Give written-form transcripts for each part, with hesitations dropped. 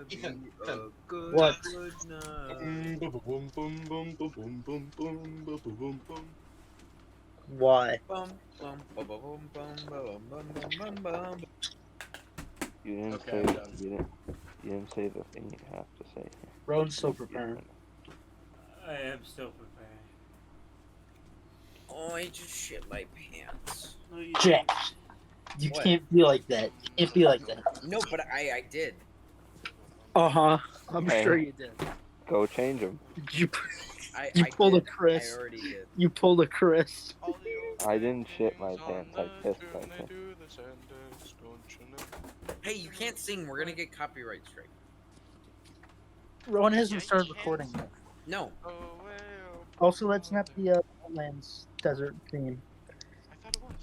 gonna be Yeah, a done. good, What? good night. Why? Bum, bum, bum, bum, bum, bum, bum, bum, bum, bum. You didn't Okay, say I'm done. you didn't say the thing you have to say. Roan's still preparing. I am still prepared. Oh, I just shit my pants. No, you Jack, you What? can't be like that. You can't be like that. No, but I did. Uh-huh. I'm Hey. sure you did. Go change them. You, I You pulled a did. Chris. I already did. you pulled a Chris. I didn't shit my pants. I pissed my pants. Hey, you can't sing. We're gonna get copyright strike. Rowan hasn't Yeah, you started can. recording yet. No. Also, that's not the Wetlands Desert theme. I thought it was.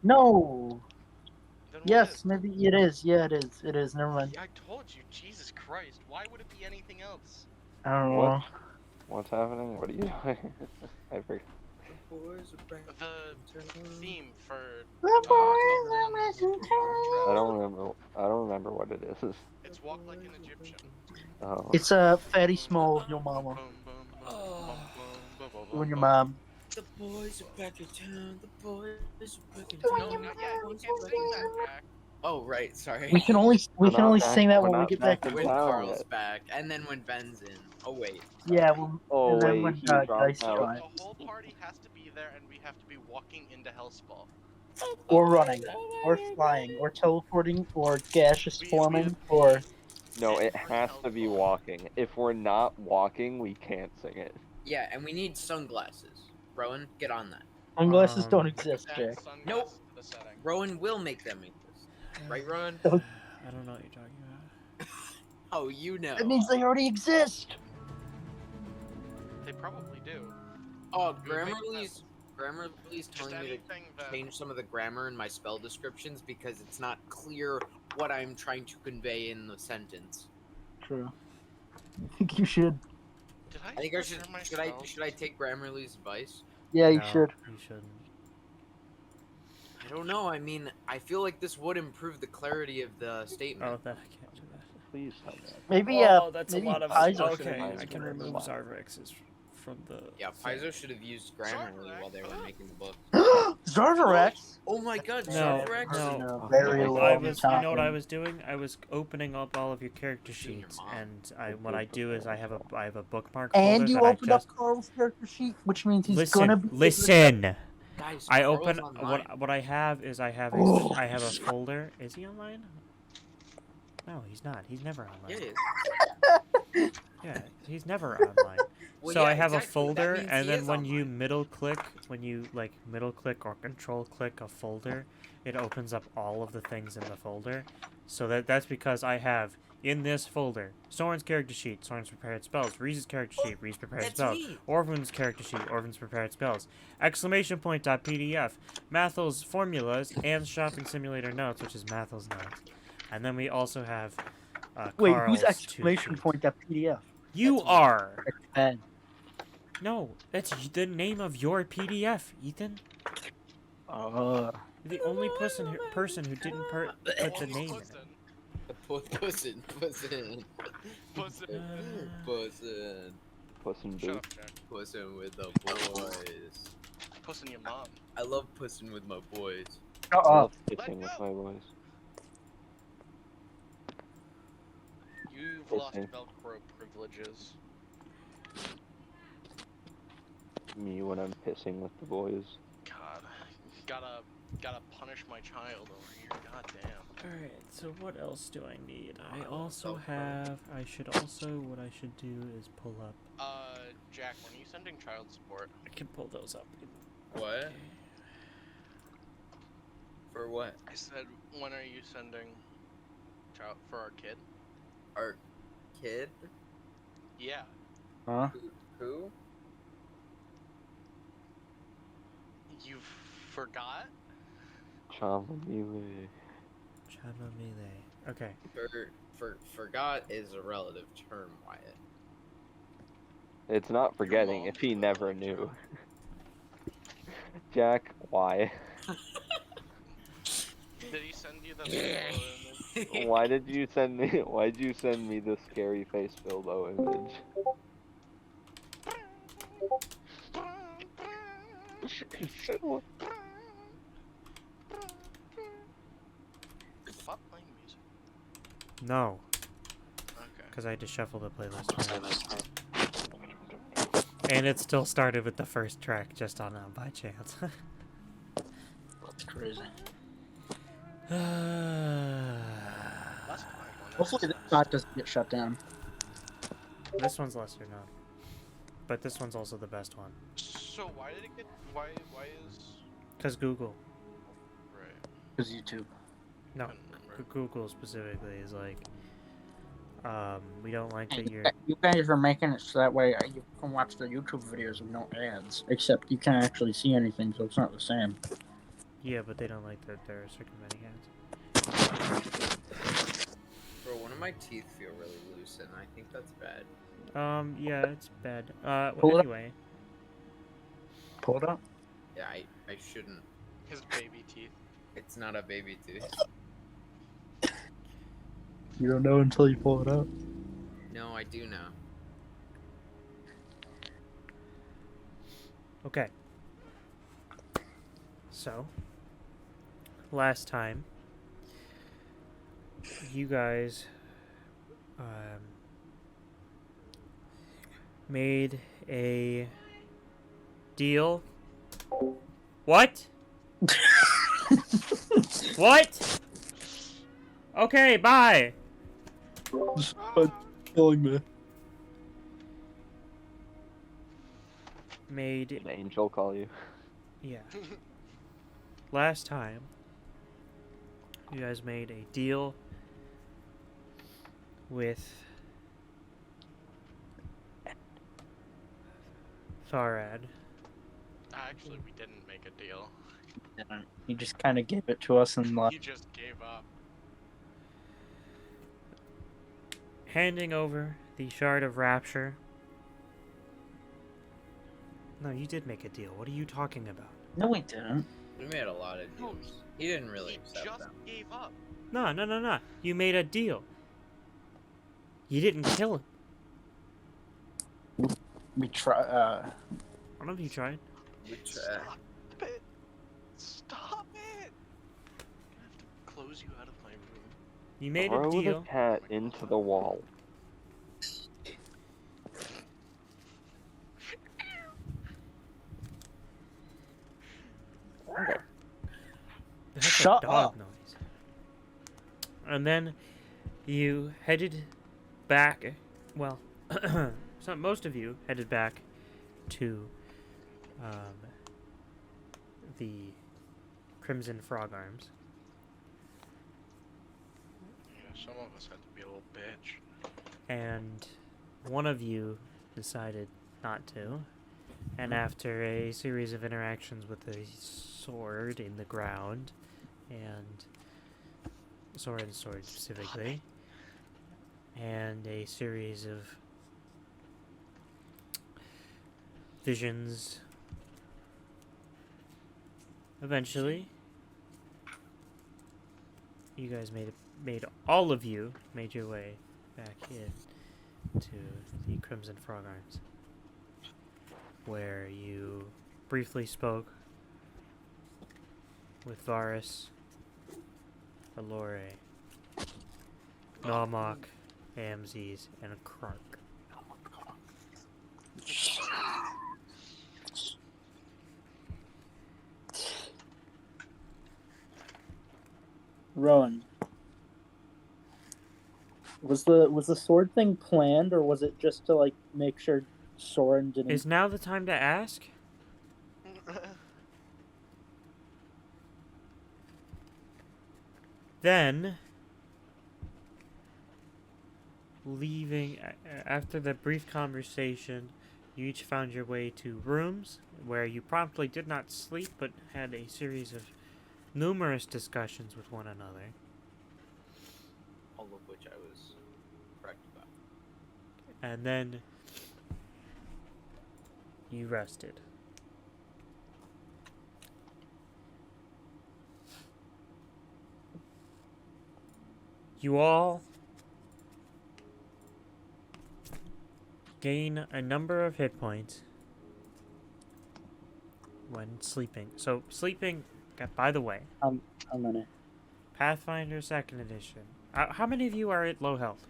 No. Then what Yes, is? maybe it is. Yeah, it is. It is. Never mind. Yeah, I told you. Jesus Christ. Why would it be anything else? I don't know. What? What's happening? What are you doing? I forgot. The boys are back. The theme for. The boys are missing I don't remember what it is. It's Walk Like an Egyptian. Oh. It's a Fatty Small of Your Mama. You and your mom. The boys are back in town. The boys are back in No, town. not yet. You can't sing that, Jack. Oh, right. Sorry. We can only We're not back- sing that we're when we not get back. back in When town Carl's yet. back, and then when Ben's in. Oh wait. Yeah, well, Oh and then wait, when he Dice dropped out. joins. The whole party has to be there, and we have to be walking into Hellspawn. Or running, or flying, or teleporting, or gaseous We forming, have or No, sitting it for has to be Hellspawn. walking. If we're not walking, we can't sing it. Yeah, and we need sunglasses. Rowan, get on that. sunglasses don't Um, exist, Add Jack. sunglasses Nope. to the setting. Rowan will make them exist. Right, Rowan? I don't know what you're talking about. Oh, you know. That means they already exist. They probably do. Oh, It would make Grammarly's Just telling me anything to that. change some of the grammar in my spell descriptions because it's not clear what I'm trying to convey in the sentence. True. I think you should. Did I think I should. prepare my Should I? spells? Should I take Grammarly's advice? Yeah, you No, should. You shouldn't. I don't know. I mean, I feel like this would improve the clarity of the statement. Oh, that I can't do that. Please tell me. Maybe Oh, that's maybe a lot of. Paizo should Okay, have used I can it. remove Wow. Zarvex's from the. Yeah, thing. Paizo should have used Grammarly while they were making the book. Zarvarex. Oh my God, No, Zarvarex! no. In a Oh, very I long I was, you time. know what I was doing? I was opening up all of your character Doing your sheets, mom. and what I do is I have a bookmark And folder you that I opened up just Carl's character sheet, which means he's gonna be. listen. Guys, I Carl's open online. what I have is I have a Oh. I have a folder. Is he online? No, he's not. He's never Yeah, online. it is. Yeah, he's never online. Well, So yeah, I have exactly. a That folder, means and he then is when you online. middle click or control click a folder, it opens up all of the things in the folder. So that's because I have in this folder Soren's character sheet, Soren's prepared spells, Reese's character sheet, Reese's prepared That's spells, me. Orphan's character sheet, Orphan's prepared spells, exclamation point.pdf, Mathel's formulas, and shopping simulator notes, which is Mathel's notes. And then we also have Wait, Carl's who's two exclamation sheets. point that PDF? You That's me. are. Ben. No, that's the name of your PDF, Ethan. Uh, You're the only person who didn't put the name in it. Puss in. Puss Puss Puss in Shut Boots. up, Jack. Pussin' with the boys. Puss in your mom. I love pussin' with my boys. shut I up. love kissing with my boys. You've Puss lost in. Velcro privileges. Me when I'm pissing with the boys. God, gotta punish my child over here. God damn. Alright, so what else do I need? I Oh, also Velcro. have. What I should do is pull up. Jack, when are you sending child support? I can pull those up. What? For what? I said, when are you sending child for our kid? Our kid? Yeah. Huh? Who? You forgot? Chamomile. Chamomile. Okay. Forgot is a relative term, Wyatt. It's not forgetting mom if he would never like knew. to. Jack, why? Did he send you the photo image? Why did you send me? Why did you send me the scary face Bilbo image? Stop playing music. No, Okay. because I had to shuffle the playlist twice. And it still started with the first track just on by chance. That's crazy. Last time one. Hopefully this bot doesn't get shut down. This one's lesser known. But this one's also the best one. So why did it get? Why is? Because Google. Right. Because YouTube. No, Right. Google specifically is like, we don't like that you're... You guys are making it so that way you can watch the YouTube videos with no ads. Except you can't actually see anything, so it's not the same. Yeah, but they don't like that they're circumventing ads. Bro, one of my teeth feel really loose, and I think that's bad. Yeah, it's bad. Pull it up. Anyway. Pull it up. Yeah, I shouldn't. His baby teeth. It's not a baby tooth. You don't know until you pull it up. No, I do now. Okay. So, last time, you guys made a deal. What? What? Okay, bye. Killing me. Made, Did Angel call you? yeah. Last time, you guys made a deal with Farad. Actually, we didn't make a deal. He just kind of gave it to us and He just gave up. Handing over the Shard of Rapture. No, you did make a deal. What are you talking about? No, we didn't. We made a lot of No, deals. He didn't really He accept just them. gave up. No. You made a deal. You didn't kill him. We try. One of you tried. Which, Stop it! Stop it! I'm gonna have to close you out of my room. You made Throw a deal. the cat into the wall. That's Shut a dog up. noise. And then you headed back. Well, most of you headed back to the Crimson Frog Arms. Yeah, some of us had to be a little bitch. And one of you decided not to. And after a series of interactions with a sword in the ground, and sword specifically, and a series of visions, eventually, you guys all of you made your way back in to the Crimson Frog Arms, where you briefly spoke with Varus, Allure, Nalmok, Amzes, and Krark. Rowan. Was the sword thing planned, or was it just to like make sure Soren didn't? Is now the time to ask? Then, leaving after the brief conversation, you each found your way to rooms where you promptly did not sleep but had a series of numerous discussions with one another. All of which I was correct about. And then you rested. You all gain a number of hit points when sleeping. So sleeping, by the way, How many? Pathfinder 2nd Edition. How many of you are at low health?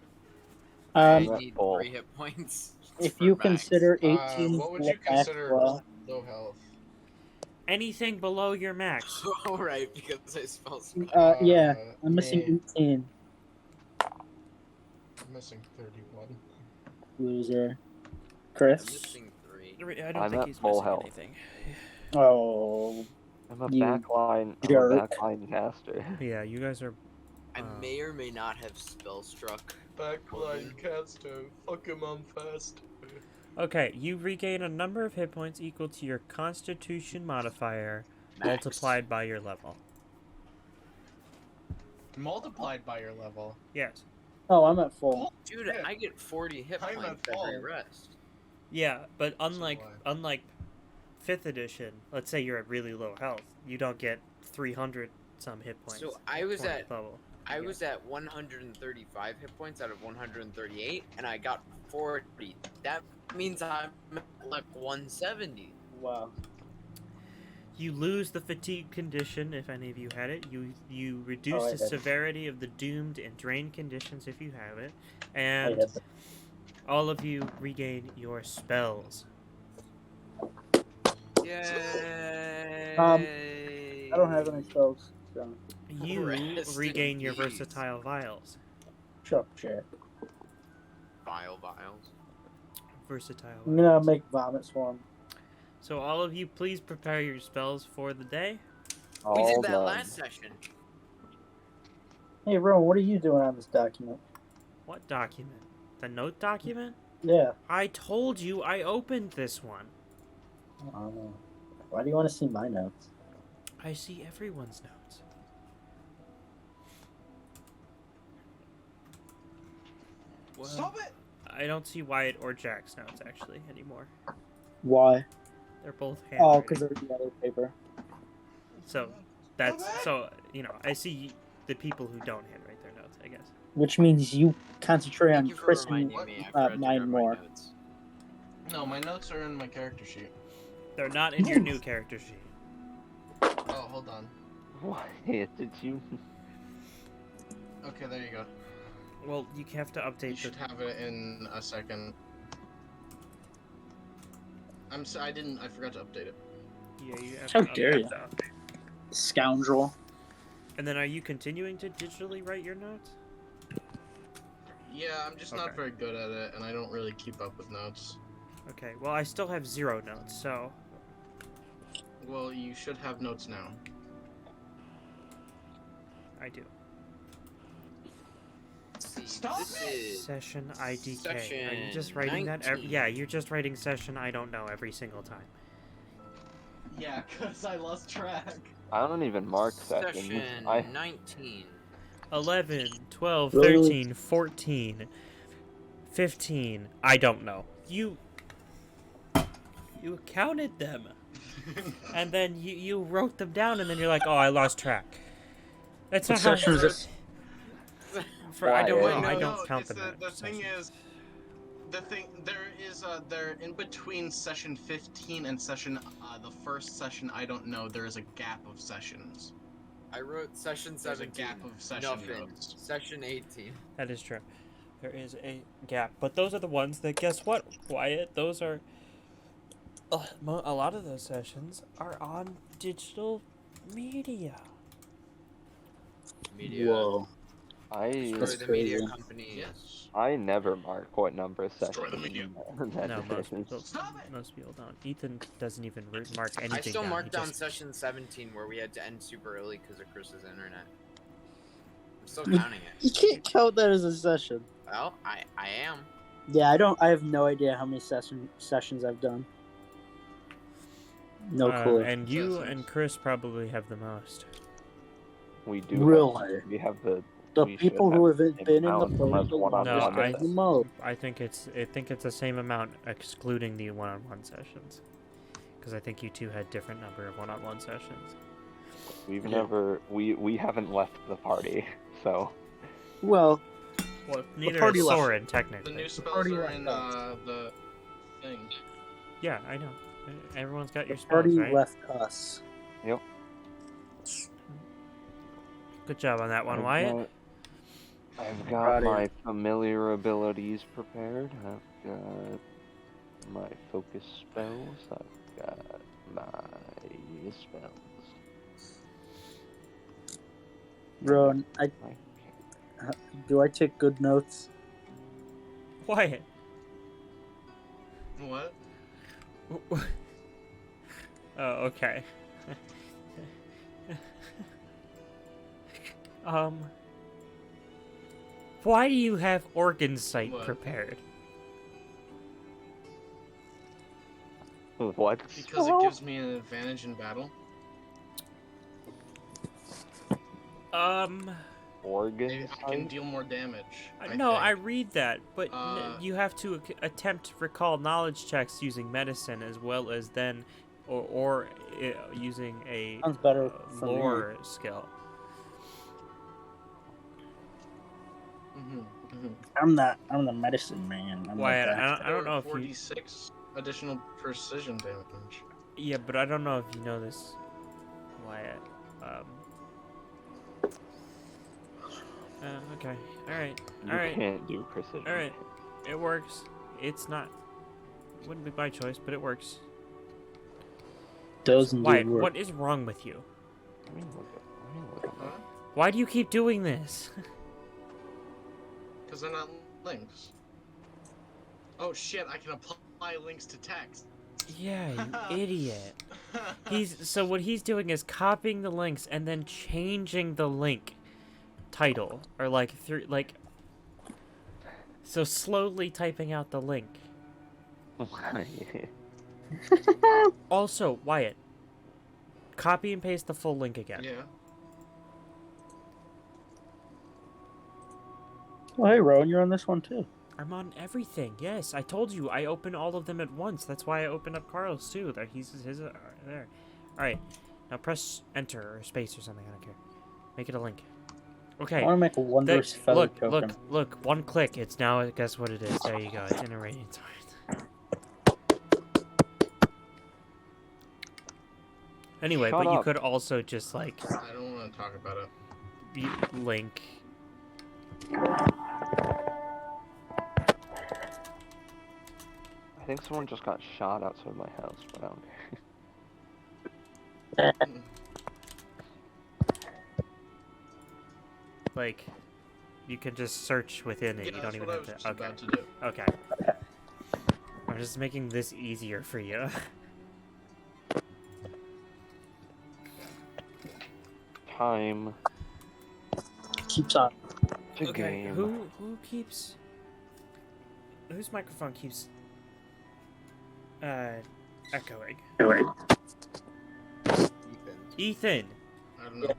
I Um, need full. 3 hit points. if for you max. consider 18 what would full you max, consider well, low health? Anything below your max. Oh, right, because I spell spell. yeah, I'm me, missing 18. I'm missing 31. Loser. I'm Chris? missing 3. I don't I'm think at he's full missing health. anything. Oh, I'm a You backline. jerk. I'm a backline caster. Yeah, you guys are. I may or may not have spell struck. Backline caster. Fuck him, I'm fast. Okay, you regain a number of hit points equal to your Constitution modifier Max. multiplied by your level. Multiplied by your level. Yes. oh, I'm at full. Dude, Yeah. I get 40 hit I'm points at every full. rest. Yeah, but unlike why? 5th edition, let's say you're at really low health, you don't get 300 some hit points. So I was 20th at level. I Yeah. was at 135 hit points out of 138, and I got 40. That means I'm at like 170. Wow. You lose the fatigue condition if any of you had it. You reduce Oh, I the did. severity of the doomed and drained conditions if you have it, I and had that. all of you regain your spells. Yay! I don't have any spells. So. You Rest in regain your peace. versatile vials. Shut up, Jack. Vials. Versatile. I'm gonna make vomit swarm. So all of you, please prepare your spells for the day. We All did that done. last session. Hey, Rowan, what are you doing on this document? What document? The note document? Yeah. I told you I opened this one. Why do you want to see my notes? I see everyone's notes. Well, Stop it! I don't see Wyatt or Jack's notes actually anymore. Why? They're both Oh, handwritten. because they're the other paper. So that's so I see the people who don't handwrite their notes, I guess. Which means you concentrate Thank on you for Chris and reminding me. I forgot to mine grab my more. notes. No, my notes are in my character sheet. They're not in your new character sheet. Oh, hold on. Why did you? Okay, there you go. Well, you have to You update the. should have it in a second. I forgot to update it. Yeah, you have How to dare update you. that. Scoundrel. And then, are you continuing to digitally write your notes? Yeah, I'm just not Okay. very good at it, and I don't really keep up with notes. Okay. Well, I still have 0 notes, so Well, you should have notes now. I do. Let's see, Stop this it! is Session IDK. Are you Section just writing that? 19. Yeah, you're just writing session I don't know every single time. Yeah, cause I lost track. I don't even mark sessions. Session I 19. 11, 12, Really? 13, 14, 15. I don't know. You counted them. And then you wrote them down, and then you're like, oh, I lost track. That's not how. Session is this? I don't Why? know. No, I don't count it's them. the as thing sessions. is, they're in between session 15 and session, the first session I don't know, there is a gap of sessions. I wrote session There's a 17. gap of session Nothing. notes. Session 18. That is true. There is a gap, but those are the ones that. Guess what, Wyatt? Those are. A lot of those sessions are on digital media. Media. Whoa. I Destroy That's the media crazy. company. Yes. I never mark what number Destroy session. the medium. No, most people, Stop it! most people don't. Ethan doesn't even mark anything I still down. marked He down just- session 17 where we had to end super early because of Chris's internet. I'm still counting it. You can't count that as a session. Well, I am. Yeah, I have no idea how many sessions I've done. No clue. And you Sessions. and Chris probably have the most. We do. Really? We have the. The we should people have who have the been same in the amount unless program one-on-one No, is- I- the most. I think it's the same amount excluding the one-on-one sessions, because I think you two had different number of one-on-one sessions. We've Yeah. never. We haven't left the party, so. Well, Well, neither party is left. Soren, The technically. new spells party are left in us. the thing. Yeah, I know. Everyone's got your the spells, party right? left us. Yep. Good job on that one, Wyatt. I've Proud got of my you. familiar abilities prepared. I've got my focus spells. I've got my spells. Rowan, Okay. do I take good notes? Wyatt. What? Oh, okay. Why do you have organ sight What? prepared? What? Because it gives me an advantage in battle. Organ Maybe I can sight? deal more damage. No, think. I read that, but you have to attempt to recall knowledge checks using medicine as well as then, or using a Sounds better for me. lore skill. Mm-hmm. I'm the medicine man. I'm Wyatt, like I don't know if you. 46 additional precision damage. Yeah, but I don't know if you know this, Wyatt. Okay. Alright. You Alright. can't do precision. Alright. It works. It's not. Wouldn't be my choice, but it works. doesn't Wyatt, do work. what is wrong with you? Let me look at Huh? Why do you keep doing this? Because they're not links. Oh shit, I can apply links to text. Yeah, you idiot. So what he's doing is copying the links and then changing the link title or so slowly typing out the link. Also, Wyatt, copy and paste the full link again. Yeah. Oh, hey, Rowan, you're on this one too. I'm on everything. Yes, I told you I open all of them at once. That's why I opened up Carl's too. There, his there. All right, now press enter or space or something. I don't care. Make it a link. Okay. I want to make a wondrous feather Look, token. look. One click. It's now. Guess what it is? There you go. It's in a radiant sword. Anyway, Shut but you up. could also just like I don't want to talk about it. link. I think someone just got shot outside my house, but I don't care. Like, you can just search within it. Yeah, You don't that's even what I have was to. just about to do. Okay. I'm just making this easier for you. Time Keeps on. to game. Who keeps? Whose microphone keeps echoing? Ethan, I don't know.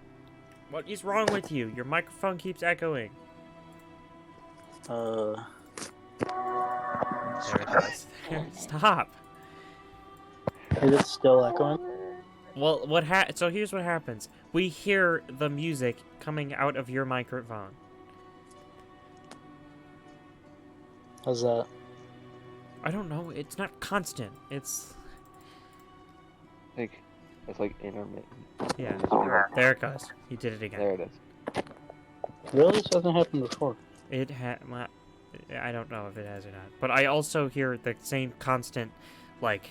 what is wrong with you? Your microphone keeps echoing. There it goes. Stop. Is it still echoing? Well, so here's what happens. We hear the music coming out of your microphone. How's that? I don't know. It's not constant. It's It's like intermittent. yeah. There it goes. You did it again. There it is. Really? This hasn't happened before. It I don't know if it has or not, but I also hear the same constant, like.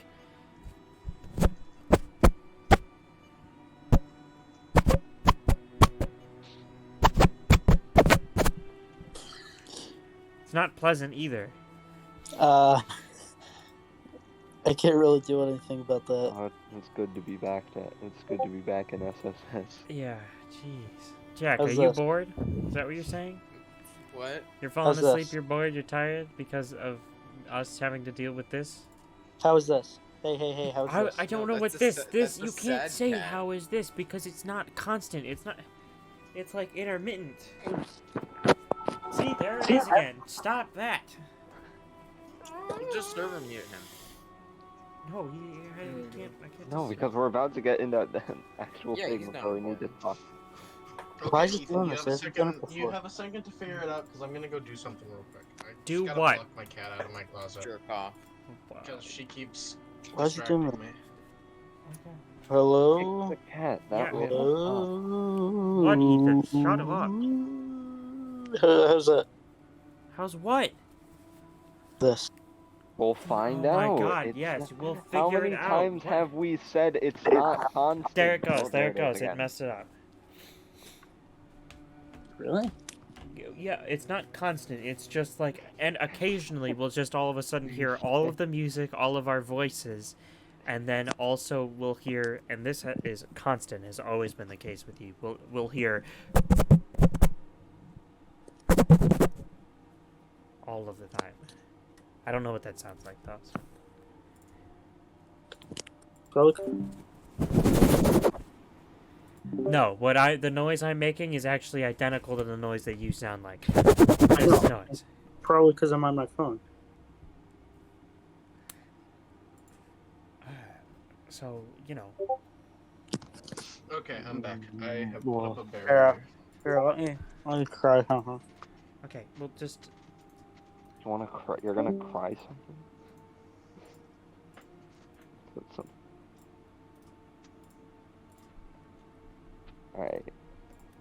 It's not pleasant either. I can't really do anything about that. Oh, it's good to be back. It's good to be back in SSS. Yeah, jeez. Jack, How's are you this? bored? Is that what you're saying? What? You're falling How's asleep, this? you're bored, you're tired because of us having to deal with this? How is this? Hey, how's this? I don't No, know what that's this. a This sad you can't say cat. how is this because it's not constant. It's not. It's like intermittent. See, there it is again. Stop that. Just server mute him. No, I can't. I can't. No, just- because we're about to get into the actual Yeah, thing he's not before we need to important. talk. Why Okay, is it Ethan, doing you this? have a It hasn't done second. it You before. have a second to figure it out because I'm gonna go do something real quick. I just Do gotta what? Block my cat out of my closet Jerk off. Wow. because she keeps Why is it doing distracting me. Okay. Hello? Kick the cat. Yeah. That way it'll stop. Hello? What, Ethan? Shut up. How's that? How's what? This. We'll find Oh out. my god, It's, yes, we'll how figure many it out. times What? have we said it's not constant? There it goes, Oh, there it is goes. It again. messed it up. Really? Yeah, it's not constant. It's just like, and occasionally we'll just all of a sudden hear all of the music, all of our voices, and then also we'll hear, and this is constant, has always been the case with you. We'll hear all of the time. I don't know what that sounds like though. Probably. No, the noise I'm making is actually identical to the noise that you sound like. This noise. Probably because I'm on my phone. So, you know. Okay, I'm back. I have put Well, up a yeah. barrier. Here, let me cry, huh? Okay, well just You wanna cry? You're gonna cry something? That's some- Alright.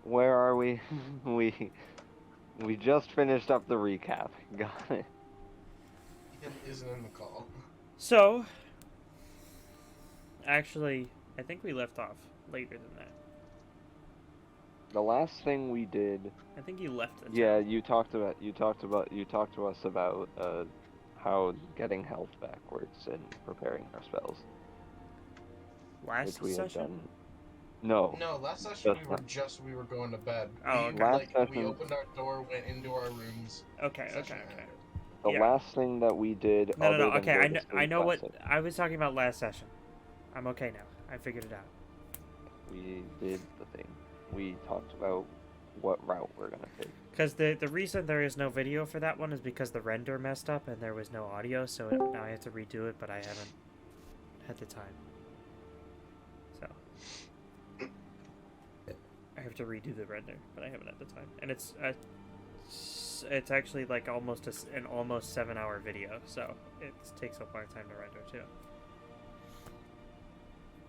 Where are we? we just finished up the recap. Got it. Ethan isn't in the call. So, actually, I think we left off later than that. The last thing we did, I think you left it. yeah, you talked to us about how getting health backwards and preparing our spells, Last which we have session? done. No, No, last session Just we were going to bed. Oh, we, okay. Last we session- opened our door, went into our rooms. Okay, Session okay. ended. the yeah. last thing that we did. No, other no, no. than Okay, go I to know, sleep I know last what session. I was talking about last session. I'm okay now. I figured it out. We did the thing. We talked about what route we're gonna take. Because the reason there is no video for that one is because the render messed up and there was no audio, so now I have to redo it, but I haven't had the time. So I have to redo the render, but I haven't had the time. And it's actually like almost an almost 7-hour video, so it takes a long time to render too.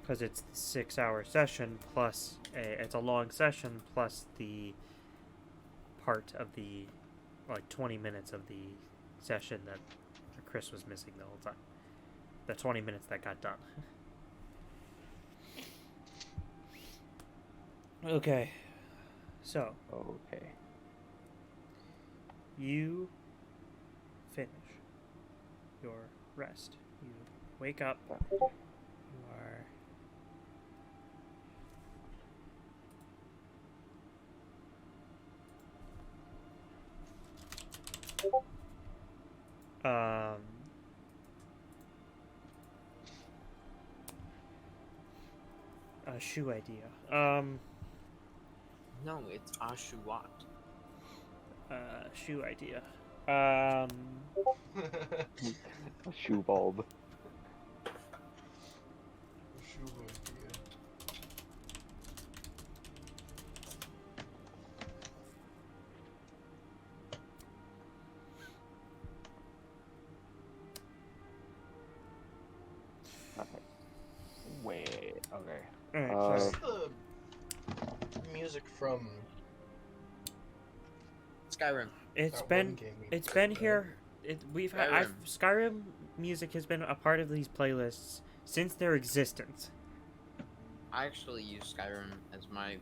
Because it's the 6-hour session plus it's a long session plus the part of the 20 minutes of the session that Chris was missing the whole time. The 20 minutes that got done. Okay. So, Okay. you finish your rest. You wake up. You are a shoe idea. No, it's Ashuat. Shoe idea. A shoe bulb. Okay. Wait. Okay. Alright, Uh, sorry. The music from Skyrim. It's that been one game we it's played, been here. We've had Skyrim music has been a part of these playlists since their existence. I actually use Skyrim as my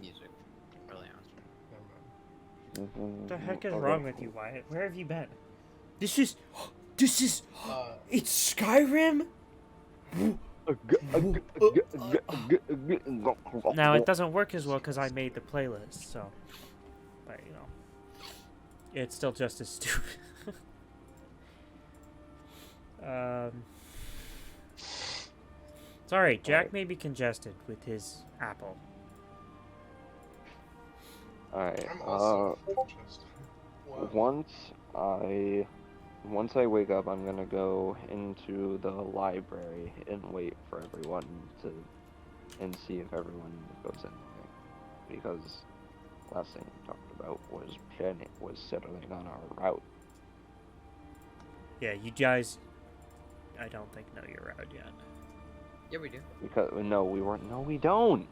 music. Really honestly. What the heck is Okay. wrong with you, Wyatt? Where have you been? This is it's Skyrim. Now it doesn't work as well because I made the playlist, so. But you know, it's still just as stupid. Sorry, Jack may be congested with his apple. Alright. I'm also just Once I wake up, I'm gonna go into the library and wait for everyone and see if everyone goes in there. because last thing we talked about was settling on our route. Yeah, you guys, I don't think know your route yet. Yeah, we do. Because no, we weren't. No, we don't.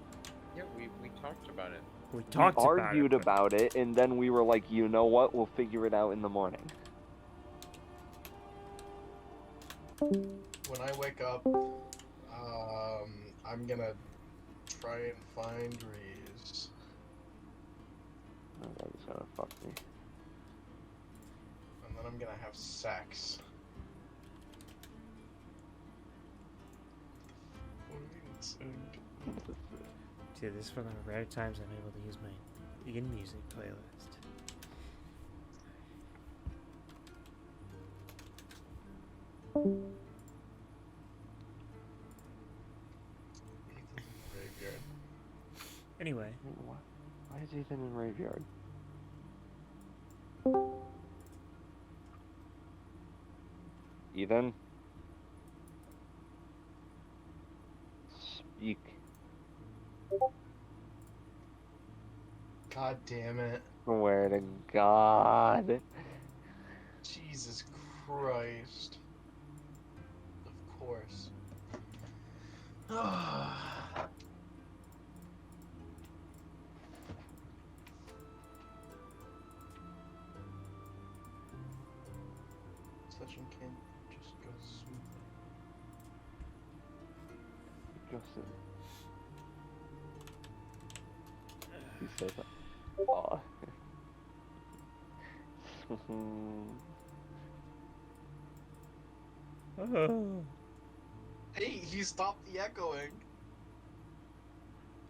Yeah, we talked about it. We talked We about argued it, but- about it, and then we were like, you know what? We'll figure it out in the morning. When I wake up, I'm gonna try and find Reese. Oh, that was gonna fuck me. And then I'm gonna have sex. Dude, this is one of the rare times I'm able to use my in-music playlist. Graveyard. Anyway, Why is Ethan in graveyard? Ethan? Speak. God damn it. Swear to God. Jesus Christ. Of course. Session can't just go smoothly. Justin. He said that. Aw. Hey, he stopped the echoing.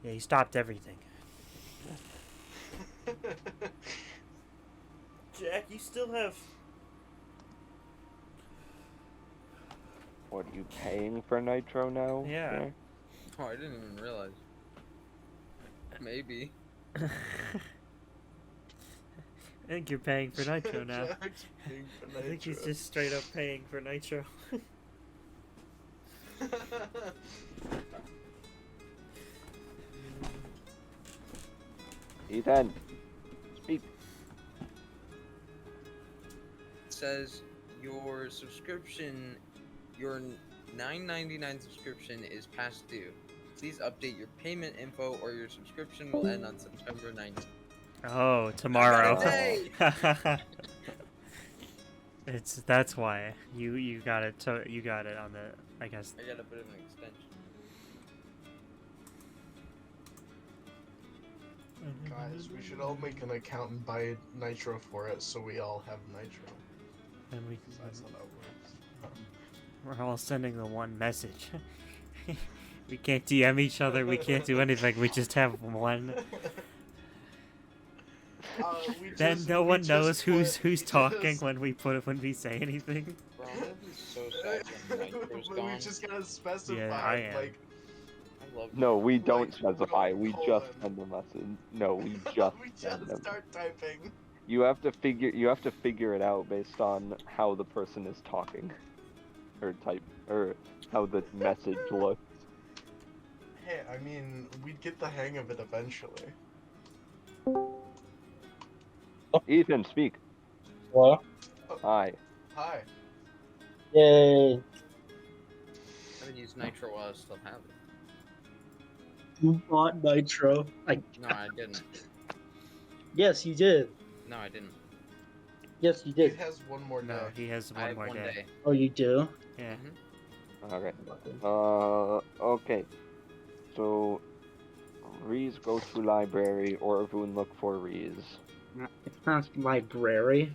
yeah, he stopped everything. Jack, you still have... What, are you paying for Nitro now? Yeah. sir? Oh, I didn't even realize. Maybe. I think you're paying for Nitro now. Jack's paying for I think he's Nitro. just straight up paying for Nitro. Ethan! Speak. It says your subscription, your $9.99 subscription is past due. Please update your payment info or your subscription will end on September 19th. Oh, tomorrow. Day. That's why you got it. You got it on the, I guess. I got a bit of an extension. Guys, we should all make an account and buy Nitro for it so we all have Nitro. And That's how that works. we're all sending the one message. We can't DM each other. We can't do anything. We just have one. Then no one knows who's talking when we say anything. Bro, I'm gonna be so sad when Nitro's But gone. we just gotta specify, Yeah, I am. like, I love No, we don't Like, specify. We colon. just send the message. No, we just we send just them. start typing. You have to figure it out based on how the person is talking, or how the message looks. Hey, I mean, we'd get the hang of it eventually. Ethan, speak. What? Hi. Hi. Yay. I haven't used Nitro while I still have it. You bought Nitro. No, I didn't. Yes, you did. No, I didn't. Yes, you It did. has one more day. No, he has I one have more one day. day. Oh, you do? Yeah. Okay. Okay. So, Reese go to library, or Voon look for Reese. It's not library.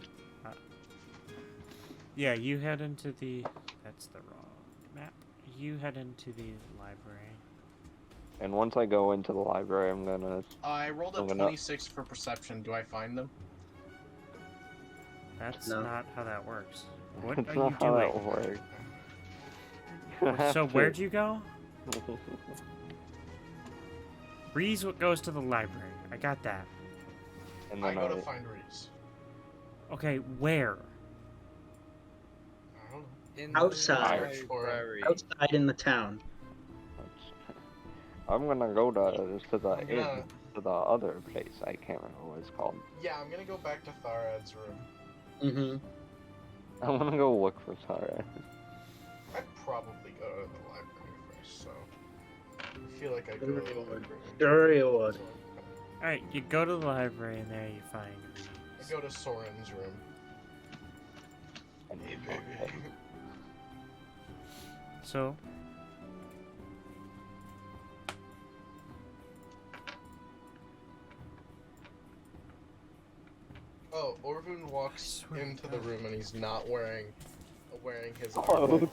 Yeah, you head into the. That's the wrong map. You head into the library. And once I go into the library, I'm gonna. I rolled a I'm gonna- 26 for perception. Do I find them? That's No. not how that works. What That's are not you how doing? that works. So where'd you go? Breeze goes to the library. I got that. And I then go to find Reese. Okay, where? I don't know. In Outside. the library. Outside in the town. I'm gonna go to the I'm inn. gonna, to the other place. I can't remember what it's called. Yeah, I'm gonna go back to Tharad's room. Mm-hmm. I want to go look for Tara. I'd probably go to the library first, so I feel like I go to the library. Sure you would. Alright, you go to the library and there you find I Reese. go to Soren's room. And Hey, okay. baby. So, Oh, Orvun walks swear to into the God. room and he's not wearing his Oh. armor.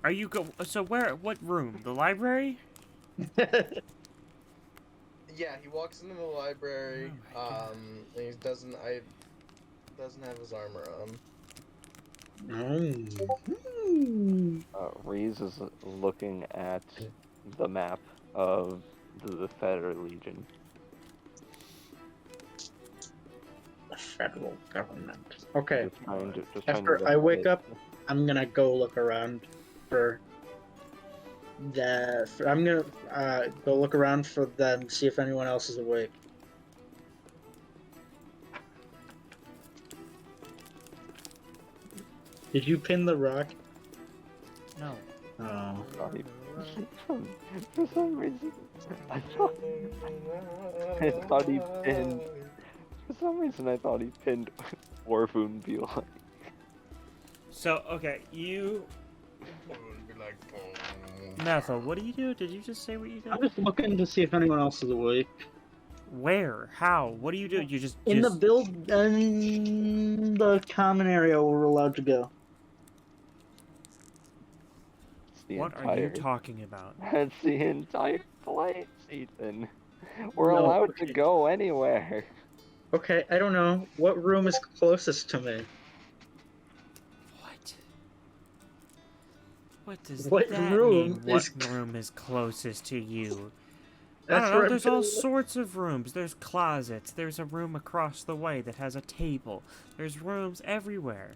are you so what room? The library? Yeah, he walks into the library, Oh my God. and he doesn't have his armor on. Reese is looking at the map of the Federal Legion. The federal government. Okay. Just trying to After look I at wake it. up, I'm gonna go look around for I'm gonna go look around for them, see if anyone else is awake. Did you pin the rock? No. Oh. Sorry. For some reason, I thought he pinned. For some reason, I thought he pinned Orphan Beeline. So, okay, you Would be like, Methyl, what do you do? Did you just say what you did? I'm just looking to see if anyone else is awake. Where? How? What do you do? You just In the just- in the common area where we're allowed to go. It's the What are entire. you talking about? That's the entire place, Ethan. We're No, allowed to okay. go anywhere. Okay, I don't know. What room is closest to me? What? What does What that room mean? is- What room is closest to you? I That's don't know, where there's I'm all gonna- sorts of rooms. There's closets. There's a room across the way that has a table. There's rooms everywhere.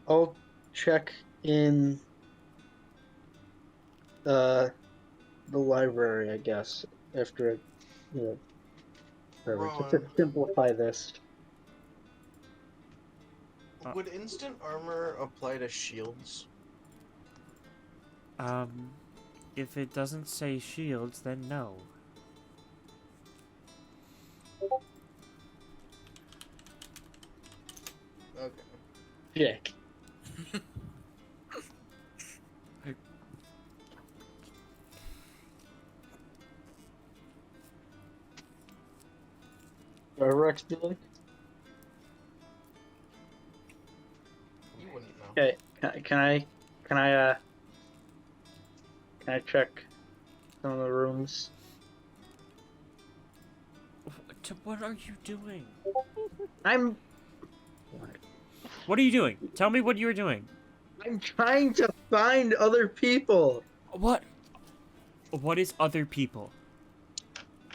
I'll check in the library, I guess, after whatever. Just to Ron. simplify this. Would instant armor apply to shields? If it doesn't say shields, then no. Okay. Dick. Rex be like? You wouldn't know. Okay, can I check some of the rooms? What are you doing? I'm What are you doing? Tell me what you were doing. trying to find other people. What? What is other people?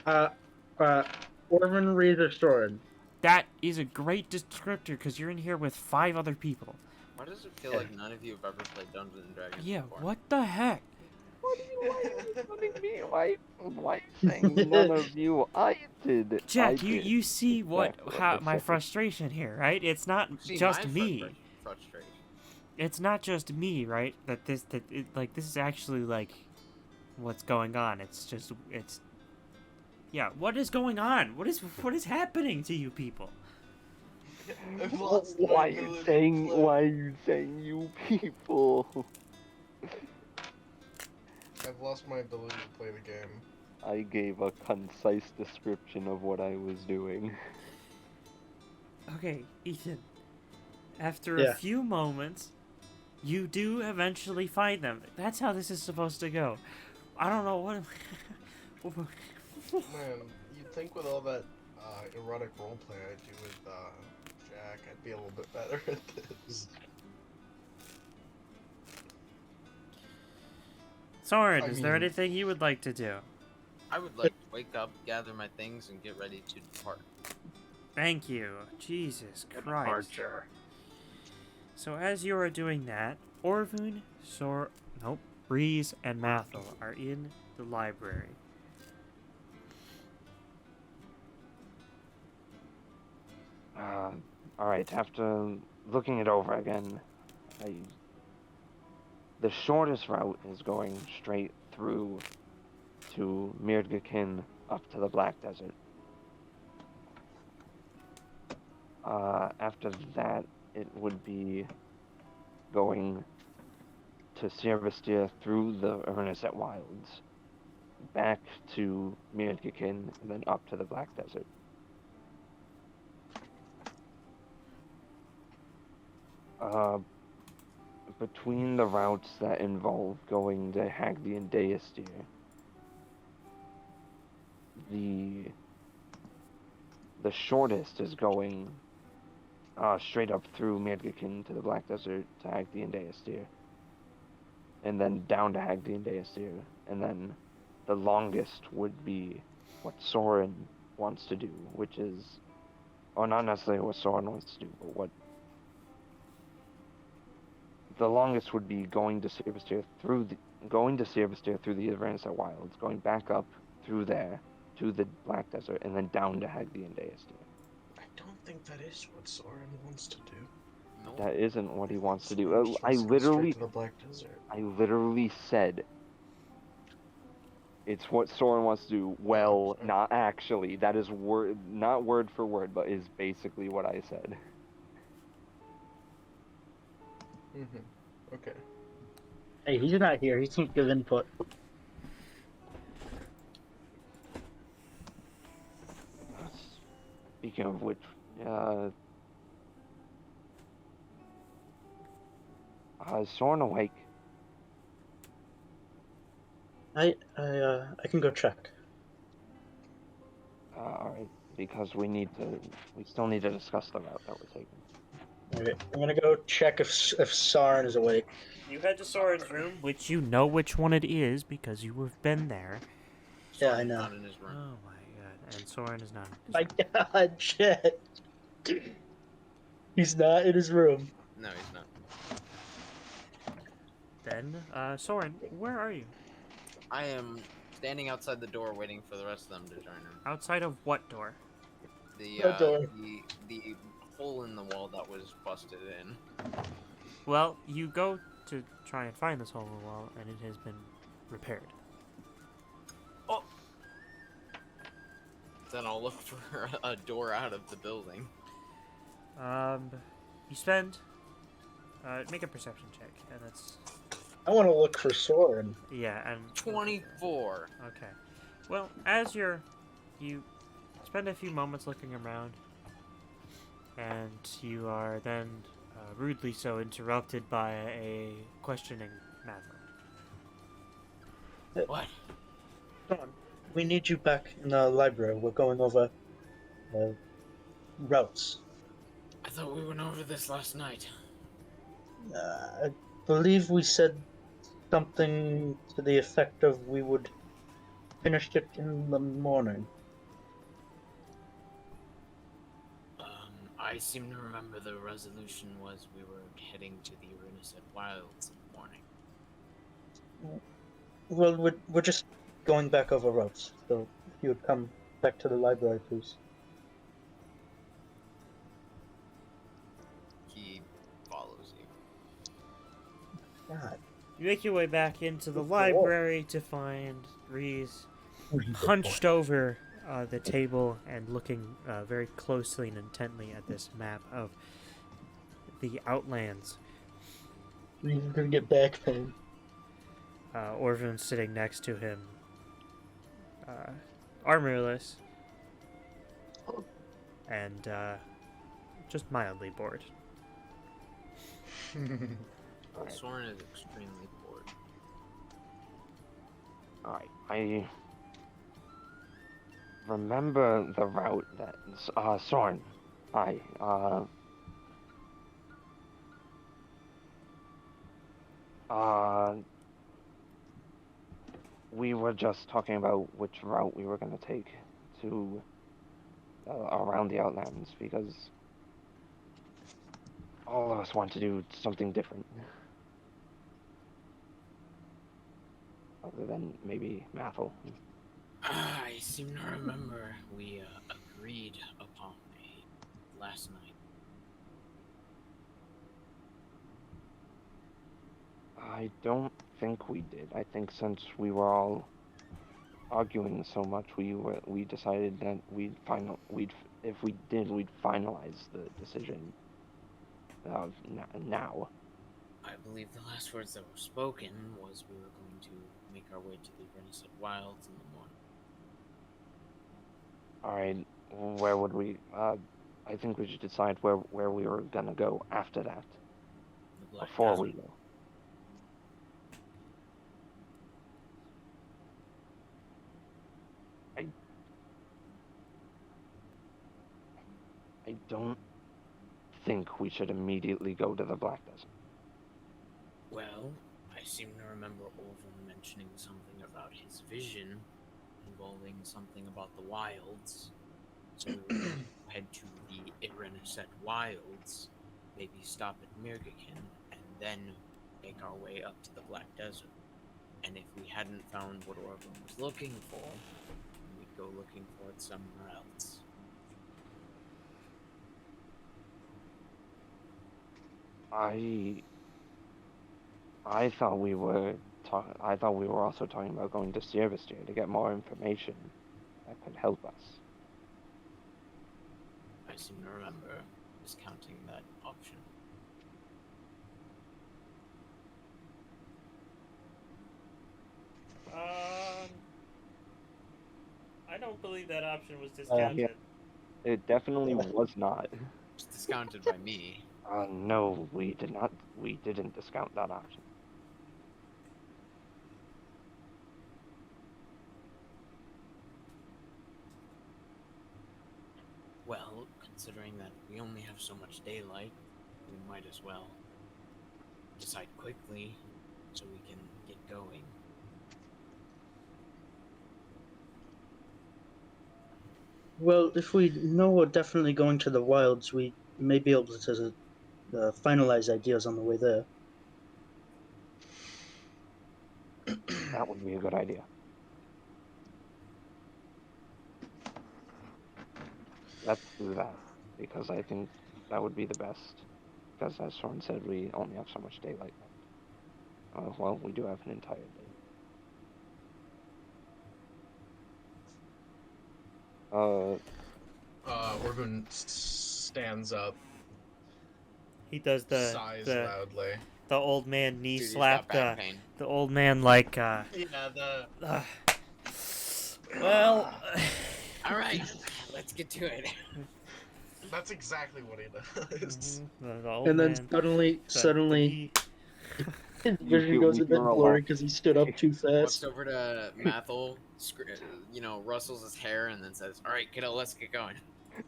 Orvin Razor Sword. That is a great descriptor because you're in here with 5 other people. Why does it feel like none of you have ever played Dungeons and Dragons Yeah, before? what the heck? Why are you putting me? Why saying none of you? I did. I Jack, did. you see what Exactly how the my same. frustration here, right? It's not See, just my me. Frustration. It's not just me, right? This is actually like what's going on. It's yeah, what is going on? What is happening to you people? I've lost my Why are you ability to saying? play. Why are you saying you people? I've lost my ability to play the game. I gave a concise description of what I was doing. Okay, Ethan. After Yeah. a few moments, you do eventually find them. That's how this is supposed to go. I don't know what. Man, you'd think with all that erotic roleplay I do with Jack, I'd be a little bit better at this. Soren, I is there mean- anything you would like to do? I would like to wake up, gather my things, and get ready to depart. Thank you. Jesus Christ. So as you are doing that, Orvun, Breeze, and Mathil are in the library. Alright, after looking it over again, the shortest route is going straight through to Mirgakin up to the Black Desert. After that, it would be going to Siervastir through the Erneset Wilds, back to Mirgakin, and then up to the Black Desert. Between the routes that involve going to Hagdi and Deistir, the shortest is going straight up through Mirgakin to the Black Desert to Hagdi and Deistir, and then down to Hagdi and Deistir, and then the longest would be what Soren wants to do, which is, or not necessarily what Soren wants to do, but what the longest would be going to Siervastir through the Erneset Wilds, going back up through there to the Black Desert, and then down to Hagdi and Deistir. I don't think that is what Soren wants to do. No. That isn't what he wants to do. He wants I to go straight literally to the Black Desert. said it's what Soren wants to do. Well, Okay. not actually. That is not word for word, but is basically what I said. Okay. Hey, he's not here. He can't give input. Speaking of which, is Soren awake? I can go check. Alright, because we still need to discuss the route that we're taking. Okay, I'm gonna go check if Sarn is awake. You head to Soren's room, which you know which one it is because you have been there. Yeah, I know. Not in his room. Oh my god, and Soren is not. My God, shit. He's not in his room. No, he's not. Then, Soren, where are you? I am standing outside the door waiting for the rest of them to join him. Outside of what door? The door. the hole in the wall that was busted in. Well, you go to try and find this hole in the wall, and it has been repaired. Then I'll look for a door out of the building. You spend. Make a perception check, and that's. I want to look for Soren. Yeah, and. 24. Okay. Well, as you spend a few moments looking around, and you are then rudely so interrupted by a questioning Mathil. What? Soren, we need you back in the library. We're going over routes. I thought we went over this last night. I believe we said something to the effect of we would finish it in the morning. I seem to remember the resolution was we were heading to the Erneset Wilds in the morning. Well, we're just going back over routes, so if you would come back to the library, please. He follows you. God. You make your way back into the Good library to find Reese hunched over the table and looking very closely and intently at this map of the Outlands. You're gonna get back pain. Orvin sitting next to him, armorless, and just mildly bored. Soren is extremely bored. Alright, I remember the route that Soren. Hi. We were just talking about which route we were gonna take to around the Outlands because all of us want to do something different. other than maybe Mathel. I seem to remember we agreed upon a last night. I don't think we did. I think since we were all arguing so much, we decided that if we did, we'd finalize the decision of now. I believe the last words that were spoken was we were going to make our way to the Renaissance Wilds in the morning. All right, where would we? I think we should decide where we were gonna go after that. The Black Before Desert. we go. I don't think we should immediately go to the Black Desert. Well, I seem to remember Orville mentioning something about his vision involving something about the wilds. So we will head to the Ireneset Wilds, maybe stop at Mirgakin, and then make our way up to the Black Desert. And if we hadn't found what Orville was looking for, we'd go looking for it somewhere else. I thought we were also talking about going to Siervastir to get more information that could help us. I seem to remember discounting that option. I don't believe that option was discounted. Yeah. It definitely was not. It's discounted by me. No, we did not. We didn't discount that option. Well, considering that we only have so much daylight, we might as well decide quickly so we can get going. Well, if we know we're definitely going to the wilds, we may be able to finalize ideas on the way there. That would be a good idea. Let's do that, because I think that would be the best. Because as Soren said, we only have so much daylight. Well, we do have an entire day. Orville stands up, He does sighs the loudly. old man knee Dude, he's slap, got back pain. the old man like Yeah, the well, All right, let's get to it. that's exactly what he does. the old And then man, suddenly, his You vision feel- goes you a bit feel blurry relaxed. because he stood up too Walks fast. over to Mathel, rustles his hair, and then says, "All right, kiddo, let's get going."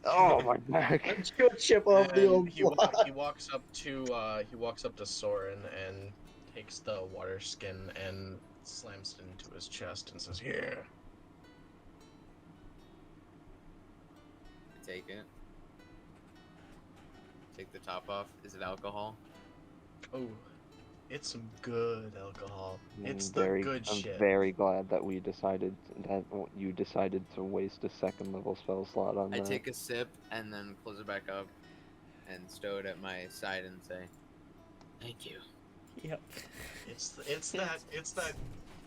Oh my back! Let's go chip off the And old he block. walks up to Soren and takes the water skin and slams it into his chest and says, "Here." Take it. Take the top off. Is it alcohol? Oh, it's some good alcohol. It's I'm shit. very glad that you decided to waste a second level spell slot on I that. take a sip and then close it back up and stow it at my side and say, "Thank you." yep, It's that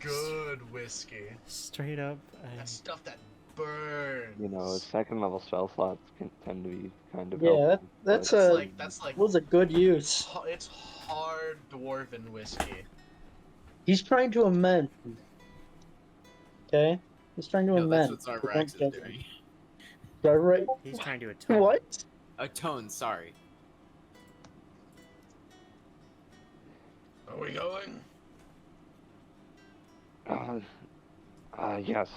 good whiskey. straight up. That stuff that burns. You know, second level spell slots can tend to be kind of Yeah, helpful, that's but- That's like was a good use. it's hard dwarven whiskey. He's trying to amend. Okay? He's trying to No, that's amend. what But Zarvax is don't get- doing. Right, right? He's trying to atone. What? Atone, sorry. Are we going? Yes.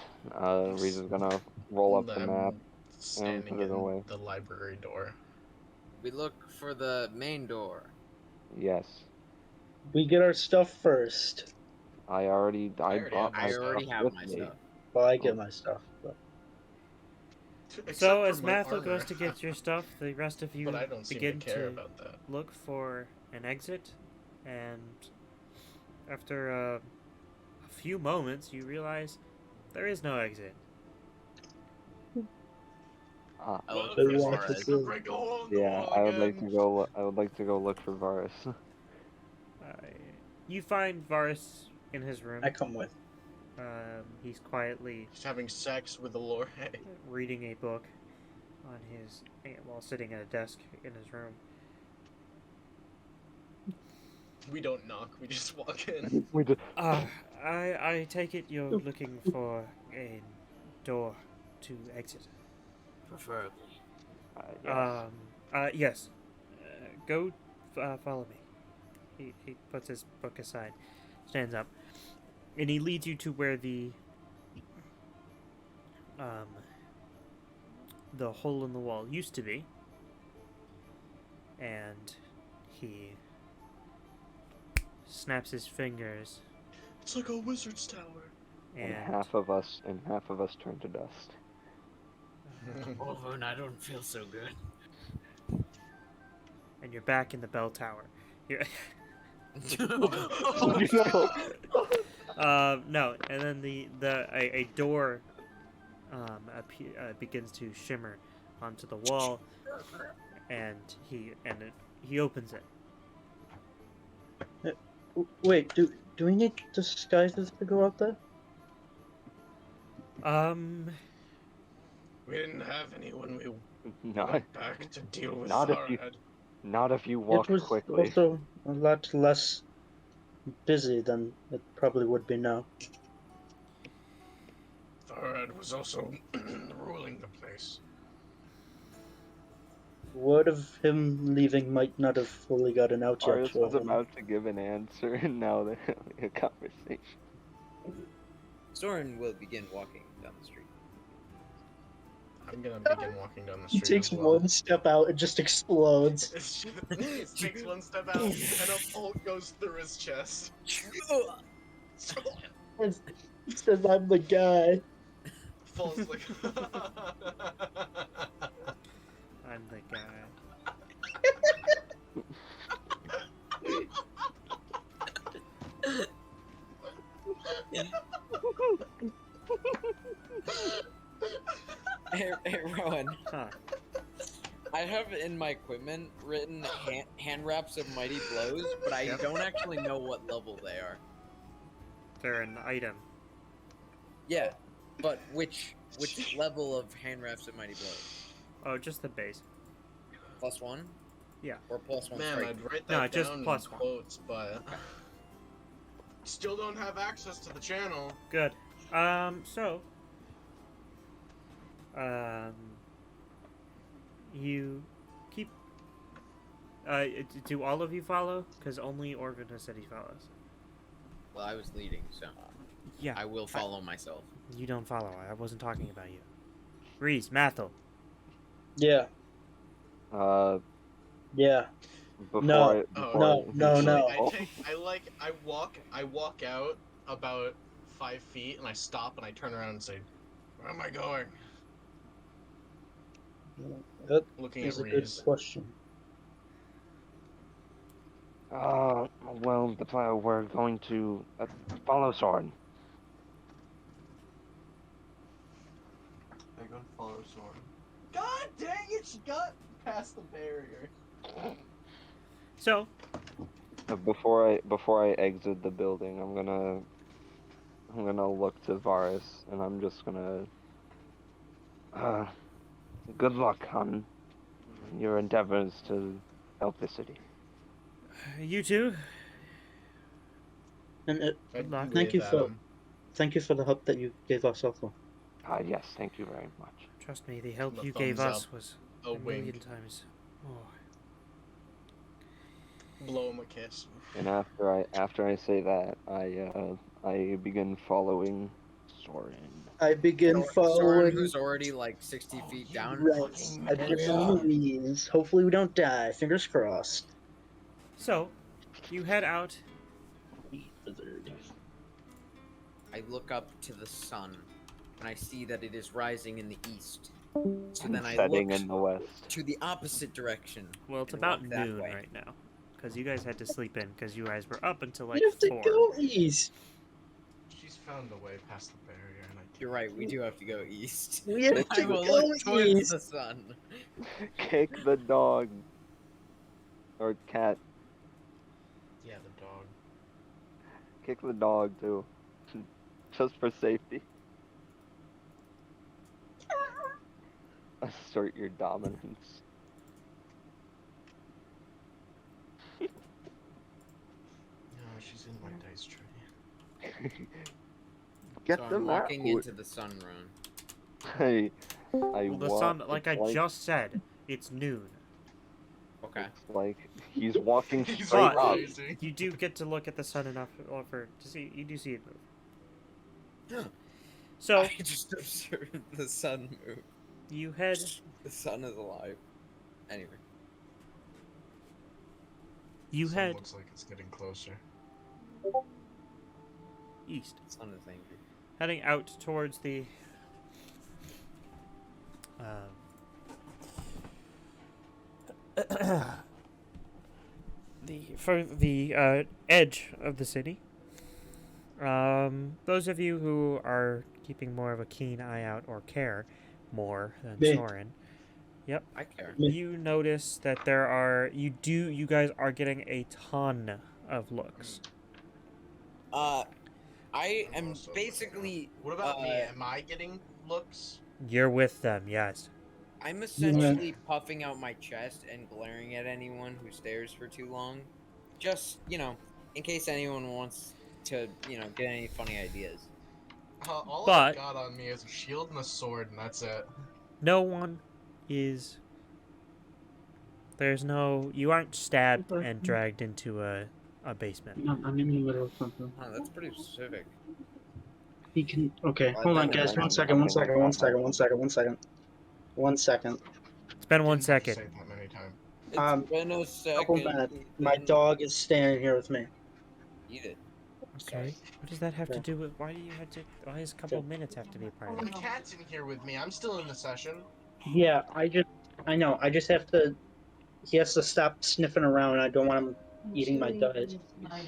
Reese's gonna roll up the I'm map. Standing put it in away. the library door. We look for the main door. Yes. We get our stuff first. I already brought my I already stuff have with my me. stuff. Well, I get my stuff. But... Except So for as my Mathel armor. goes to get your stuff, the rest of you But I don't seem to begin care to about that. look for an exit, and after a few moments, you realize there is no exit. Ah, I look They for want to Suarez. do- Break a hole in the yeah, wall I would like to again. go. I would like to go look for Varus. You find Varus in his room. I come with. He's quietly He's having sex with the Lord. reading a book on his while sitting at a desk in his room. We don't knock, we just walk in. we just, I take it you're looking for a door to exit. Preferably. yes. Yes. Go follow me. He puts his book aside, stands up, and he leads you to where the hole in the wall used to be. And he snaps his fingers, It's like a wizard's tower. and and half of us turn to dust. Oh, and I don't feel so good. and you're back in the bell tower. You're no, and then a door begins to shimmer onto the wall, and he opens it. Wait, do we need disguises to go out there? We didn't have any when we Not, went back to deal with Not if you- Farad. not if you walk it was quickly. also a lot less busy than it probably would be now. Farad was also ruling the place. Word of him leaving might not have fully gotten out yet. Varus for was him. about to give an answer, and now they're having a conversation. Soren will begin walking down the street. I'm gonna begin walking down the He street. takes as well. one step out and just explodes. He takes one step out, and a bolt goes through his chest. He says, "I'm the guy." Falls like. I'm the guy. Hey, Rowan. Huh. I have in my equipment written hand wraps of mighty blows, but I don't actually know what level they are. They're an item. Yeah, but which level of hand wraps of mighty blows? Oh, just the base. +1? Yeah. Or +1 Man, strike? I'd write No, that just down plus in one. quotes, but still don't have access to the channel. Good. You keep. Do all of you follow? Because only Orvin has said he follows. Well, I was leading, so Yeah. I will follow myself. You don't follow. I wasn't talking about you. Reese, Mathel. Yeah, Uh, yeah. before No. I, Oh, before no, Actually, no. I walk out about 5 feet, and I stop, and I turn around and say, "Where am I going?" That Looking is at a good Reese. question. well, we're going to follow Soren. I go to follow Soren. God dang it! She got past the barrier. So, Before I exit the building, I'm gonna look to Varus, and I'm just gonna. Good luck on your endeavors to help the city. you two. And Good luck. Thank you thank you for the help that you gave us also. Yes, thank you very much. Trust me, the help The you gave thumbs us up. was A a million wink. times more. Blow him a kiss. And after I say that, I begin following Soren. I begin Soren, following. who's already like 60 feet down. Right. I begin Louise. Hopefully we don't die. Fingers crossed. So, you head out. I look up to the sun, and I see that it is rising in the east. So And then I setting look in the west. to the opposite direction. Well, it's and about walk that noon way. right now. Because you guys had to sleep in, because you guys were up until We like have to 4. go east. She found a way past the barrier, and I. You're right. We do have to go east. We have I to will go look towards east. the sun. Kick the dog. Or cat. Yeah, the dog. Kick the dog too. Just for safety. Assert your dominance. No, she's in my dice tray. Get So I'm them walking out. into the sun run. I Well, the walk- sun, like I it's just said, it's noon. Okay. It's like he's walking He's straight But- up. rising. You do get to look at the sun enough for to see. You do see it move. So I just observed the sun move. you head The sun is alive. Anyway. you Sun head looks like it's getting closer. east, The sun is angry. heading out towards the edge of the city. Those of you who are keeping more of a keen eye out or care more than Me. Soren, I care. you notice that you guys are getting a ton of looks. I am Also- basically. What about me? Uh, Am I getting looks? You're with them, yes. I'm essentially puffing out my chest and glaring at anyone who stares for too long. Just, in case anyone wants to, get any funny ideas. All But- I've got on me is a shield and a sword, and that's it. No one is. There's no. You aren't stabbed and dragged into a basement. No, I'm in the middle of something. Oh, that's pretty specific. He can. Okay, Well, hold on, then- guys. 1 second. 1 second. 1 second. 1 second. 1 second. 1 second. It's been 1 Didn't have to second. say it that many times. It's Um, been a Couple second. minutes. My Ethan. dog is standing here with me. Eat it. Okay. What does that have to Yeah. do with? Why do you have to? Why does a couple of minutes have to be a part The of it? cat's in here with me. I'm still in the session. Yeah, I know. I just have to. He has to stop sniffing around. I don't want him eating my dice.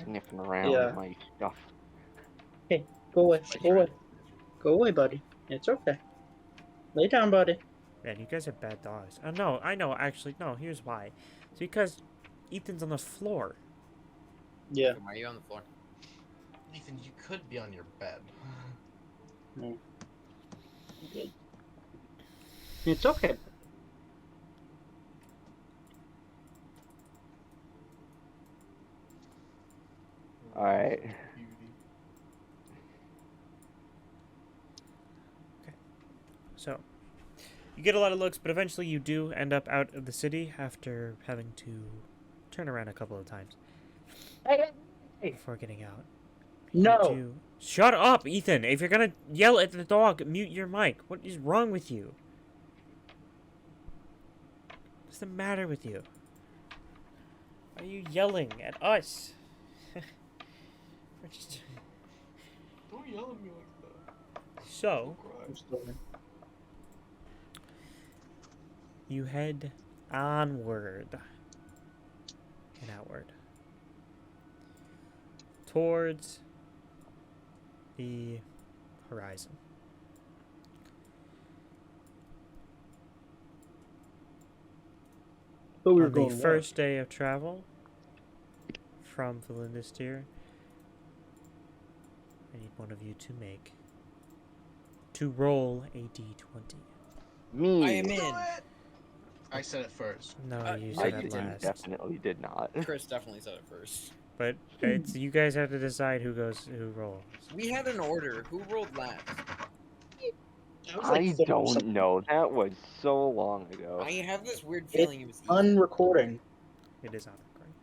Sniffing around Yeah. my stuff. Go away. Go away. Go away, buddy. It's okay. Lay down, buddy. Man, you guys are bad dogs. Oh no, I know. Actually, no. Here's why. It's because Ethan's on the floor. Yeah. Why are you on the floor? Ethan, you could be on your bed. It's okay. Alright. So, you get a lot of looks, but eventually you do end up out of the city after having to turn around a couple of times before getting out. No. Shut up, Ethan! If you're gonna yell at the dog, mute your mic. What is wrong with you? What's the matter with you? Why are you yelling at us? We're just... Don't yell at me like that. So, I'm sorry. you head onward and outward towards the horizon. But we were On going the west. first day of travel from Valindistyr, I need one of you to roll a d20. Me. I am Do in. it! I said it first. No, you I said that didn't last. definitely did not. Chris definitely said it first. But it's you guys have to decide who rolls. We had an order. Who rolled last? That was like I 30 don't something. know. That was so long ago. I have this weird feeling it was easy. Unrecording. It is on recording.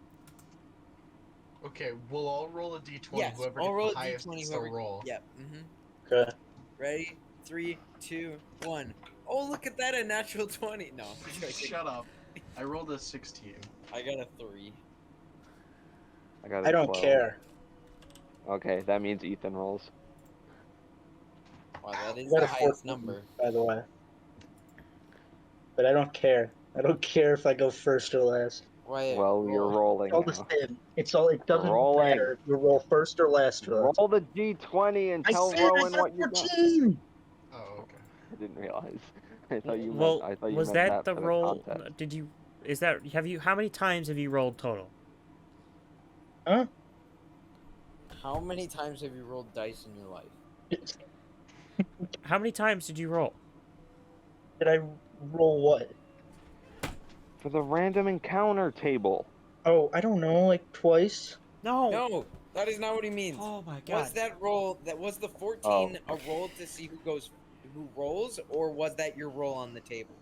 Okay, we'll all roll a d20. Yes, Whoever I'll gets roll the a highest d20. gets Whoever. to roll. Yep. Mm-hmm. Okay. Ready? 3, 2, 1. Oh, look at that! A natural 20. No, I'm joking. Shut up. I rolled a 16. I got a 3. I got a I don't 12. care. Okay, that means Ethan rolls. Wow, that I is got the a highest 14, number. by the way. But I don't care. I don't care if I go first or last. Wait, Well, you're rolling It's all the now. same. It's all. It doesn't Rolling. matter. You roll first or last for that. Roll the d20 and I tell said I Rowan got what you got. 14. Oh, okay. I didn't realize. I thought you Well, meant. I thought you was meant that the for roll? contest. Did you? Is that? Have you? How many times have you rolled total? Huh? how many times have you rolled dice in your life? How many times did you roll? Did I roll what? For the random encounter table. Oh, I don't know, like twice. No. No, that is not what he means. Oh my god. Was that roll? That was the 14 a roll to see who rolls, or was that your roll on the table?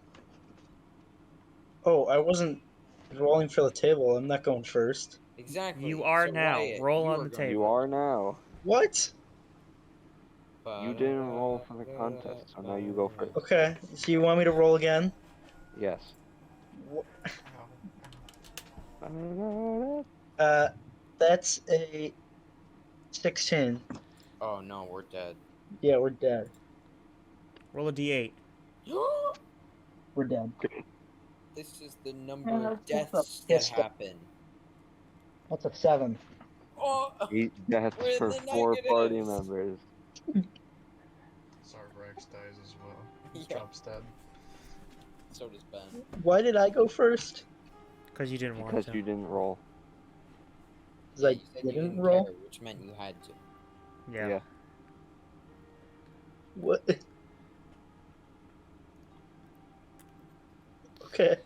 Oh, I wasn't rolling for the table. I'm not going first. Exactly. You are so now. Wyatt, Roll you on are the going table. You are now. What? You didn't roll for the contest, so now you go first. Okay, so you want me to roll again? Yes. That's a 16. Oh no, we're dead. Yeah, we're dead. Roll a d8. We're dead. This is the number Yeah, of that's deaths a that pistol. happen. That's a 7. Oh, 8 deaths We're in for the 4 party negatives. members. Sarbrax dies as well. He Yeah. drops dead. so does Ben. Why did I go first? Because you didn't want Because to. you didn't roll. Because I You said you didn't didn't roll? care, which meant you had to. Yeah. What? Okay.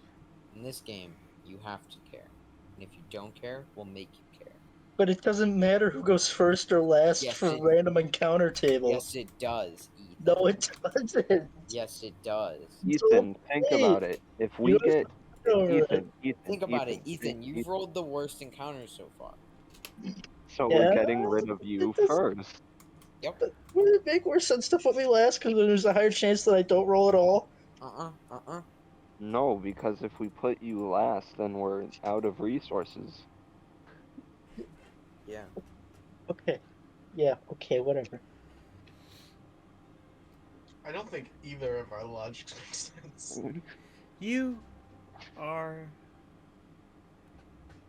In this game, you have to care. And if you don't care, we'll make you care. But it doesn't matter who goes first or last Yes, for it- random encounter table. Yes, it does, Ethan. No, it doesn't. Yes, it does. Ethan, think okay. about it. If we You get over it. Ethan, Think about it, Ethan. You've rolled the worst encounters so far. So Yeah. we're getting rid of you It doesn't- first. Wouldn't it make more sense to put me last because there's a higher chance that I don't roll at all? No, because if we put you last, then we're out of resources. Yeah. Okay. Yeah, okay, whatever. I don't think either of our logics makes sense. You are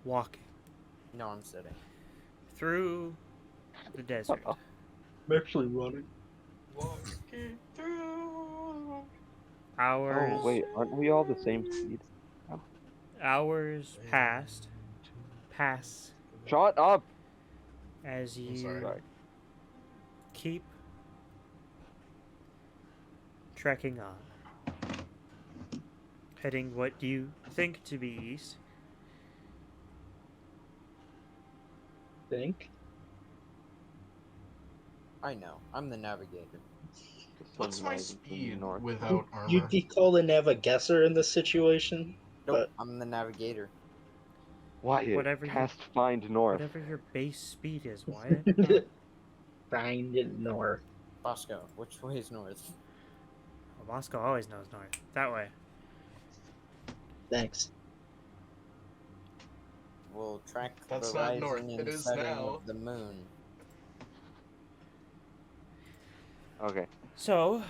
walking No, I'm sitting. through the desert. I'm actually running. Walking through. Hours. Oh wait, aren't we all the same speed? Hours pass Shut up! as you sorry. keep trekking on, heading what you think to be east. Think? I know. I'm the navigator. The What's sun my rises in the speed north. without armor? You'd be called a navigator in this situation. Nope, I'm the navigator. Wyatt, Whatever you- cast find north. Whatever your base speed is, Wyatt. Find it north. Bosco, which way is north? Well, Moscow always knows north. That way. Thanks. We'll track That's the not rising north, and it is setting now. of the moon. Okay. So,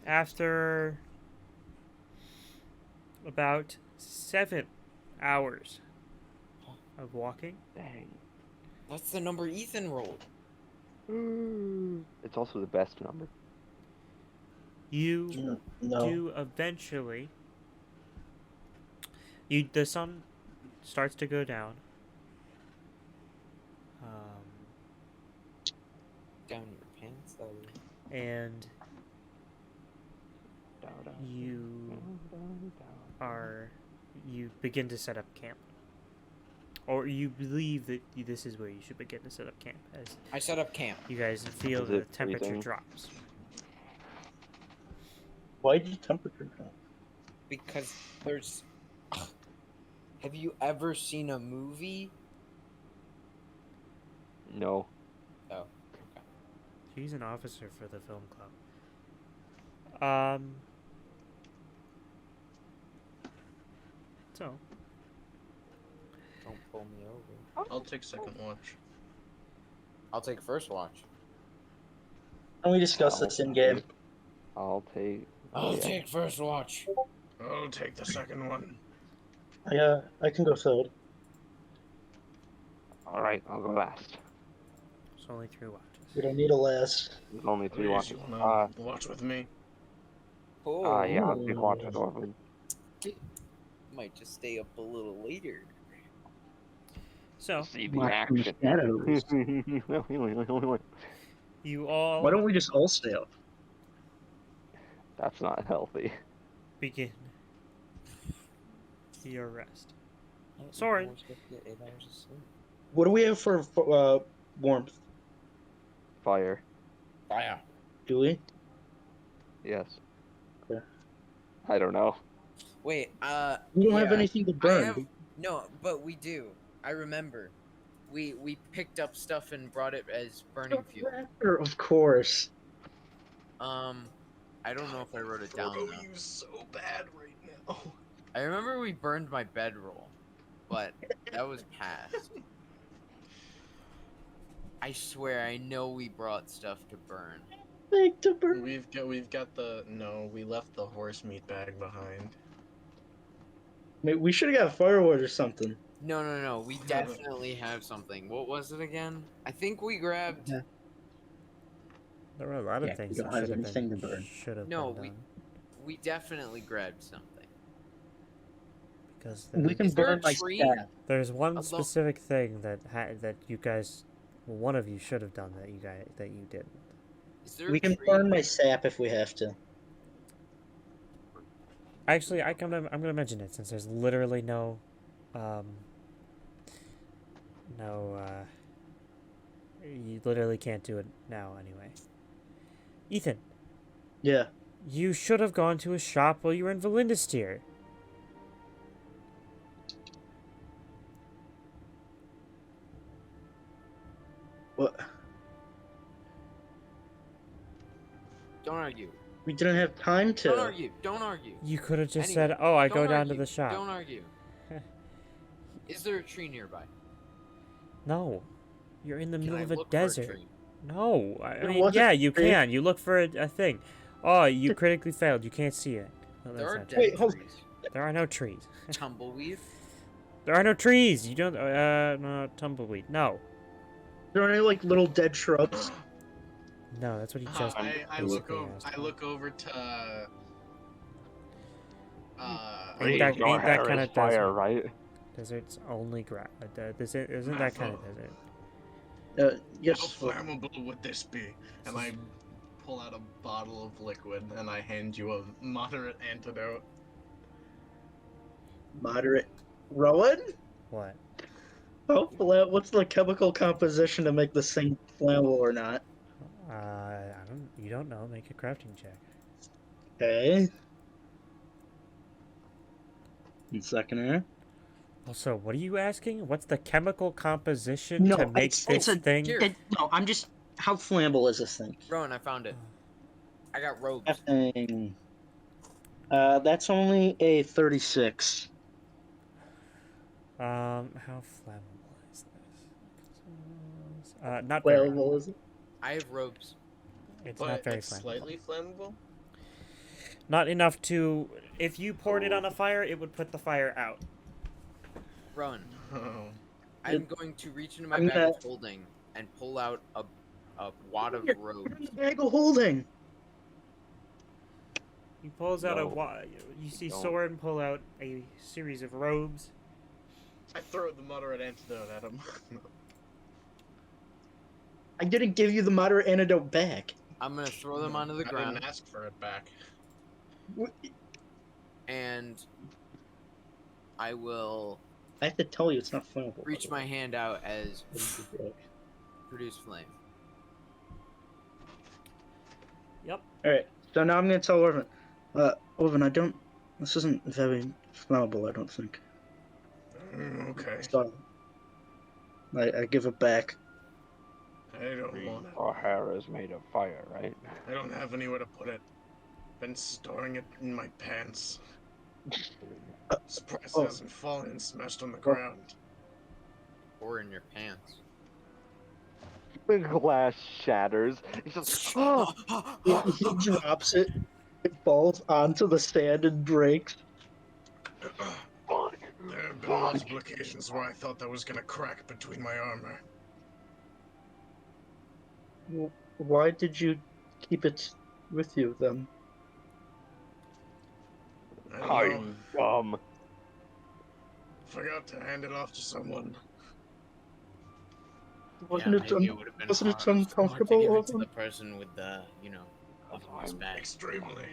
after about 7 hours of walking, Dang. That's the number Ethan rolled. It's also the best number. you No. do eventually. The sun starts to go down. Down your pants, that is. And you begin to set up camp, or you believe that this is where you should begin to set up camp, as I set up camp. you guys feel Is the it temperature freezing? drops. Why did temperature drop? Because there's. Have you ever seen a movie? No. Oh, okay. He's an officer for the film club. So Don't pull me over. I'll take second watch. I'll take first watch. Can we discuss this in game? I'll take. I'll yeah. take first watch. I'll take the second one. I can go third. All right, I'll go last. It's only 3 watches. We don't need a last. There's only 3 Please, watches. you wanna watch with me? Oh, Yeah, I'll take watch with Orphan. might just stay up a little later. So, See the Watch from the action. shadows. you all Why don't we just all stay up? That's not healthy. begin your rest. Soren. What do we have for warmth? Fire. Fire. Do we? Yes. Okay. I don't know. Wait, We don't have yeah, anything to I burn. have no, but we do. I remember. We picked up stuff and brought it as burning fuel. Of course. I don't know if I wrote it down. Forgo though. you so bad right now. I remember we burned my bedroll, but that was past. I swear, I know we brought stuff to burn. Make to burn. We've got the no. We left the horse meat bag behind. Maybe we should have got firewood or something. No. We definitely have something. What was it again? I think we grabbed. Yeah. There were a lot of Yeah, things we that don't have should have anything been to burn. should have No, been we- done We definitely grabbed something. because We can Is there burn a my tree? staff. there's one Although- specific thing that that you guys, well, one of you should have done that you didn't. Is there We a can tree? burn my sap if we have to. Actually, I'm gonna mention it since there's literally you literally can't do it now anyway. Ethan, Yeah. you should have gone to a shop while you were in Valindasteer. What? Don't argue. We didn't have time Don't to. argue. Don't argue. You could have just Anyway, said, "Oh, I go Don't down to argue. the shop." Don't argue. Is there a tree nearby? No, you're in the Can middle I of a look for a desert. tree? No, I There mean, was a yeah, you tree. can. You look for a thing. Oh, you critically failed. You can't see it. No, There that's are not dead true. Wait, hold- trees. There are no trees. Tumbleweed. There are no trees. You don't. No tumbleweed. No, There are any like little dead shrubs. no. That's what he just. I look basically over. asked. I look over to. Ain't that- Your ain't that hair kinda is fire, desert. right? Desert's only grass. This isn't that kind of desert. How Yes. flammable would this be? And I pull out a bottle of liquid and I hand you a moderate antidote. Moderate. Rowan? What? What's the chemical composition to make this thing flammable or not? I don't. You don't know. Make a crafting check. Okay. 1 second here. Also, what are you asking? What's the chemical composition to make this thing? Here. No, I'm just. How flammable is this thing? Rowan, I found it. I got robes. That thing. That's only a 36. How flammable is this? Not very. Flammable is it? I have robes. It's But not very it's flammable. slightly flammable? Not enough to. If you poured it on a fire, it would put the fire out. Rowan, Oh. I'm going to reach into my I'm bag gonna- of holding and pull out a wad of You're in robes. the bag of holding. He pulls out No. You see Don't. Soren pull out a series of robes. I throw the moderate antidote at him. I didn't give you the moderate antidote back. I'm gonna throw them onto the I ground, didn't ask for it back. and I will I have to tell you, it's not flammable. reach my hand out as produce flame. Alright, so now I'm gonna tell Orvin. Orvin, this isn't very flammable, I don't think. Okay. So, I give it back. I don't want it. Our hair is made of fire, right? I don't have anywhere to put it. Been storing it in my pants. Surprised oh. it hasn't fallen and smashed on the ground. Or in your pants. The glass shatters. He's just, oh! He drops it, it falls onto the sand and breaks. Fuck. been multiple occasions where I thought that was gonna crack between my armor. Why did you keep it with you then? I don't know. I'm dumb. Forgot to hand it off to someone. Wasn't it maybe it would have been wasn't it hard- smart uncomfortable to give it of to him? the person with the, his bag. Extremely.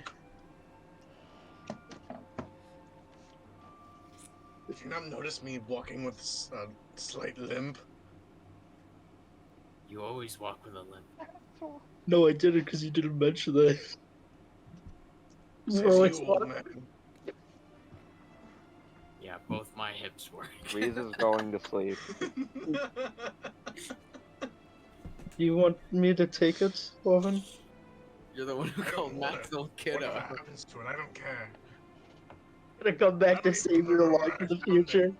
Did you not notice me walking with a slight limp? You always walk with a limp. No, I didn't because you didn't mention that. Says Well, you, it's old not- man. Yeah, both my hips work. Reese is going to sleep. Do you want me to take it, Orvin? You're the one who I don't called wanna- Maxwell Kiddo. Whatever happens to it, I don't care. I'm gonna come back to save your life in the future.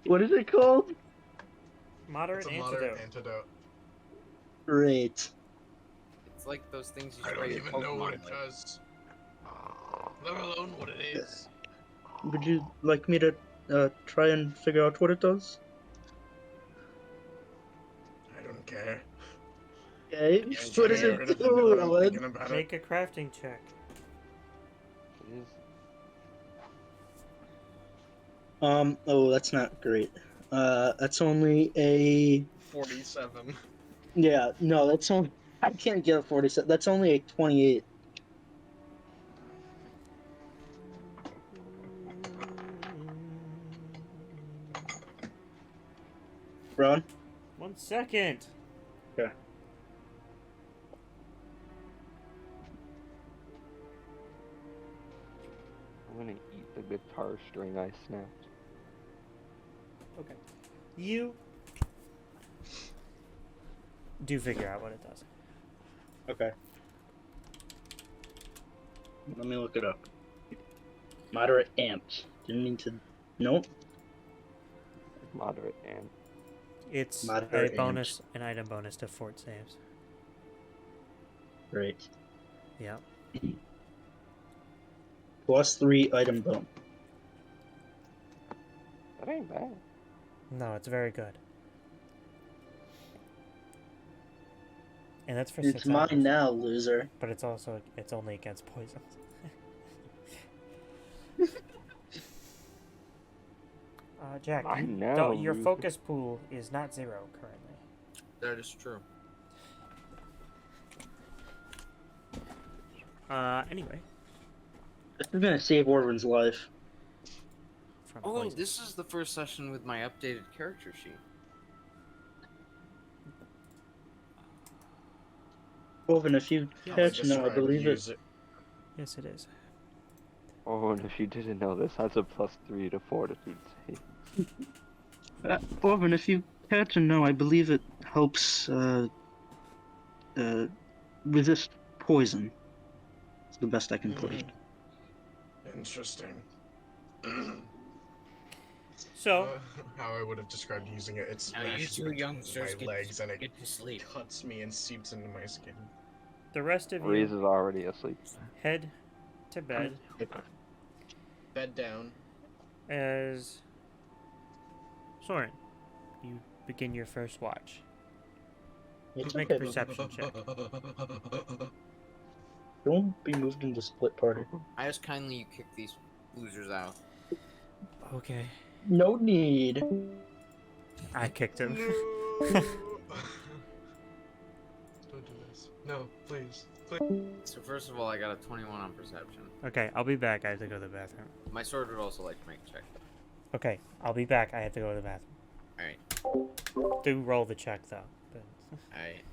What is it called? Moderate It's a antidote. moderate antidote. Great. It's like those things you I spray don't your even know what Pokemon it with. does. Let alone what it is. Would you like me to try and figure out what it does? I don't care. Okay. Yeah, What does yeah, it Get rid of do, it now that I'm Owen? thinking about it. Make a crafting check. It is Oh, that's not great. That's only a 47. yeah. No, that's only. I can't get a 47. That's only a 28. Ron? 1 second. I'm gonna eat the guitar string I snapped. Okay. You do figure out what it does. Okay. Let me look it up. Moderate amps. Didn't mean to. Nope. Moderate and It's Moderate a bonus, an item bonus to fort saves. Great. Yeah. +3 item bonus. that ain't bad. No, it's very good. And that's for It's 6 mine items. now, loser. But it's also it's only against poisons. Jack, I you know, don't, your Ruth. focus pool is not 0 currently. That is true. Anyway. This is gonna save Orvin's life. From Oh, poison. this is the first session with my updated character sheet. Orvin, if you catch no, I believe it. Yes, it is. Oh, and if you didn't know this, that's a +3 to fortitude save. Orvin, if you catch a no, I believe it helps resist poison. It's the best I can put it. Interesting. So, How I would have described using it, it's Now you smashes two between youngsters my legs and it get to sleep. cuts me and seeps into my skin. the rest of Reese you is already asleep. head to bed Bed down. as Soren, you begin your first watch. It's Make a okay. perception check. Don't be moved into split party. I ask kindly you kick these losers out. Okay. No need. I kicked him. Don't do this. No, please. So first of all, I got a 21 on perception. Okay, I'll be back. I have to go to the bathroom. My sword would also like to make a check. Okay, I'll be back. I have to go to the bathroom. Alright, Do roll the check though. But... alright.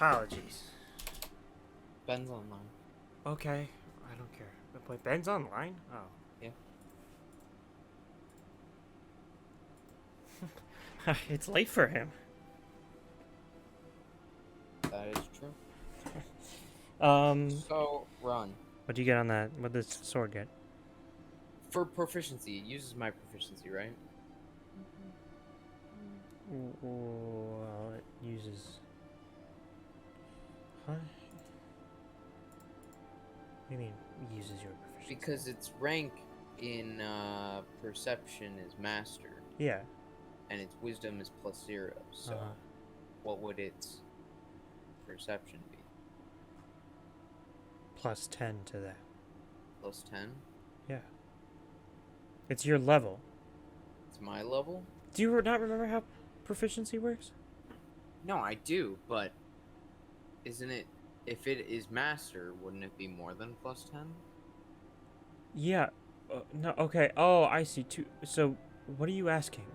Apologies. Ben's online. Okay, I don't care. But wait, Ben's online? Oh. Yeah. It's late for him. That is true. So, Ron, What do you get on that? What does sword get? for proficiency, it uses my proficiency, right? Well, it uses. Huh? What do you mean uses your proficiency? Because its rank in perception is master, Yeah. and its wisdom is +0. So, Uh-huh. what would its perception be? Plus 10 to that. +10? Yeah. It's your level. It's my level? Do you not remember how proficiency works? No, I do, but isn't it? If it is master, wouldn't it be more than +10? Yeah. No. Okay. Oh, I see. So, what are you asking?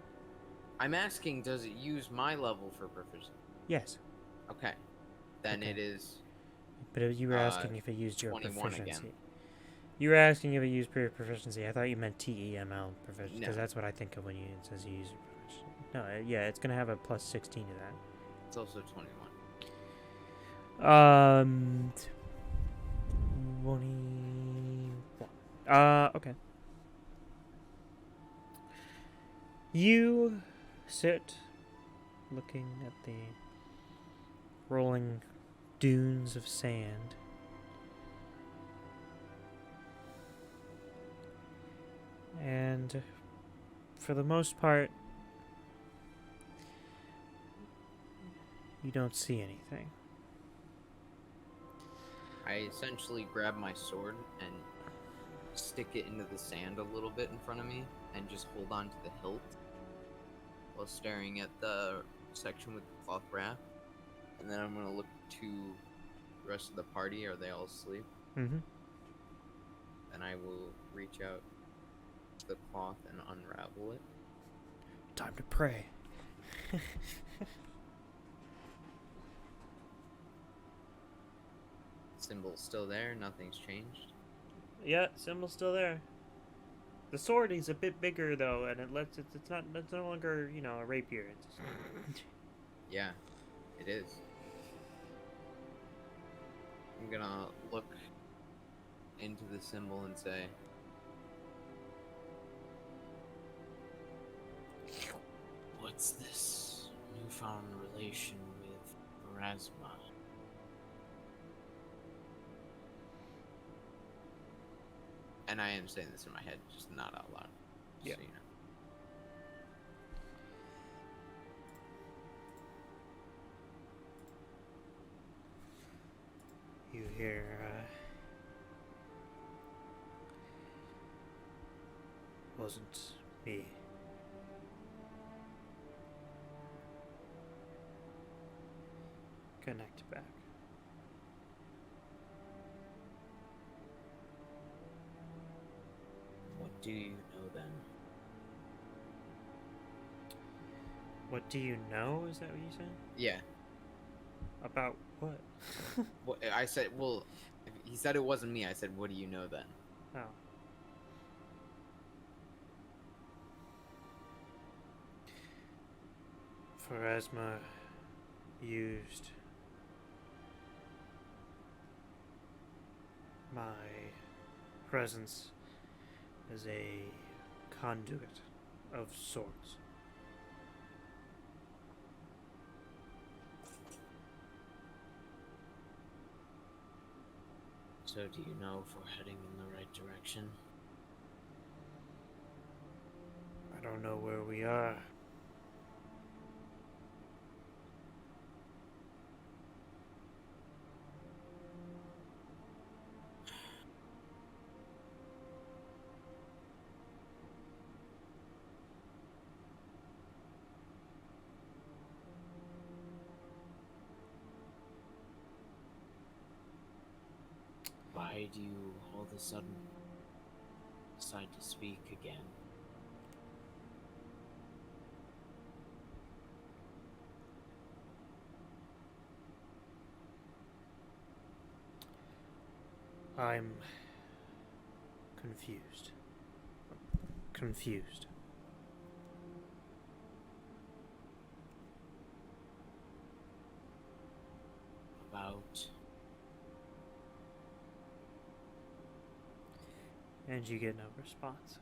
I'm asking, does it use my level for proficiency? Yes. Okay. Then Okay. it is. But you were asking if it used your 21 again. proficiency. You were asking if it used proficiency. I thought you meant TEML proficiency, because No. that's what I think of when it says you use your proficiency. No, yeah, it's gonna have a plus 16 to that. It's also 21. 21. Okay. You sit looking at the rolling dunes of sand. And for the most part, you don't see anything. I essentially grab my sword and stick it into the sand a little bit in front of me and just hold on to the hilt while staring at the section with the cloth wrap. And then I'm going to look to the rest of the party. Are they all asleep? Mm-hmm. And I will reach out to the cloth and unravel it. Time to pray. Symbol's still there. Nothing's changed. Yeah, symbol's still there. The sword is a bit bigger though, and it's no longer, a rapier. It's Yeah, it is. I'm gonna look into the symbol and say, what's this newfound relation with Erasma? And I am saying this in my head, just not out loud. Just Yeah. so you know. You hear, wasn't me. Connect back. What do you know then? What do you know? Is that what you said? Yeah. About what? Well, I said, well, he said it wasn't me. I said, what do you know then? Oh. Pharasma used my presence as a conduit of sorts. So do you know if we're heading in the right direction? I don't know where we are. Why do you all of a sudden decide to speak again? I'm confused. Confused. About And you get no response.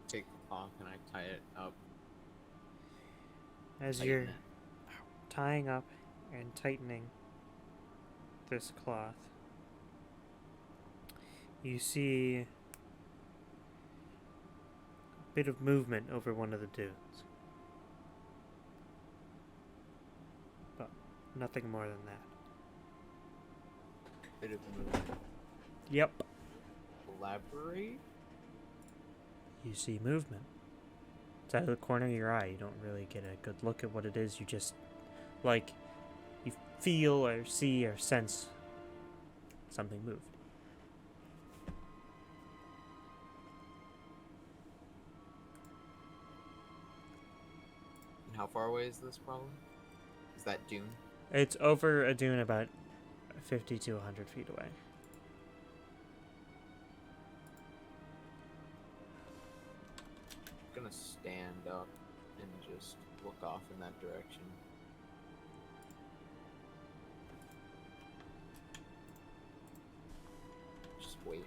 take the cloth and I tie it up. As tighten you're it. tying up and tightening this cloth, you see a bit of movement over one of the dunes. But nothing more than that. Bit of movement. Yep. Elaborate. You see movement. It's out of the corner of your eye. You don't really get a good look at what it is. You just, like, you feel or see or sense something moved. And how far away is this problem? Is that dune? It's over a dune about 50 to 100 feet away. I'm gonna stand up and just look off in that direction. Just wait.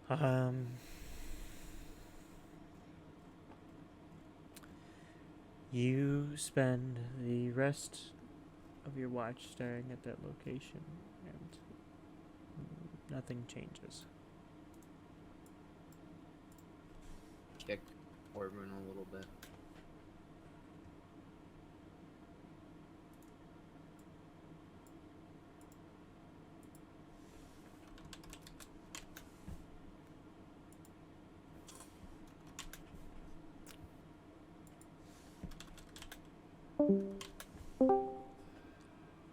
Um, you spend the rest of your watch staring at that location, and nothing changes. Kick Orban a little bit.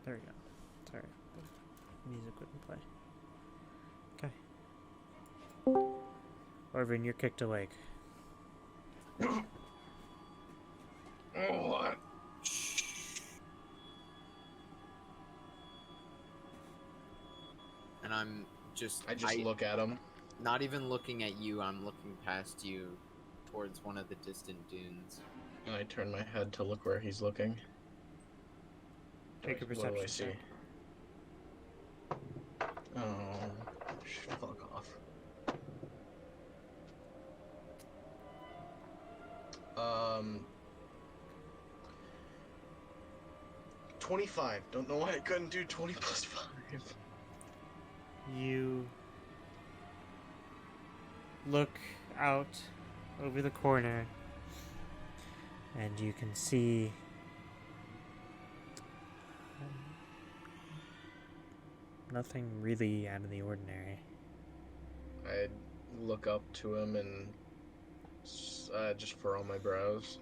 There we go. Sorry, the music wouldn't play. Okay. Orvin, you're kicked awake. What? And I'm just I just look at him. not even looking at you, I'm looking past you towards one of the distant dunes. And I turn my head to look where he's looking. Take a What do I perception see? check. Oh, fuck off. 25. Don't know why I couldn't do 20 plus 5. You look out over the corner, and you can see nothing really out of the ordinary. I look up to him and just furrow my brows.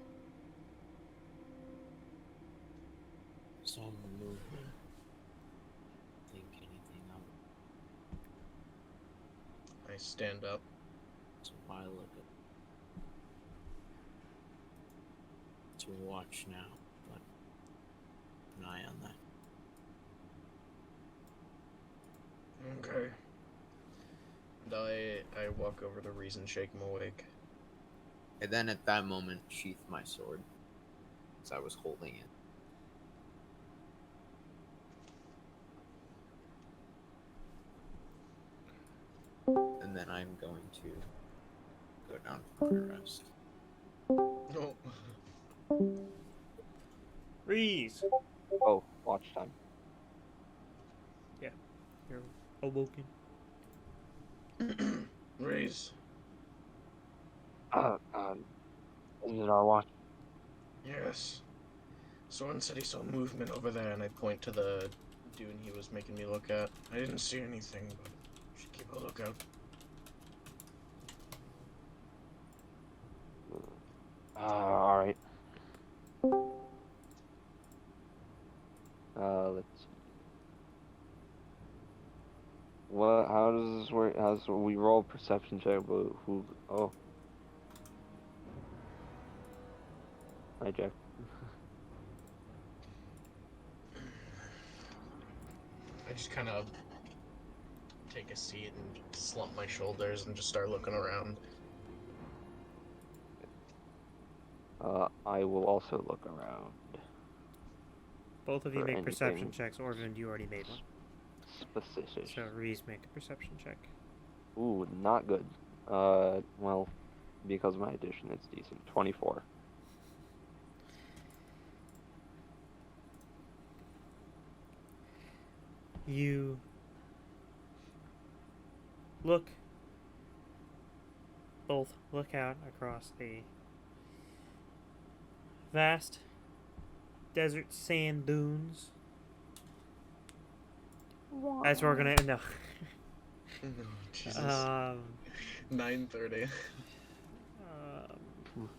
Some movement. Think anything of it. I stand up. So I look at to watch now, but an eye on that. Okay. And I walk over to Reason, shake him awake. And then at that moment, sheath my sword, as I was holding it. And then I'm going to go down for my rest. No. Reese! Oh, watch time. You're awoken. Raise. Is it our watch? Yes. Soren said he saw movement over there, and I point to the dune he was making me look at. I didn't see anything, but should keep a lookout. All right. Let's see. What? How does this work? How's we roll perception check? But who? Oh, hi Jack. I just kind of take a seat and slump my shoulders and just start looking around. I will also look around. Both of you For make perception anything. checks. Orvin, you already made one. Specific. So Reese, make a perception check. Ooh, not good. Well, because of my addition, it's decent. 24. You both look out across the vast desert sand dunes. That's where we're gonna end up. Oh, Jesus. 9:30.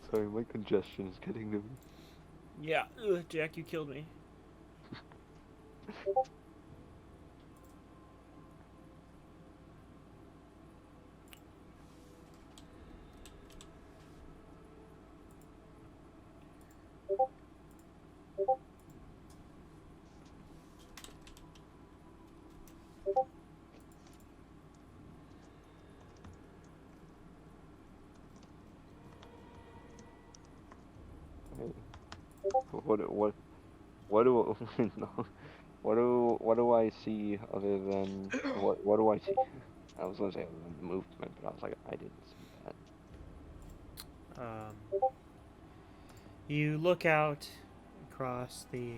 Sorry, my congestion is getting to me. Yeah, Jack, you killed me. What do no, what do I see other than what do I see? I was gonna say other than the movement, but I was like, I didn't see that. You look out across the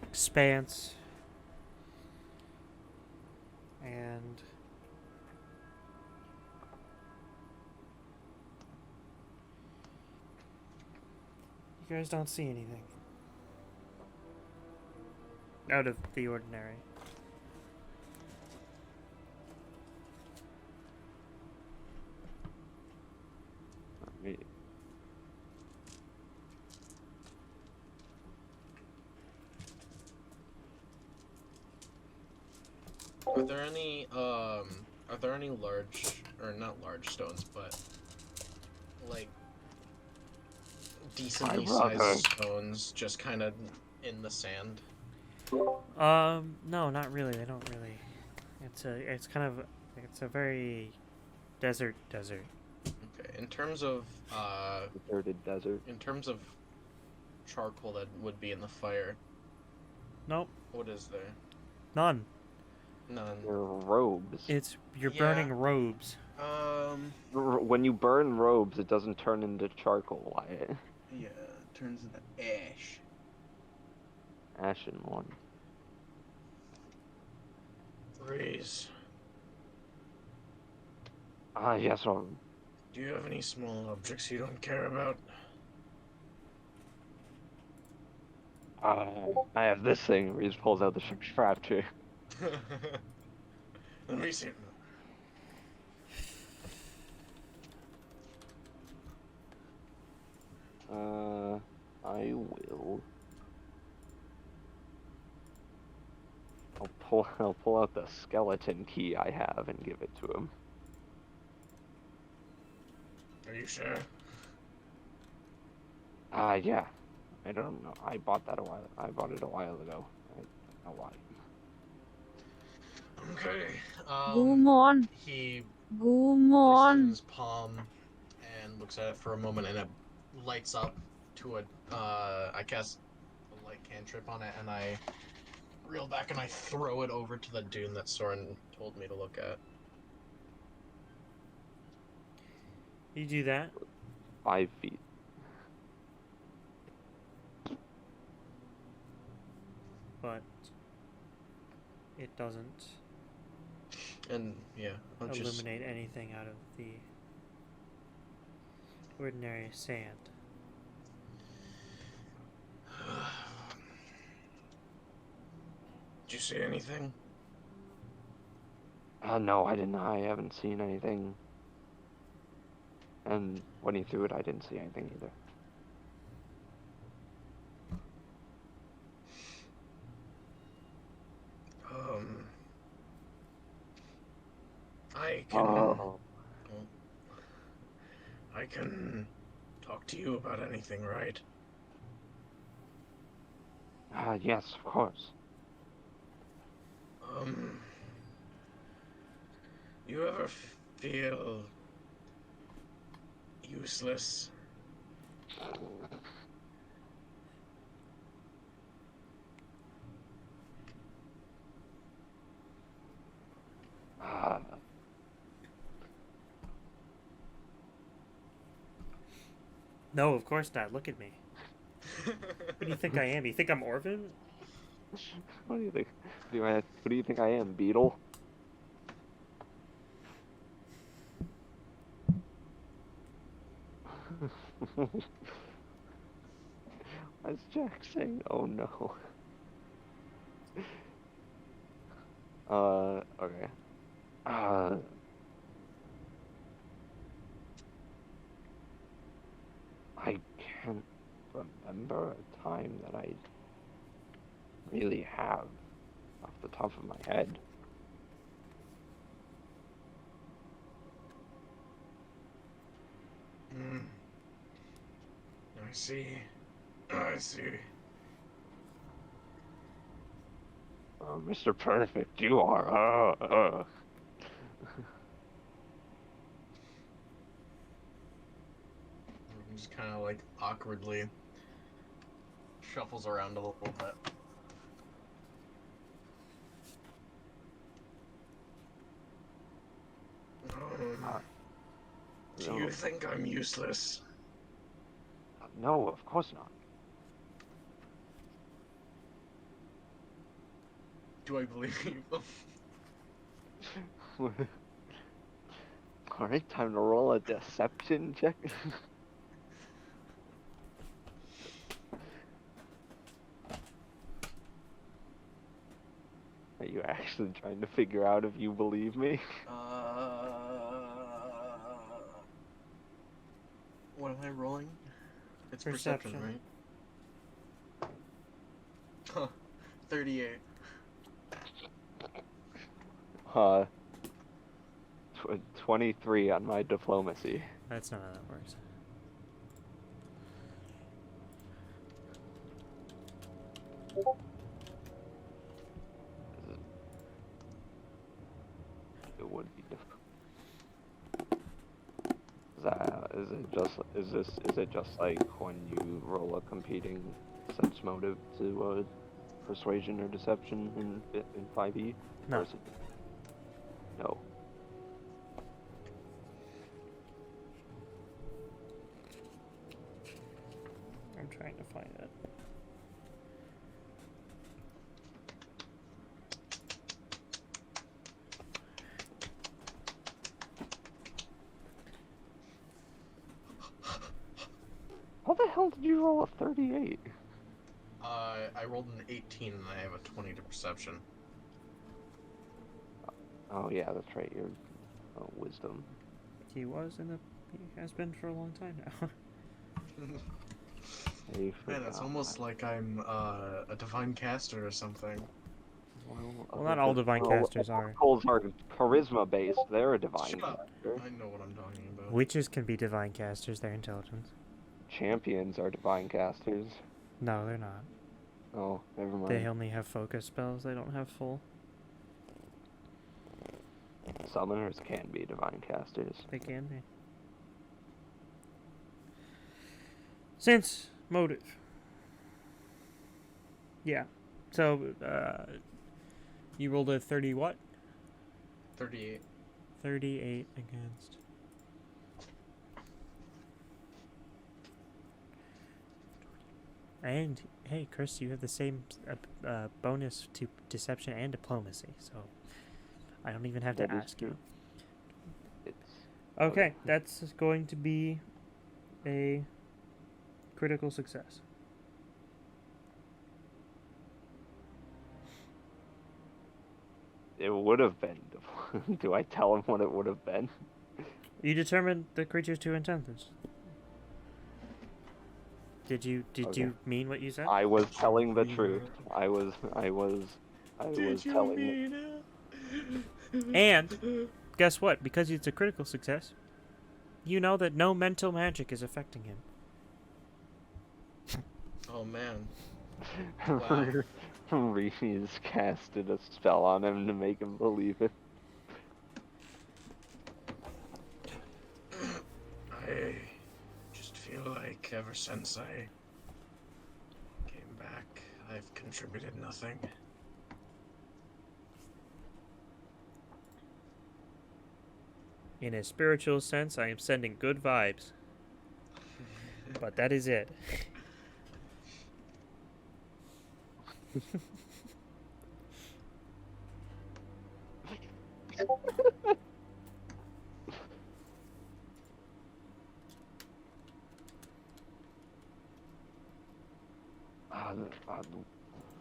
expanse and you guys don't see anything out of the ordinary. Me- Are there any large, or not large stones, but like decently sized stones just kind of in the sand? No, not really. They don't really. It's a very desert. Okay, in terms of Deserted desert. in terms of charcoal that would be in the fire, Nope, what is there? none. None. They're robes. You're Yeah. burning robes. When you burn robes, it doesn't turn into charcoal. Yeah, it turns into ash. Ashen one. Breeze. Ah, yes, Do you have any small objects you don't care about? I have this thing. Reese pulls out the fracture. Let me see. I will. I'll pull out the skeleton key I have and give it to him. Are you sure? Yeah. I don't know. I bought it a while ago. I don't know why. Okay. Go on. He Go places it in on. his palm and looks at it for a moment, and it lights up to I cast a light cantrip on it, and I reel back and I throw it over to the dune that Soren told me to look at. You do that. 5 feet. But it doesn't And yeah, I'll just illuminate anything out of the ordinary sand. Did you see anything? No, I didn't. I haven't seen anything. And when he threw it, I didn't see anything either. I can. Oh. I can talk to you about anything, right? Yes, of course. You ever feel useless? Uh, No, of course not. Look at me. What do you think I am? You think I'm Orvin? what do you think? What do you think I am, Beetle? What's Jack saying? Oh no. Okay. I can't remember a time that I really have off the top of my head. I see. I see. Mr. Perfect, you are. Just kind of like awkwardly shuffles around a little bit. Do you think I'm useless? No, of course not. Do I believe you? Alright, time to roll a deception check. Are you actually trying to figure out if you believe me? What am I rolling? It's Perception. perception, right? Huh. 38. 23 on my diplomacy. That's not how that works. It would be difficult. Is it just like when you roll a competing sense motive to persuasion or deception in 5e? No. Or is it... No. I'm trying to find it. How the hell did you roll a 38? I rolled an 18 and I have a 20 to perception. Oh yeah, that's right. Your wisdom. He has been for a long time now. Man, it's almost like I'm a divine caster or something. Well, not all divine casters are. Oracles are charisma based. They're a divine Shut up. caster. I know what I'm talking about. Witches can be divine casters. They're intelligent. Champions are divine casters. No, they're not. Oh, never mind. They only have focus spells. They don't have full. Summoners can be divine casters. They can be. Sense motive. Yeah. So, you rolled a 30 what? 38. 38 against. And, hey, Chris, you have the same bonus to deception and diplomacy, so I don't even have to That is ask you. true. It's Okay, that's going to be a critical success. it would have been Do I tell him what it would have been? You determined the creature's true intentions. Did you Okay. you mean what you said? I was telling the truth. I was telling it? And guess what? Because it's a critical success, you know that no mental magic is affecting him. Oh man. Wow. Reeves casted a spell on him to make him believe it. I just feel like ever since I came back, I've contributed nothing. In a spiritual sense, I am sending good vibes. But that is it.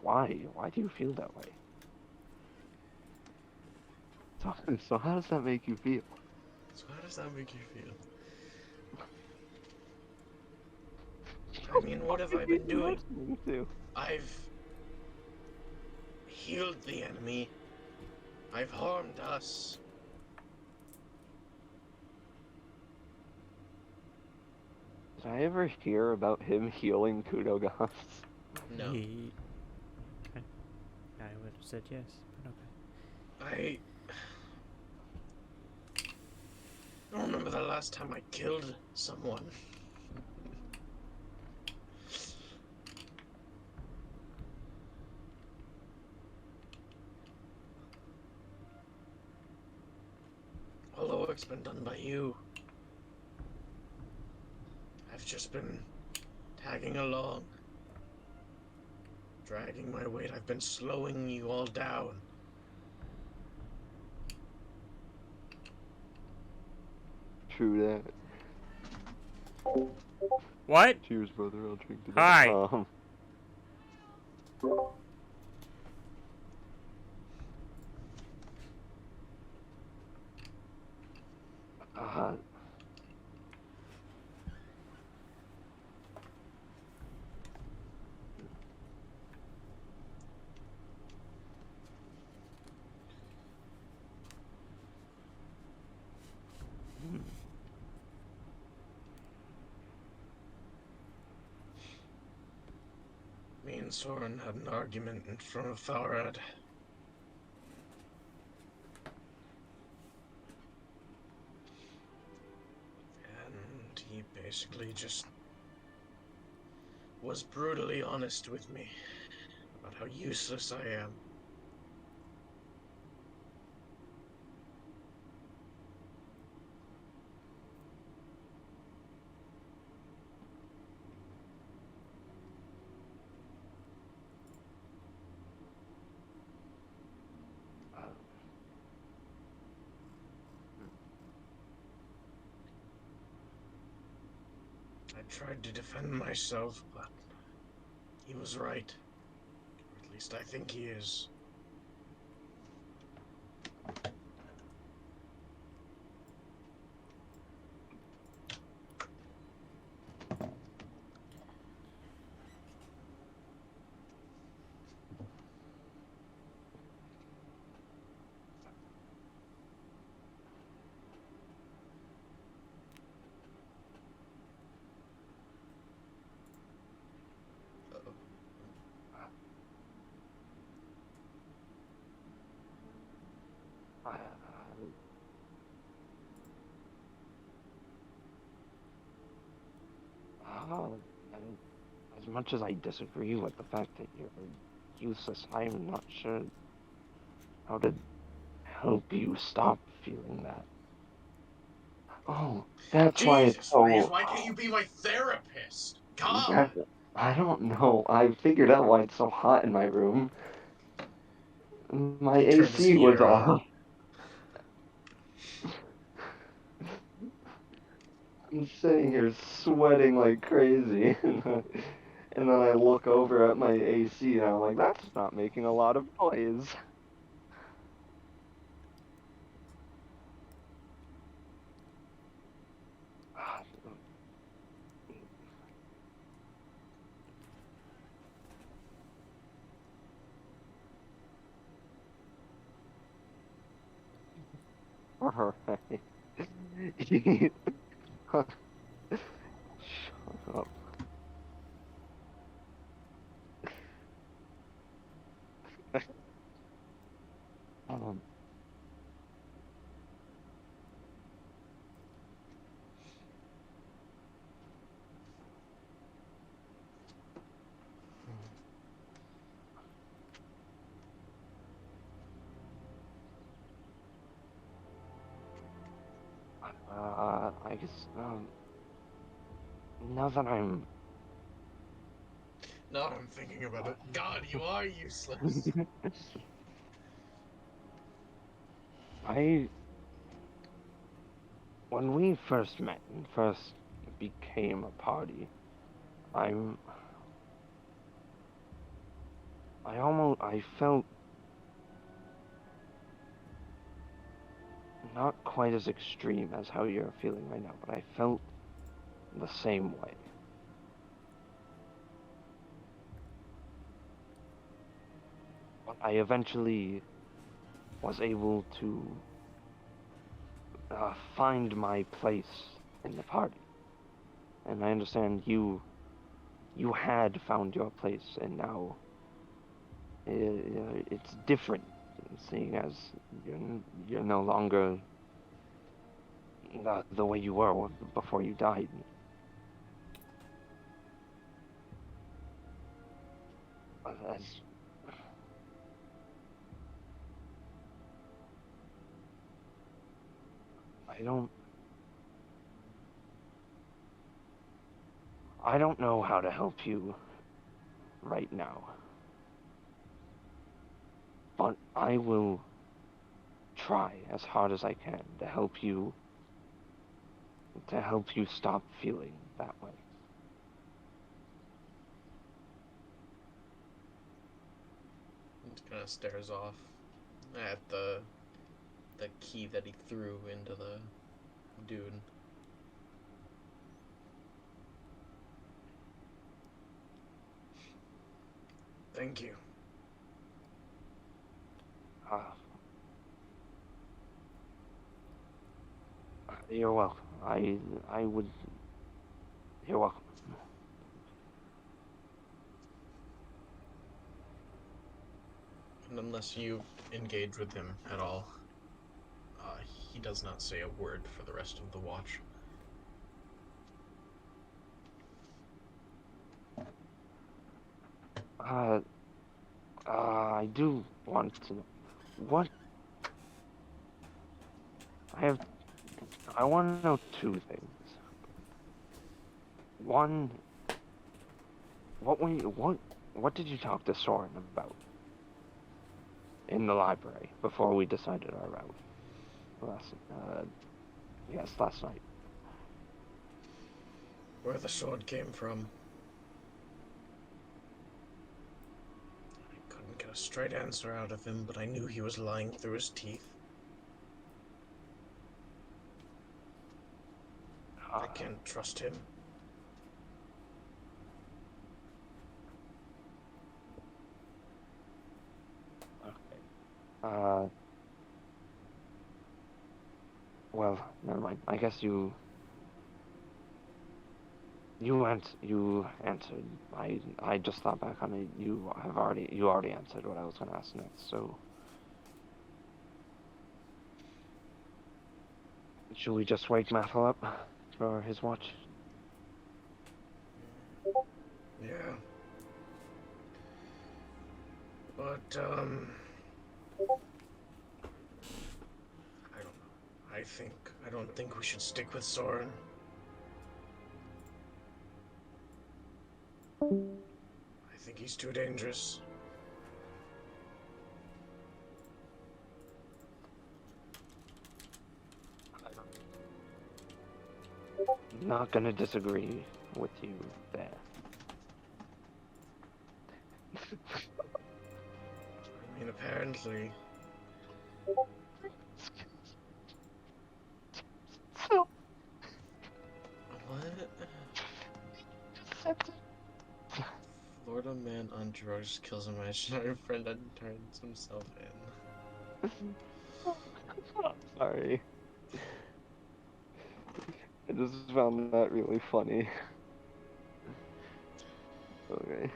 Why? Why do you feel that way? So how does that make you feel? So how does that make you feel? I mean, what have I been doing? I've healed the enemy. I've harmed us. Did I ever hear about him healing Kudogas? No. Okay. I would have said yes, but okay. I don't remember the last time I killed someone. All the work's been done by you. I've just been tagging along, dragging my weight. I've been slowing you all down. True that. What? Cheers, brother. I'll drink to that. Hi. Me and Soren had an argument in front of Thalrad. And he basically just was brutally honest with me about how useless I am. I tried to defend myself, but he was right. Or at least I think he is. And as much as I disagree with the fact that you're useless, I'm not sure how to help you stop feeling that. Oh, that's why it's Jesus, so... Reeves, why can't you be my therapist? God! I don't know. I figured out why it's so hot in my room. My Turn this AC was heater on. off. I'm sitting here sweating like crazy, and then I look over at my AC and I'm like, that's not making a lot of noise. Alright. Shut up. Um, I guess, now that I'm Now I'm thinking about it. God, you are useless. I when we first met and first became a party, I'm I felt not quite as extreme as how you're feeling right now, but I felt the same way. But I eventually was able to find my place in the party, and I understand you had found your place, and now it's different, seeing as you're no longer the way you were before you died. As I don't know how to help you right now, but I will try as hard as I can to help you stop feeling that way. He kind of stares off at the key that he threw into the dune. Thank you. You're welcome. I would. You're welcome. And unless you engage with him at all, he does not say a word for the rest of the watch. I do want to know what I want to know two things. One, what did you talk to Soren about in the library before we decided our route last night? Where the sword came from. I couldn't get a straight answer out of him, but I knew he was lying through his teeth. I can't trust him. Okay. Well, never mind. I guess you answered. I just thought back on it. You already answered what I was gonna ask next. So, should we just wake Mathel up for his watch? Yeah. But, I don't know. I don't think we should stick with Soren. I think he's too dangerous. Not gonna disagree with you there. I mean, apparently. So, What? Florida man on drugs kills imaginary friend and turns himself in. sorry. just found that really funny. Okay.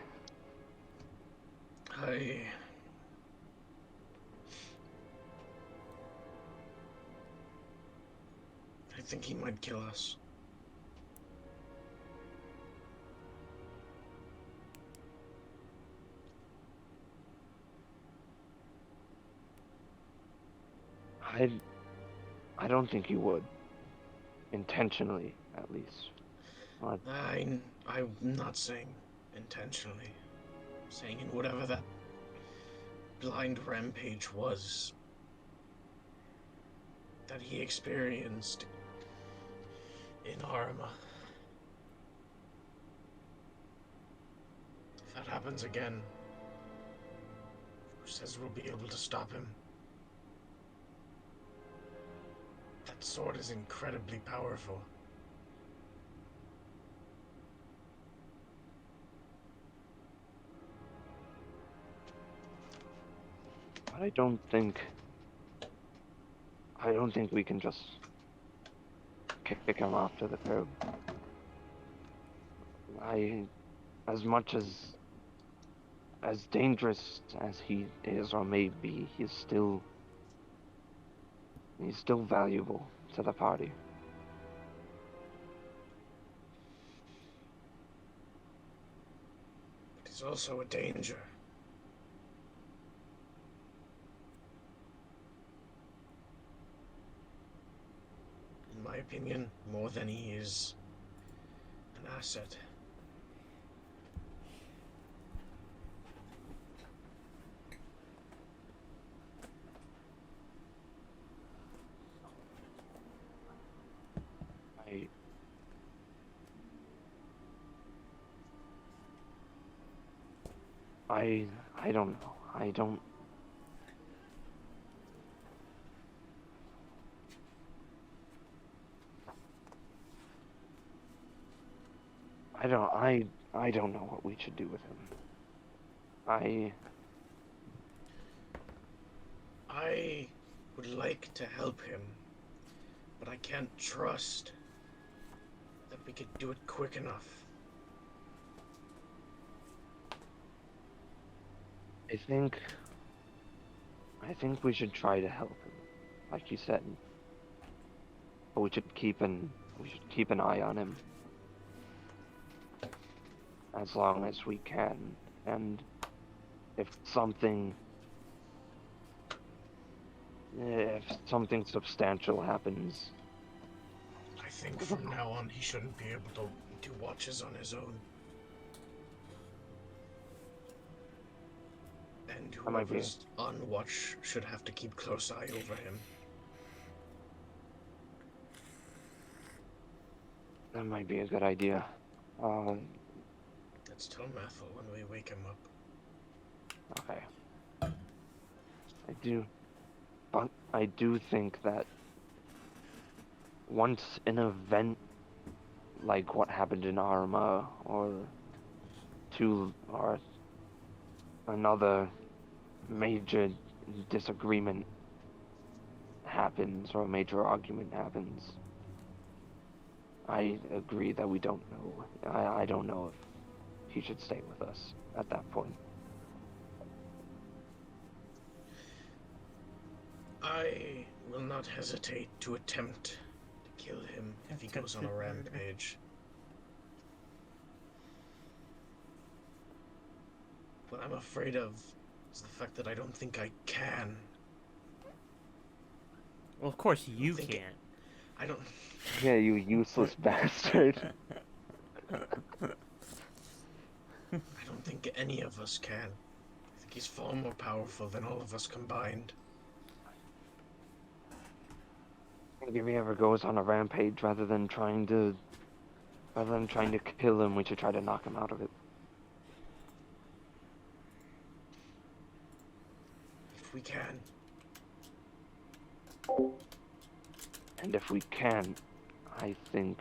I think he might kill us. I don't think you would. Intentionally, at least. I'm not saying intentionally. I'm saying in whatever that blind rampage was that he experienced in Arma. If that happens again, who says we'll be able to stop him? That sword is incredibly powerful. But I don't think we can just kick him off to the curb. As much as dangerous as he is or may be, he's still valuable to the party. But he's also a danger. In my opinion, more than he is an asset. I don't know. I don't. I don't know what we should do with him. I would like to help him, but I can't trust that we could do it quick enough. I think we should try to help him, like you said. But we should keep an eye on him as long as we can. And if something substantial happens, I think from now on he shouldn't be able to do watches on his own. And whoever's on watch should have to keep close eye over him. that might be a good idea. Let's tell Mathel when we wake him up. Okay. I do think that once an event like what happened in Arma or another major disagreement happens or a major argument happens, I agree that we don't know. I don't know if he should stay with us at that point. I will not hesitate to attempt to kill him if he goes on a rampage. What I'm afraid of is the fact that I don't think I can. Well, of course you think can't. I don't. Yeah, you useless bastard. I don't think any of us can. I think he's far more powerful than all of us combined. If he ever goes on a rampage, rather than trying to kill him, we should try to knock him out of it. If we can. And if we can, I think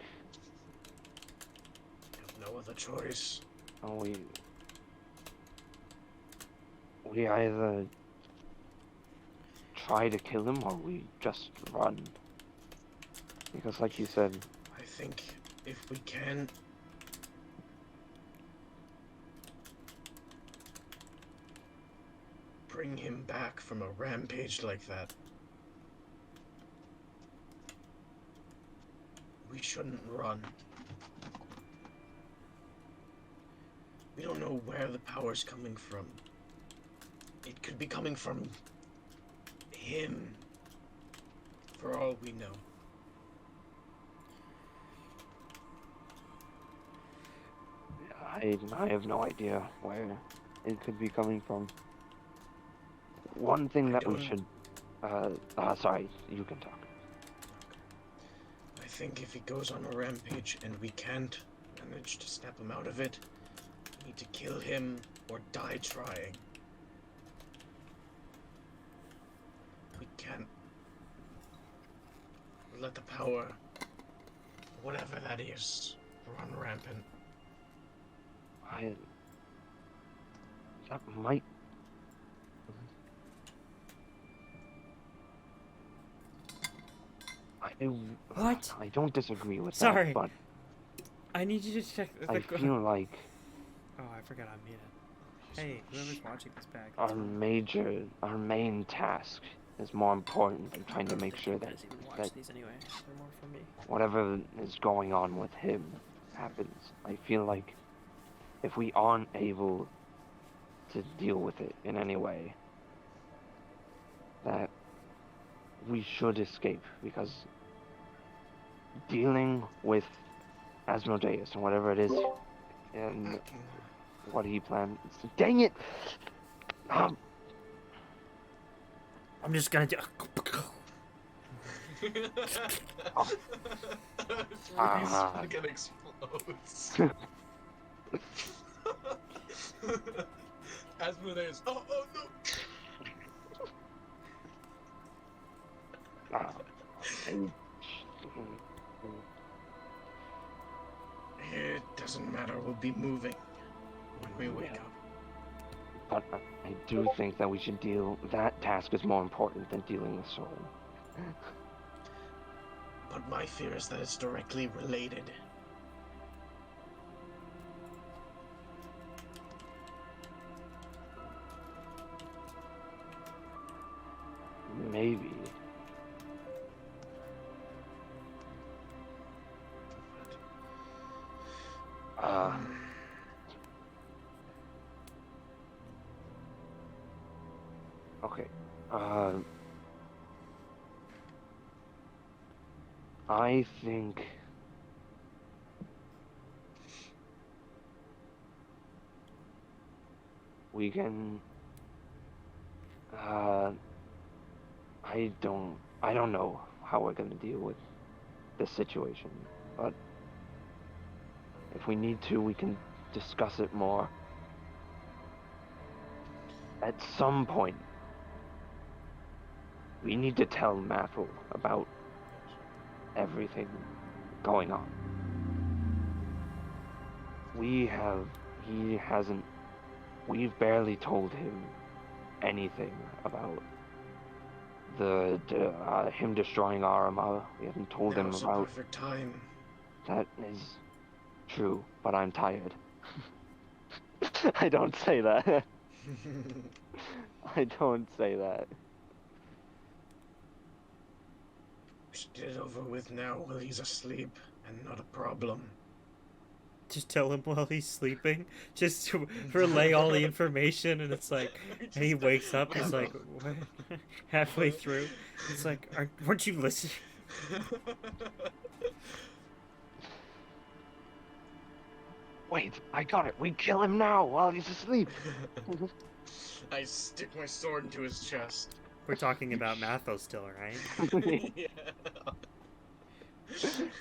We have no other choice. we either try to kill him or we just run. Because like you said, think if we can bring him back from a rampage like that, we shouldn't run. We don't know where the power's coming from. It could be coming from him, for all we know. I have no idea where it could be coming from. One thing that we should... sorry, you can talk. I think if he goes on a rampage and we can't manage to snap him out of it, we need to kill him or die trying. We can't let the power, whatever that is, run rampant. That might... What? I don't disagree with Sorry. that, but I need you to check the I feel like Oh, I forgot I'm muted. Hey, whoever's watching this back. our main task is more important than trying to make sure that, that these anyway. They're more for me. whatever is going on with him happens. I feel like if we aren't able to deal with it in any way, that we should escape, because dealing with Asmodeus and whatever it is and what he planned. Dang it! I'm just gonna do. Fucking explodes. Asmodeus. Oh no! It doesn't matter, we'll be moving when we wake up. But I do think that we should that task is more important than dealing with Soren. But my fear is that it's directly related. Maybe. Okay. I think we can. I don't know how we're gonna deal with this situation, but if we need to, we can discuss it more. At some point, we need to tell Mathil about everything going on. We've barely told him anything about him destroying Arama. We haven't told him Now's the about... perfect time. That is true, but I'm tired. I don't say that. I don't say that. We should get it over with now while he's asleep and not a problem. Just tell him while he's sleeping. Just to relay all the information, and it's like, and he wakes up. It's like, what? Halfway through, it's like, weren't you listening? Wait, I got it. We kill him now while he's asleep. I stick my sword into his chest. We're talking about Mathil still, right? Yeah.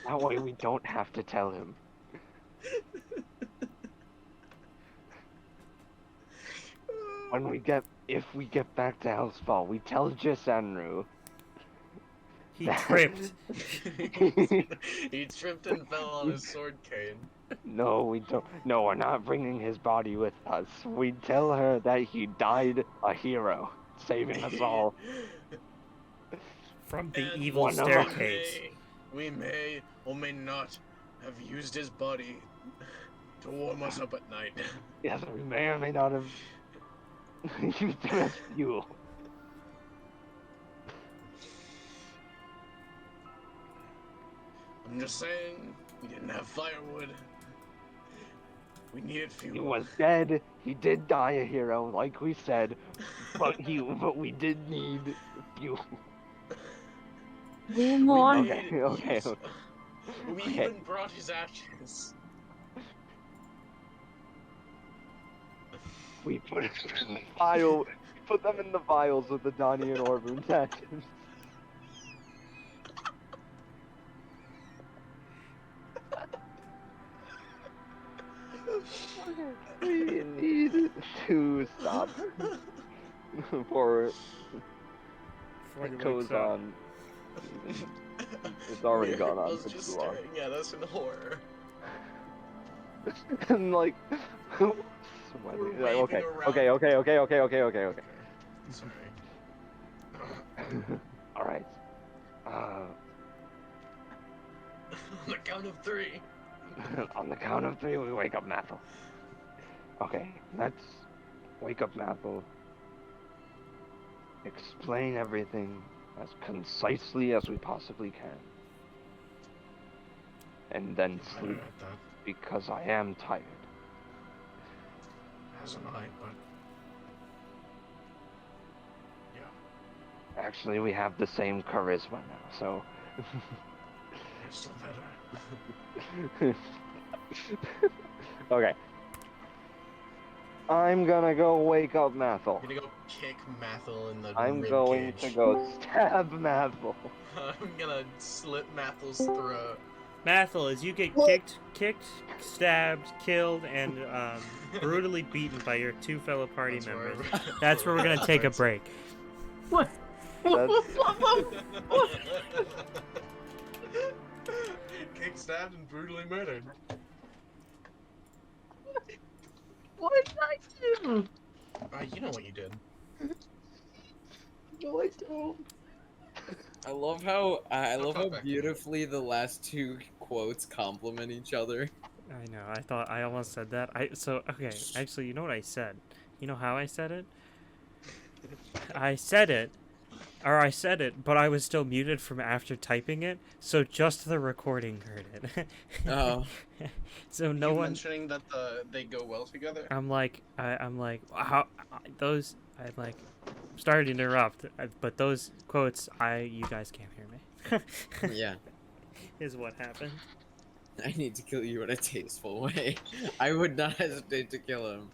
That way we don't have to tell him. If we get back to Hellsfall, we tell Jisanru. He tripped. He tripped and fell on his sword cane. No, we don't. No, we're not bringing his body with us. We tell her that he died a hero, saving us all. From the And evil one of us- staircase. We may or may not have used his body to warm us up at night. Yes, we may or may not have used him as fuel. I'm just saying, we didn't have firewood. We needed fuel. He was dead. He did die a hero, like we said, but we did need fuel. We Okay, needed okay, use- okay. We Okay. even brought his ashes. We put it in the vial. Put them in the vials with the Donnie and Orboon's ashes. We need to stop before it Before he goes wakes up. on. It's already gone on was for just too long. staring at us in horror. And like, We're sweating. Like, waving okay, around. okay. Sorry. All right. On the count of 3. On the count of 3, we wake up Mathel. Okay, let's wake up Mathel. Explain everything as concisely as we possibly can. And then Sorry sleep, about that. because I am tired. As am I, but yeah, Actually, we have the same charisma now, so... it's still better. Okay. I'm gonna go wake up Mathel. I'm gonna go kick Mathel in the I'm rib going cage. to go stab Mathel. I'm gonna slit Mathel's throat. Mathel, as you get kicked, stabbed, killed, and brutally beaten by your 2 fellow party members, that's where we're gonna take a break. What? That's... Kick, stabbed, and brutally murdered. What did I do? You know what you did. No, I don't. I love how I'll talk back to you. beautifully the last 2 quotes complement each other. I know. I almost said that. Okay. Actually, you know what I said? You know how I said it? I said it, but I was still muted from after typing it, so just the recording heard it. Oh. So no you one. mentioning that they go well together. I'm like, how those. I'm like, sorry to interrupt, but those quotes, you guys can't hear me. Yeah. Is what happened. I need to kill you in a tasteful way. I would not hesitate to kill him.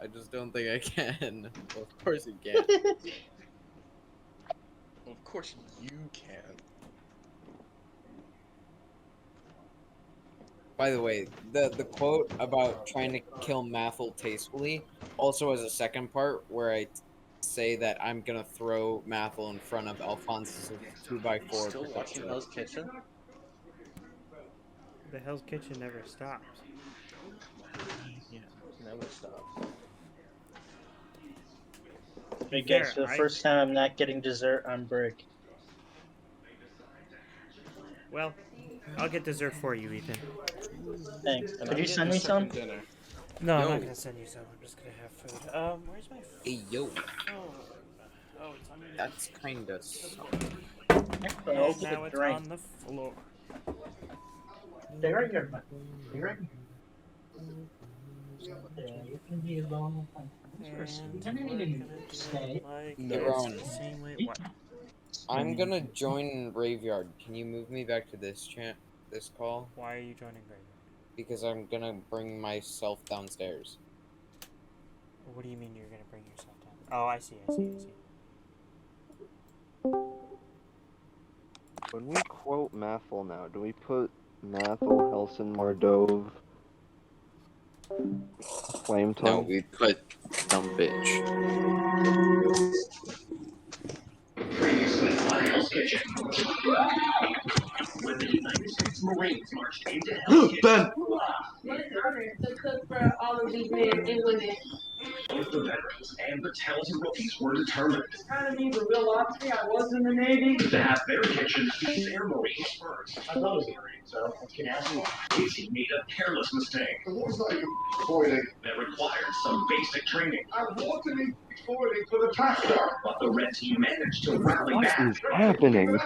I just don't think I can. Well, of course you can. Well, of course you can. By the way, the quote about trying to kill Mathel tastefully also has a second part where I say that I'm gonna throw Mathel in front of Alphonse's 2x4 Still watching Hell's Kitchen? The Hell's Kitchen never stops. Yeah, never stops. I guess Fair, for the first time I'm not getting dessert on break. Well, I'll get dessert for you, Ethan. Thanks. And Could I'm you getting send a me some? second dinner. No, I'm Yo. not gonna send you some. I'm just gonna have food. Where's my food? Hey yo, Oh, it's under that's kinda suck. Okay, I'll And get now a it's drink. on the floor. Stay right here, bud. Stay right here. Yeah, you can be alone. And I didn't we're even gonna stay. do it like No. this, Ron. the same way. What? I'm gonna join Graveyard. Can you move me back to this this call? Why are you joining Graveyard? Because I'm gonna bring myself downstairs. What do you mean you're gonna bring yourself down? Oh, I see. When we quote Mathel now, do we put Mathel, Helson, Mordove, Flame Tongue? No, we put dumb bitch. 1796, Marines marched into Hell's Kitchen. Ben! What an honor to cook for all of these men and women. Both the veterans and the talented rookies were determined. Kind of need the real loyalty. I was in the Navy. To have their kitchen feed their Marines first. I thought it was a Marine, so I can ask why. Casey made a careless mistake. It was like exploiting. That required some basic training. I wasn't exploiting for the tractor. But the red team managed to rally What back. is happening?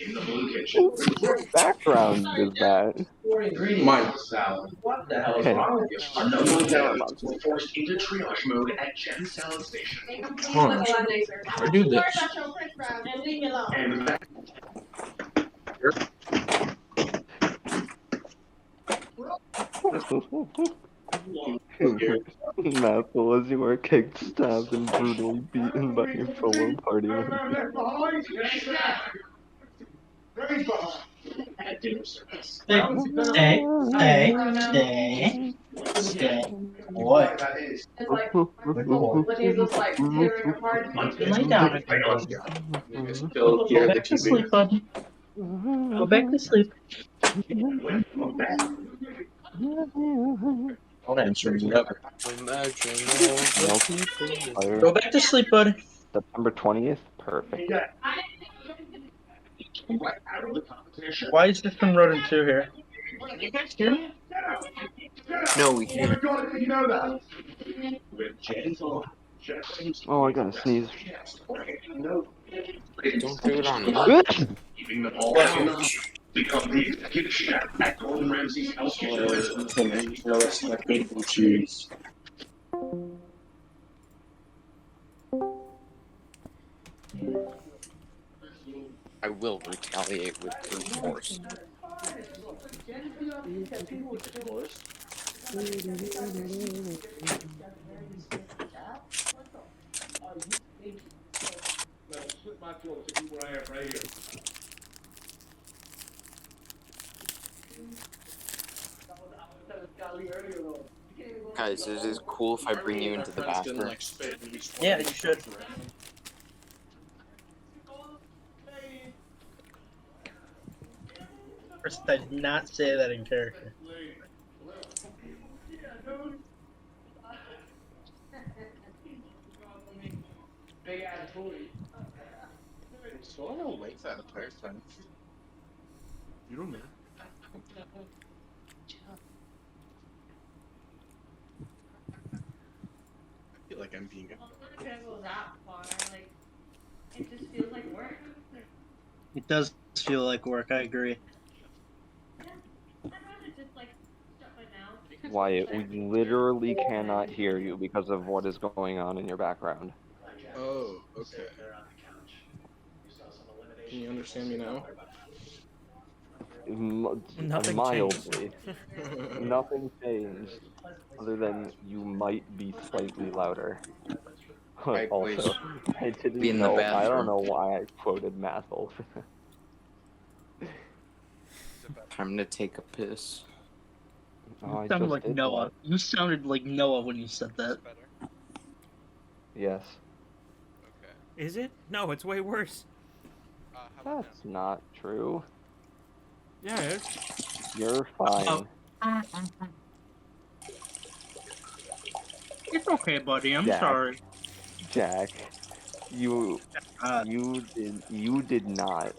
In the blue kitchen. What background is that? Mine. Salad. What the hell is Okay. wrong with you? Our number one veterans were forced into triage mode at Jen Salad Station. Hold on. I do this. And that Mathel, as you were kicked, stabbed, and brutally beaten by your fellow party members. at dinner service. Stay. Boy. It's like, what he looks like tearing apart. Lay down again. Still Go back to sleep, buddy. Go back to sleep. Don't answer me ever. Go back to sleep, buddy. September 20th? Perfect. Why is this from Rodent 2 here? You guys hear me? No, we can't. Oh, I gotta sneeze. Don't do it on me. Keeping them all happy. Become the executive chef at Gordon Ramsay's Hell's Kitchen. I will retaliate with brute force. Guys, is it cool if I bring you into the bathroom? Yeah, you should. First, I did not say that in character. So I don't like that entire time. You don't know. I feel like I'm being It does feel like work, I agree. Wyatt, we literally cannot hear you because of what is going on in your background. Oh, okay. Can you understand me now? Nothing Mildly. Nothing changed, other than you might be slightly louder. Right, Also, I didn't Be in the know. I don't bathroom. know why I quoted Mathel. Time to take a piss. Oh, I You sounded just like did Noah. that. You sounded like Noah when you said that. Yes, Is it? No, it's way worse. that's not true. Yeah, it is. You're fine. It's okay, buddy. I'm Jack. sorry. Jack, you Uh, you did not.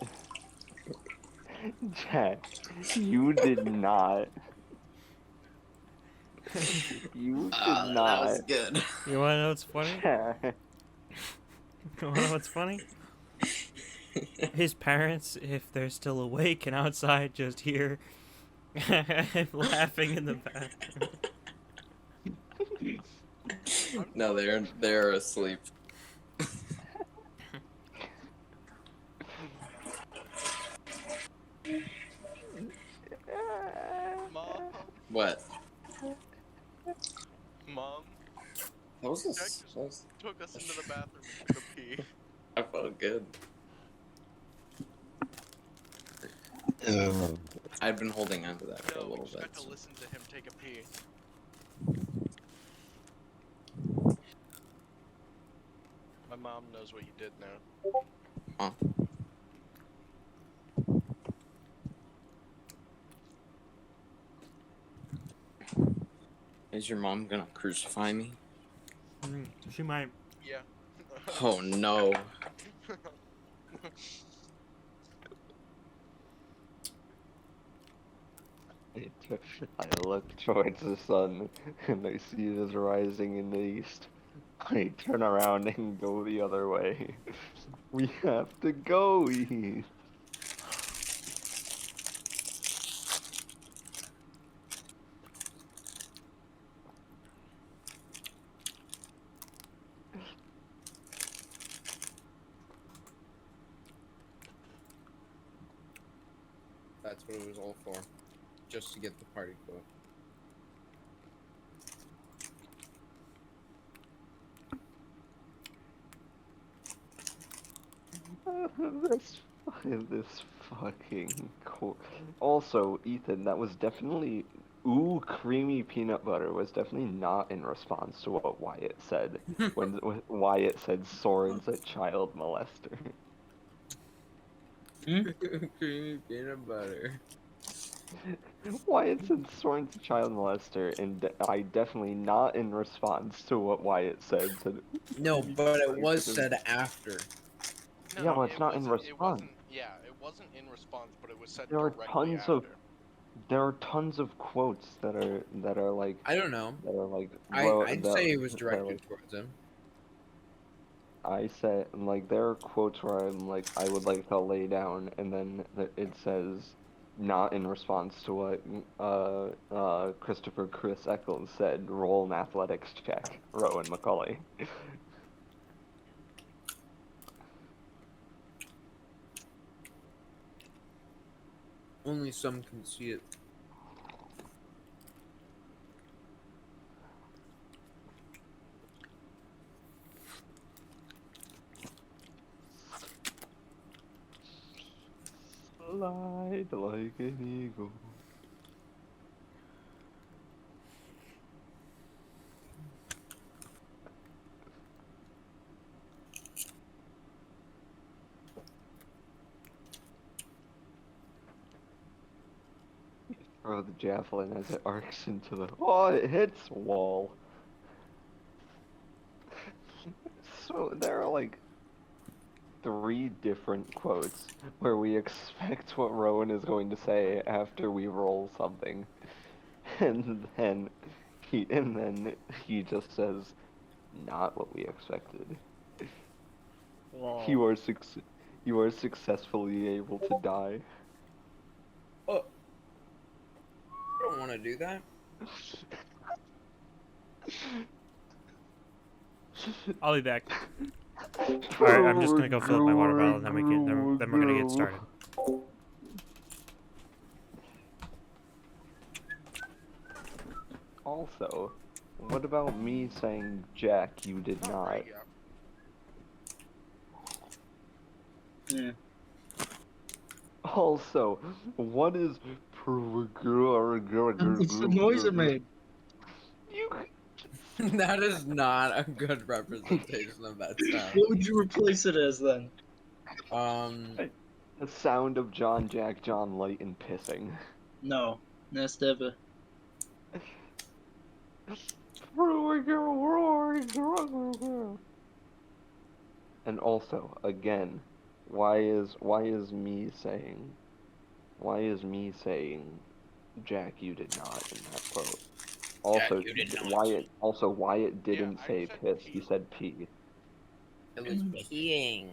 Jack, you did not. You did That not. was good. You wanna know what's funny? Jack. You wanna know what's funny? His parents, if they're still awake and outside, just hear him laughing in the bathroom. No, they're asleep. Mom, What? Mom, That was Jack just took us into the bathroom and took a pee. I felt good. I'd been holding on to that for a No, we little just bit. got to listen to him take a pee. My mom knows what you did now. Is your mom gonna crucify me? She might. Yeah. Oh no. I look towards the sun, and I see it is rising in the east. I turn around and go the other way. We have to go east. That's what it was all for. Just to get the party quote. This fucking cool. Also, Ethan, that was definitely ooh creamy peanut butter was definitely not in response to what Wyatt said when Wyatt said Soren's a child molester. Creamy peanut butter. Wyatt said Soren's a child molester, and I definitely not in response to what Wyatt said. Said, No, but it was said after. No, Yeah, well, it's not in wasn't- It response. wasn't, yeah, it wasn't in response, but it was said There are directly tons after. of there are tons of quotes that are like I don't know. that are like I'd that- say it was that are, directed like, towards him. I said like there are quotes where I'm like I would like to lay down, and then it says not in response to what Christopher Chris Eccles said. Roll an athletics check, Rowan McCauley. Only some can see it. Slide like an eagle. Throw the javelin as it arcs into the. Oh, it hits wall. So there are like 3 different quotes where we expect what Rowan is going to say after we roll something, and then he just says, "Not what we expected." Wow. You are successfully able to die. I don't want to do that. I'll be back. Alright, I'm just gonna go fill up my water bottle, and then we're gonna get started. Also, what about me saying, Jack, you did Oh, not? there you go. Yeah. Also, what is It's the noise it made. You That is not a good representation of that sound. What would you replace it as then? the sound of John Jack John Layton pissing. No. That's never. And also, again, why is me saying Jack, you did not in that quote? Also, you did not. Wyatt didn't I say said piss, pee. he said pee. It was peeing.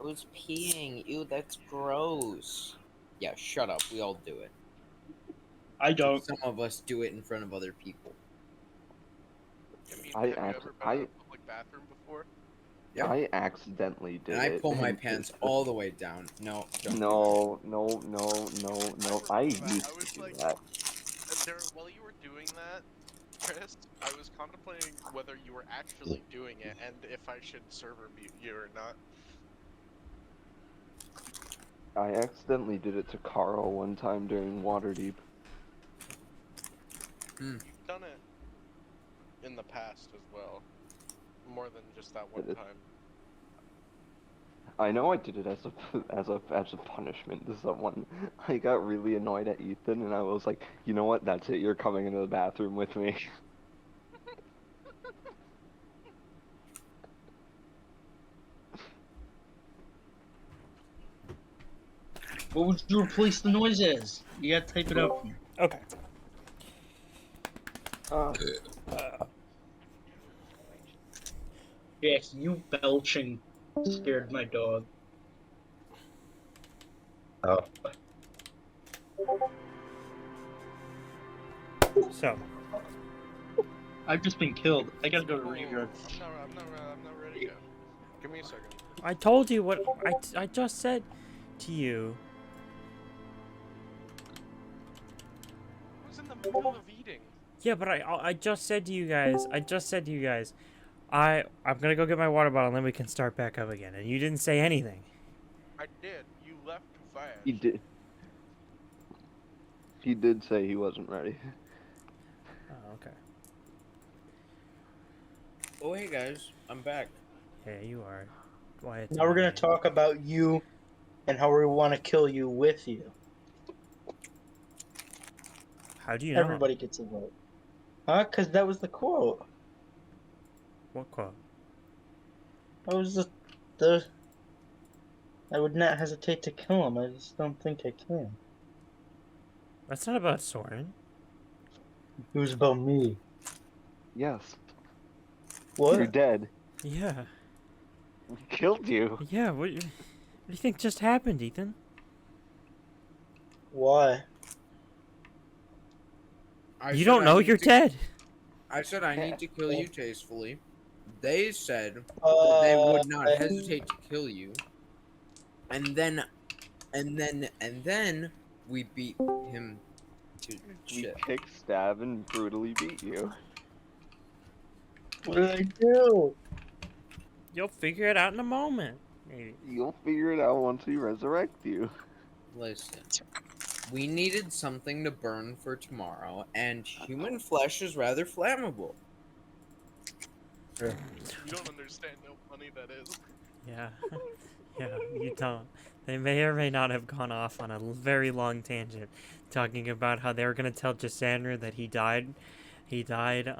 It was peeing. Ew, that's gross. Yeah, shut up. We all do it. I don't. Some of us do it in front of other people. I mean, I have you act- ever been in a public bathroom before? Yeah. I accidentally did And I it. pull my and pants it's- all the way down. No, don't. No. I remember used that. I was to do like- that. While you were doing that, Chris, I was contemplating whether you were actually doing it and if I should server mute you or not. I accidentally did it to Carl one time during Waterdeep. Done it in the past as well. More than just that one Did it? time. I know I did it as a punishment to someone. I got really annoyed at Ethan, and I was like, you know what? That's it. You're coming into the bathroom with me. What would you replace the noise as? You gotta type it out. Okay. Jack, you belching scared my dog. Oh. So, I've just been killed. I gotta go to rerun. I'm not ready to go. Give me a second. I told you what I just said to you. I was in the middle of eating. Yeah, but I just said to you guys. I'm gonna go get my water bottle and then we can start back up again. And you didn't say anything. I did. You left too fast. He did. He did say he wasn't ready. Oh, okay. Oh, hey guys, I'm back. Yeah, you are. Wyatt. Now we're gonna talk about you and how we want to kill you with you. How do you know? Everybody gets a vote. Huh? Because that was the quote. What quote? That was the. I would not hesitate to kill him. I just don't think I can. That's not about Soren. It was about me. Yes. What? You're dead. Yeah. We killed you. Yeah. What do you think just happened, Ethan? Why? You don't know you're dead. I said I need to kill you tastefully. They said that they would not hesitate to kill you. And then we beat him to We shit. kick, stab, and brutally beat you. What did I do? You'll figure it out in a moment. Maybe. You'll figure it out once we resurrect you. Listen, we needed something to burn for tomorrow, and human flesh is rather flammable. You don't understand how funny that is. Yeah. Yeah, you don't. They may or may not have gone off on a very long tangent, talking about how they were gonna tell Jasandra that he died. He died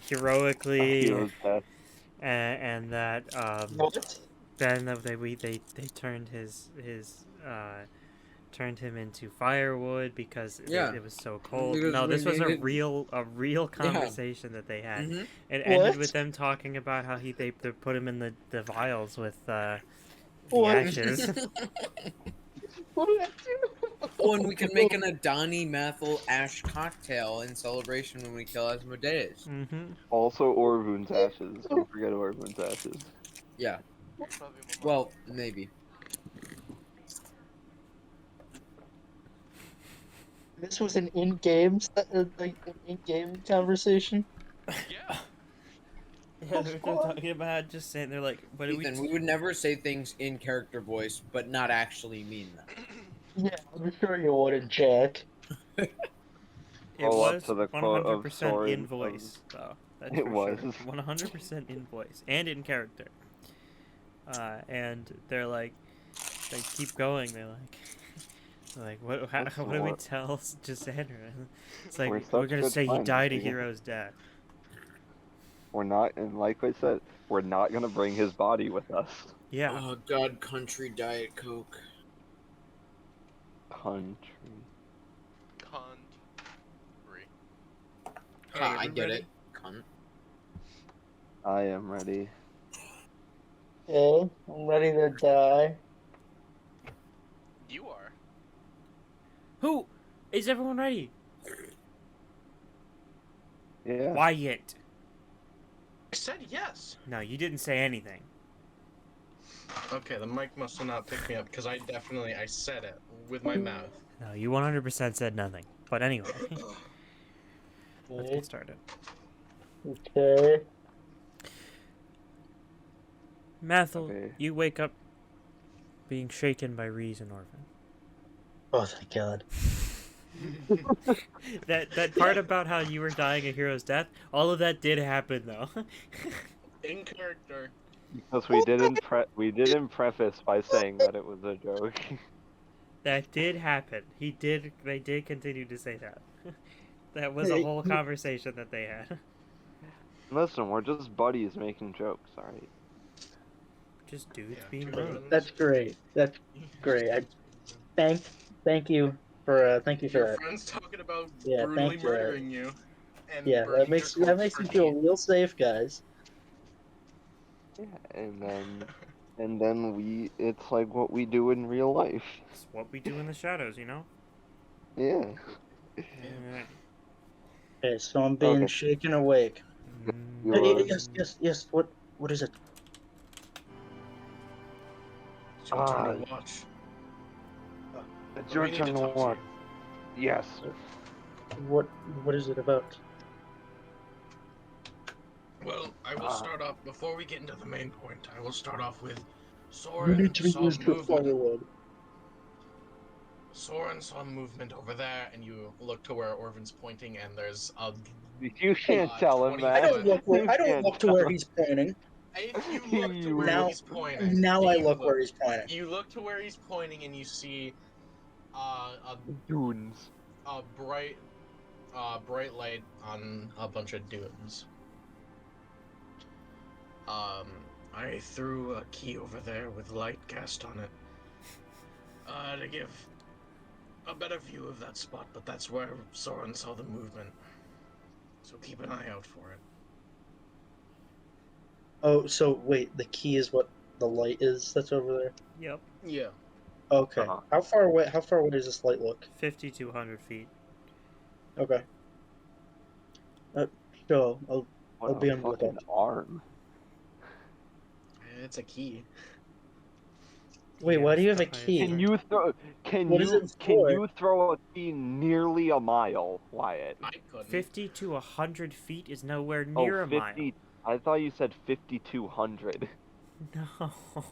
heroically, Hero's death. and that What? then they turned turned him into firewood because it was so cold. Because No, this we was needed- a real conversation that they had. Mhm. It ended What? with them talking about how they put him in the vials with the What? ashes. What did I do? Oh, and we can make an Adani methyl ash cocktail in celebration when we kill Asmodeus. Mm-hmm. Also, Orvun's ashes. Don't forget Orvun's ashes. Yeah. Probably my mom. Well, maybe. This was an in-game, conversation. Yeah. Yeah, they're talking about just saying they're like, but Ethan, we would never say things in character voice, but not actually mean them. Yeah, I'm sure you wouldn't, Jack. it Follow up was to the quote of 100% Soren in of- voice, though. That's It for was. sure. 100% in voice and in character. And they're like, they keep going. They're like, what? That's What do we what- tell Jasandra? It's like We're we're such gonna good say he friends, died a yeah. hero's death. We're not, and like I said, we're not gonna bring his body with us. Yeah. Oh God, country diet coke. Country. Country. Ha, I get it. Cunt. I am ready. Okay, I'm ready to die. You are. Who? Is everyone ready? Yeah. Wyatt. I said yes. No, you didn't say anything. Okay, the mic must have not picked me up because I said it with my mouth. No, you 100% said nothing. But anyway, let's Okay. get started. Okay. Mathel, Okay. you wake up being shaken by Reese and Orphan. Oh, thank God. That part about how you were dying a hero's death, all of that did happen though. In character, Because we didn't preface by saying that it was a joke. That did happen. They did continue to say that. That was a whole conversation that they had. Listen, we're just buddies making jokes, alright? Just dudes Yeah, being two rude. friends. That's great. That's great. Thank you for Your that. friend's talking about Yeah, brutally thank you. murdering you. And Yeah, burning that makes me feel real safe, guys. Yeah, and then it's like what we do in real life. It's what we do in the shadows, you know? Yeah. Alright. Okay, so I'm being Okay. shaken awake. You're- Yes. What is it? It's your turn to watch. It's But your we need turn to to talk to watch. you. Yes. What is it about? Well, I will start off, before we get into the main point, I will start off with You Soren need to be saw used to movement. forward. Soren saw movement over there, and you look to where Orvin's pointing, and there's a... You can't tell him 20 that. I don't look where You I don't can't look to where tell he's pointing. If you look to where Now- he's pointing... Now I you look where he's pointing. You look to where he's pointing, and you see Dunes. a bright light on a bunch of dunes. I threw a key over there with light cast on it. To give a better view of that spot, but that's where Soren saw the movement. So keep an eye out for it. Oh, so wait, the key is what the light is that's over there? Yep. Yeah. Okay. Uh-huh. How far away does this light look? 5,200 feet. Okay. Sure, I'll What be a on the fucking lookout. arm. It's a key. Wait, why do you have a Yeah, key? Can you throw? Can What is you? it Can for? you throw a key nearly a mile, Wyatt? I couldn't. 50 to 100 feet is nowhere Oh, near a 50. I thought you said 5,200. mile. No.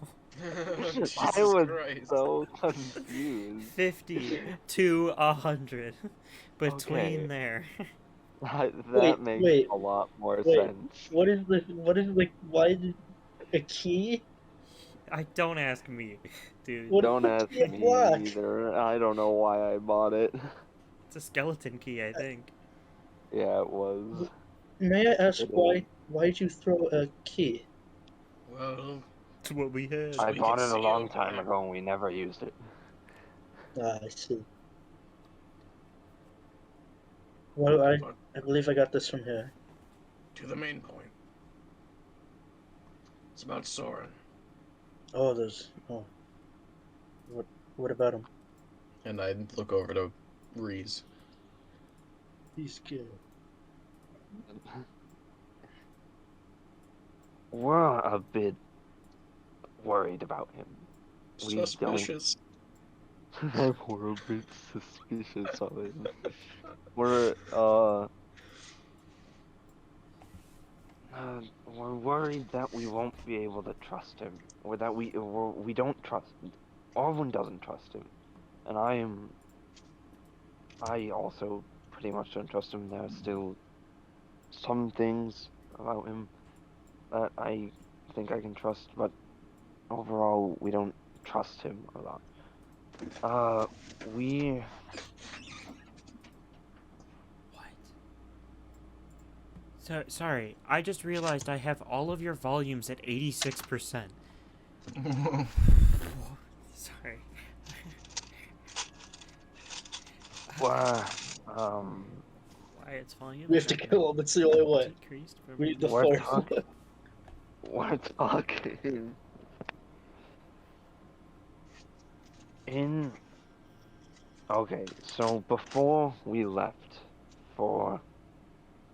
Jesus I was Christ. so confused. 50 to 100. Between Okay. there. That makes wait, a lot more wait. sense. Why did a key? Don't ask me, dude. What Don't is ask the me black? either. I don't know why I bought it. It's a skeleton key, I think. Yeah, it was. May I ask It why did you throw a key? Well, It's what we had. I we bought can it a see long over time there. ago and we never used it. Ah, I see. Well, I believe I got this from here. to the main point. It's about Soren. Oh, what about him? And I look over to Reese. He's scared. We're a bit worried about him. We don't- Suspicious. We're a bit suspicious of him. We're worried that we won't be able to trust him, or that we don't trust. Orwin doesn't trust him, and I also pretty much don't trust him. There are still some things about him that I think I can trust, but overall we don't trust him a lot. We What? Sorry, I just realized I have all of your volumes at 86%. Sorry. Wyatt's volume. We have to kill him. It's the only way. Decreased from We need the We're force. we're talking Okay, so before we left for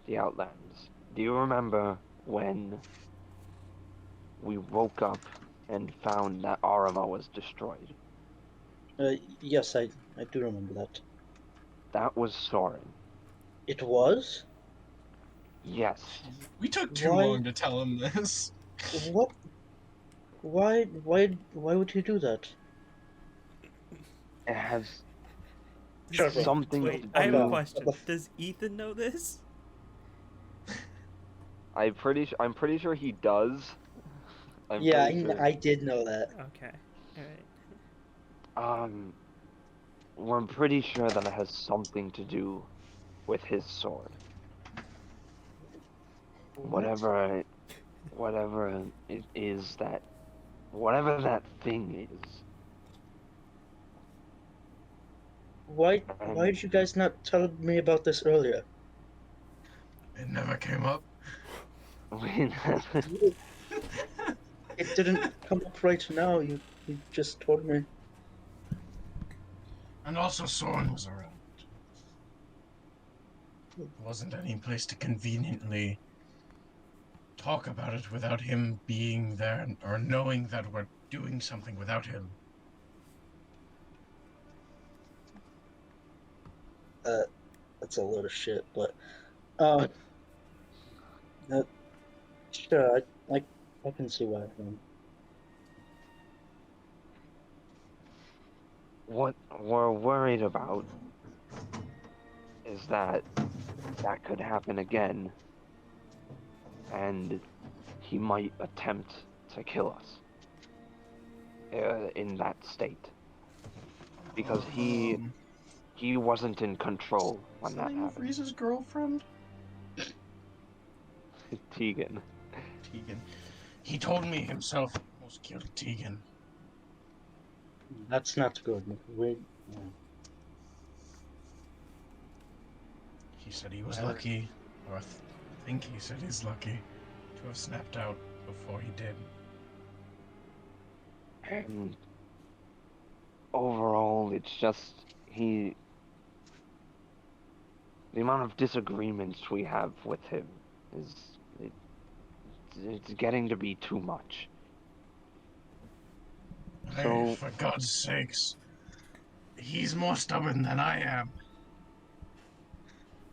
the Outlands, do you remember when we woke up and found that Arama was destroyed? Yes, I do remember that. That was Soren. It was? Yes. We took too Why- long to tell him this. What? Why would you do that? It has Shut up. something Wait, to I have do. a question. Does Ethan know this? I'm pretty sure he does. I'm Yeah, pretty sure. I did know that. Okay. All right. We're pretty sure that it has something to do with his sword. Whatever it is that, whatever that thing is. Why And did you guys not tell me about this earlier? It never came up. It didn't come up right now. You just told me. And also Soren was around. There wasn't any place to conveniently talk about it without him being there or knowing that we're doing something without him. That's a load of shit, but sure, I can see why. what we're worried about is that could happen again, and he might attempt to kill us in that state, because he wasn't in control when that happened. Reese's girlfriend? Tegan. Tegan. He told me himself he almost killed Tegan. That's not good. He said he was lucky, or I think he said he's lucky, to have snapped out before he did. And overall, it's just the amount of disagreements we have with him is it's getting to be too much. Hey, So for God's sakes, he's more stubborn than I am.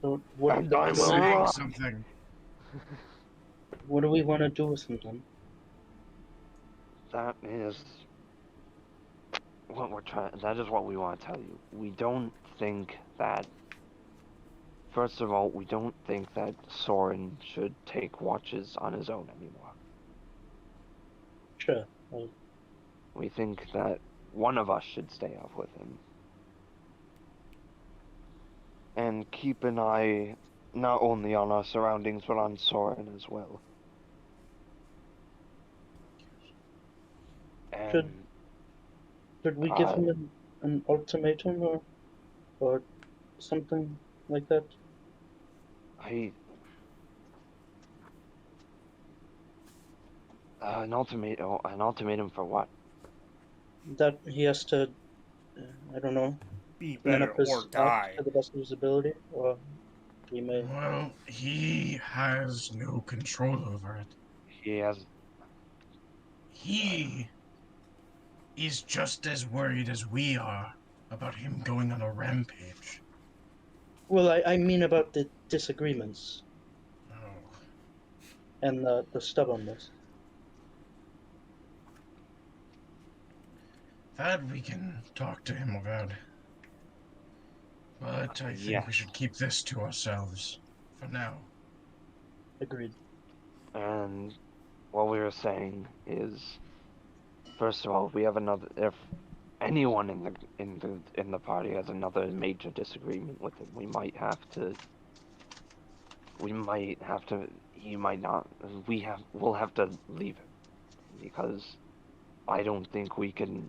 So what? And I'm Saying wrong. something. What do we want to do with him then? That is what we're trying. That is what we want to tell you. We don't think that. First of all, we don't think that Soren should take watches on his own anymore. Sure. We think that one of us should stay up with him. And keep an eye not only on our surroundings, but on Soren as well. And Should we give him an ultimatum or something like that? An ultimatum for what? That he has to, I don't know, Be man better up his or die. to the best of his ability, or we may. Well, he has no control over it. He has. He is just as worried as we are about him going on a rampage. Well, I mean about the disagreements Oh. and the stubbornness. That we can talk to him about. But I think we should keep this to ourselves for now. Agreed. And what we were saying is, first of all, we have another. If anyone in the party has another major disagreement with him, we might have to. He might not. We'll have to leave him, because I don't think we can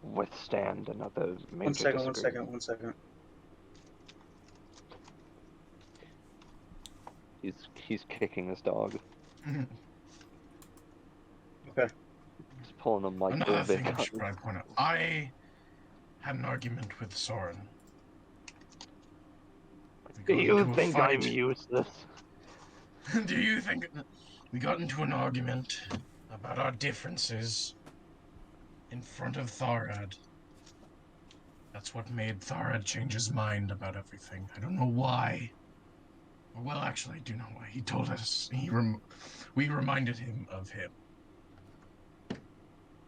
withstand another major disagreement. One second. He's kicking his dog. Okay. He's pulling a Mike Another thing Vick I should probably point out. I had an argument with Soren. Do you think I'm useless? Do you think we got into an argument about our differences in front of Tharad? That's what made Tharad change his mind about everything. I don't know why. Well, actually, I do know why. He told us. We reminded him of him.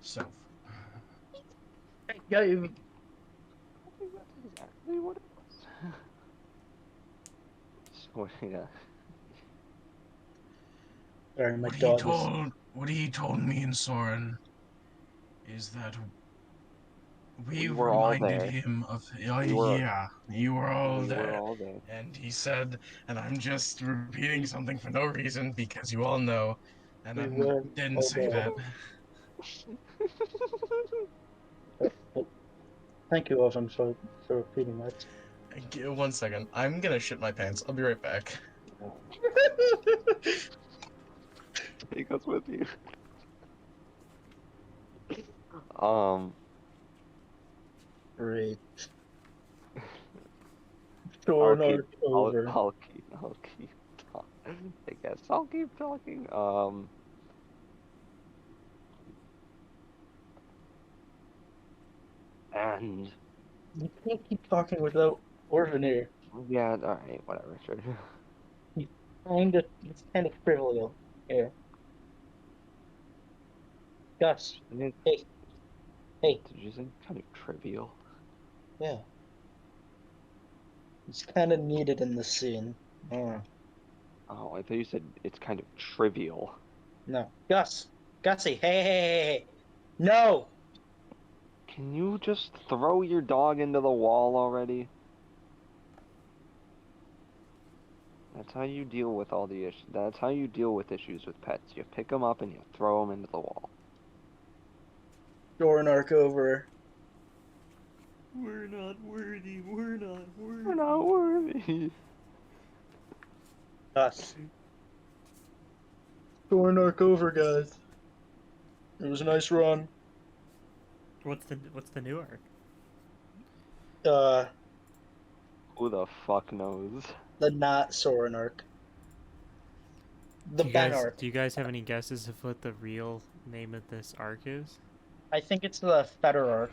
So. Yeah. Exactly what it was. So, yeah. Sorry, my What he dog is. told me and Soren is that we We were all reminded there. him of. Oh, We were- yeah, you were all We there. were all there. And he said, and I'm just repeating something for no reason because you all know, and We I were didn't all say there. that. Well, thank you, Oven, for repeating that. One second, I'm gonna shit my pants. I'll be right back. Take us with you. Um, Great. I'll Sure, keep, not over. I'll keep talking. I guess I'll keep talking. And You can't keep talking without Orvin here. yeah, all right, whatever, sure. It's kind of trivial here. Gus, Did hey, you say kind of trivial? yeah. It's kind of needed in the scene. Oh, I thought you said it's kind of trivial. No. Gussie, hey. No! Can you just throw your dog into the wall already? That's how you deal with all the issues. That's how you deal with issues with pets. You pick them up and you throw them into the wall. Door and arc over. We're not worthy. We're not worthy. We're not worthy. Gus. Door and arc over, guys. It was a nice run. What's the new arc? Who the fuck knows? The not Soren arc. The Ben arc. Do you guys have any guesses of what the real name of this arc is? I think it's the Feder arc,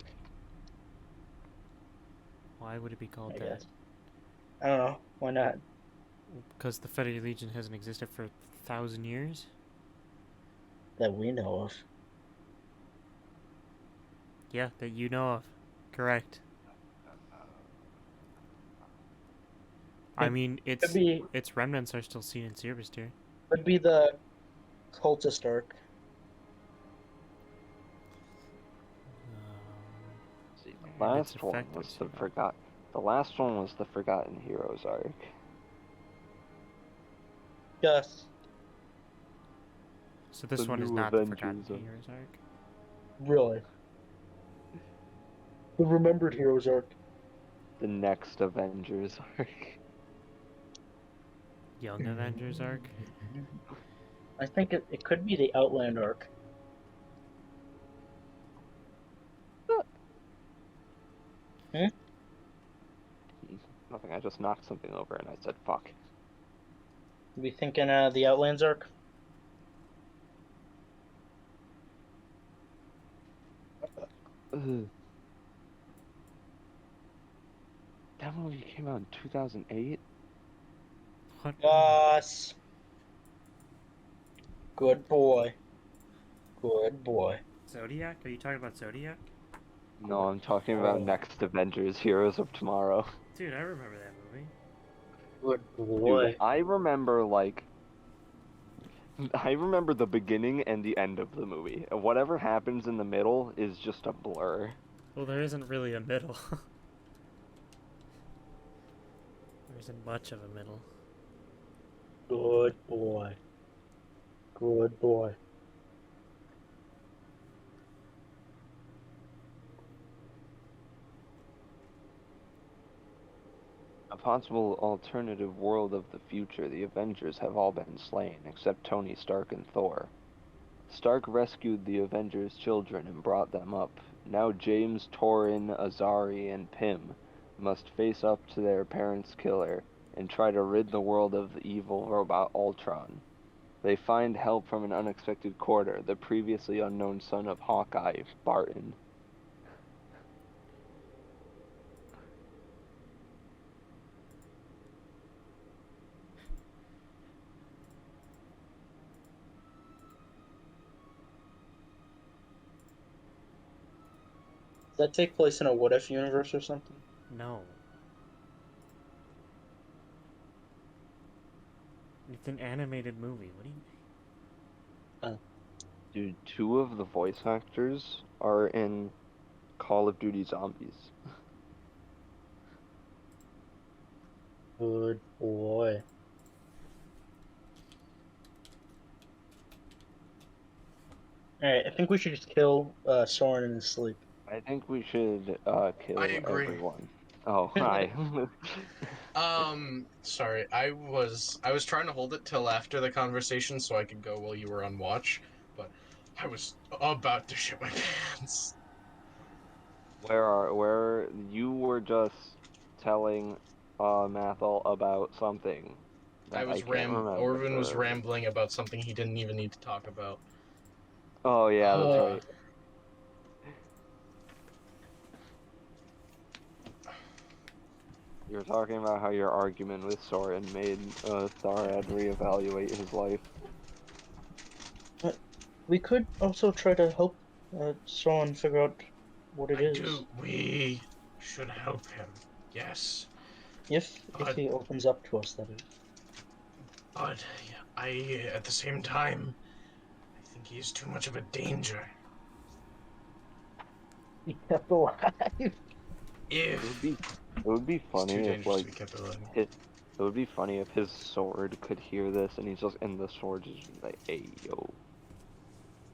Why would it be called I that? guess. I don't know. Why not? Because the Federal Legion hasn't existed for 1,000 years? That we know of. Yeah, that you know of. Correct. I mean, its remnants are still seen in Cerebustir. Would be the cultist arc. See, the And its last one effect was is the human. forgot. The last one was the Forgotten Heroes arc. Yes. So this The one is new not the Forgotten Avengers arc. Heroes arc. Really. The Remembered Heroes arc. The next Avengers arc. Young Avengers arc. I think it could be the Outland arc. Nothing, I just knocked something over and I said fuck. We thinking the Outlands arc? Ugh. That movie came out in 2008? What? Yes. Good boy. Good boy. Zodiac? Are you talking about Zodiac? No, I'm talking about Next Avengers, Heroes of Tomorrow. Dude, I remember that movie. Good Dude, boy. I remember the beginning and the end of the movie. Whatever happens in the middle is just a blur. Well, there isn't really a middle. There isn't much of a middle. Good boy. Good boy. A possible alternative world of the future, the Avengers have all been slain, except Tony Stark and Thor. Stark rescued the Avengers' children and brought them up. Now James, Torin, Azari, and Pym must face up to their parents' killer and try to rid the world of the evil robot Ultron. They find help from an unexpected quarter, the previously unknown son of Hawkeye, Barton. Does that take place in a what if universe or something? No. It's an animated movie. What do you mean? Dude, two of the voice actors are in Call of Duty Zombies. Good boy. Alright, I think we should just kill Soren in his sleep. I think we should kill I agree. everyone. Oh, hi. Sorry, I was trying to hold it till after the conversation so I could go while you were on watch, but I was about to shit my pants. Where you were just telling Mathel about something that I can't remember. Orvin was rambling about something he didn't even need to talk about. Oh yeah, that's Uh, right. You were talking about how your argument with Soren made Tharad reevaluate his life. We could also try to help Soren figure out what it is. We should help him. Yes. If he opens up to us, that is. But at the same time, I think he's too much of a danger. He kept alive. It would be funny too if dangerous to like be kept alive. it would be funny if his sword could hear this and he's just in the sword is just like, hey yo.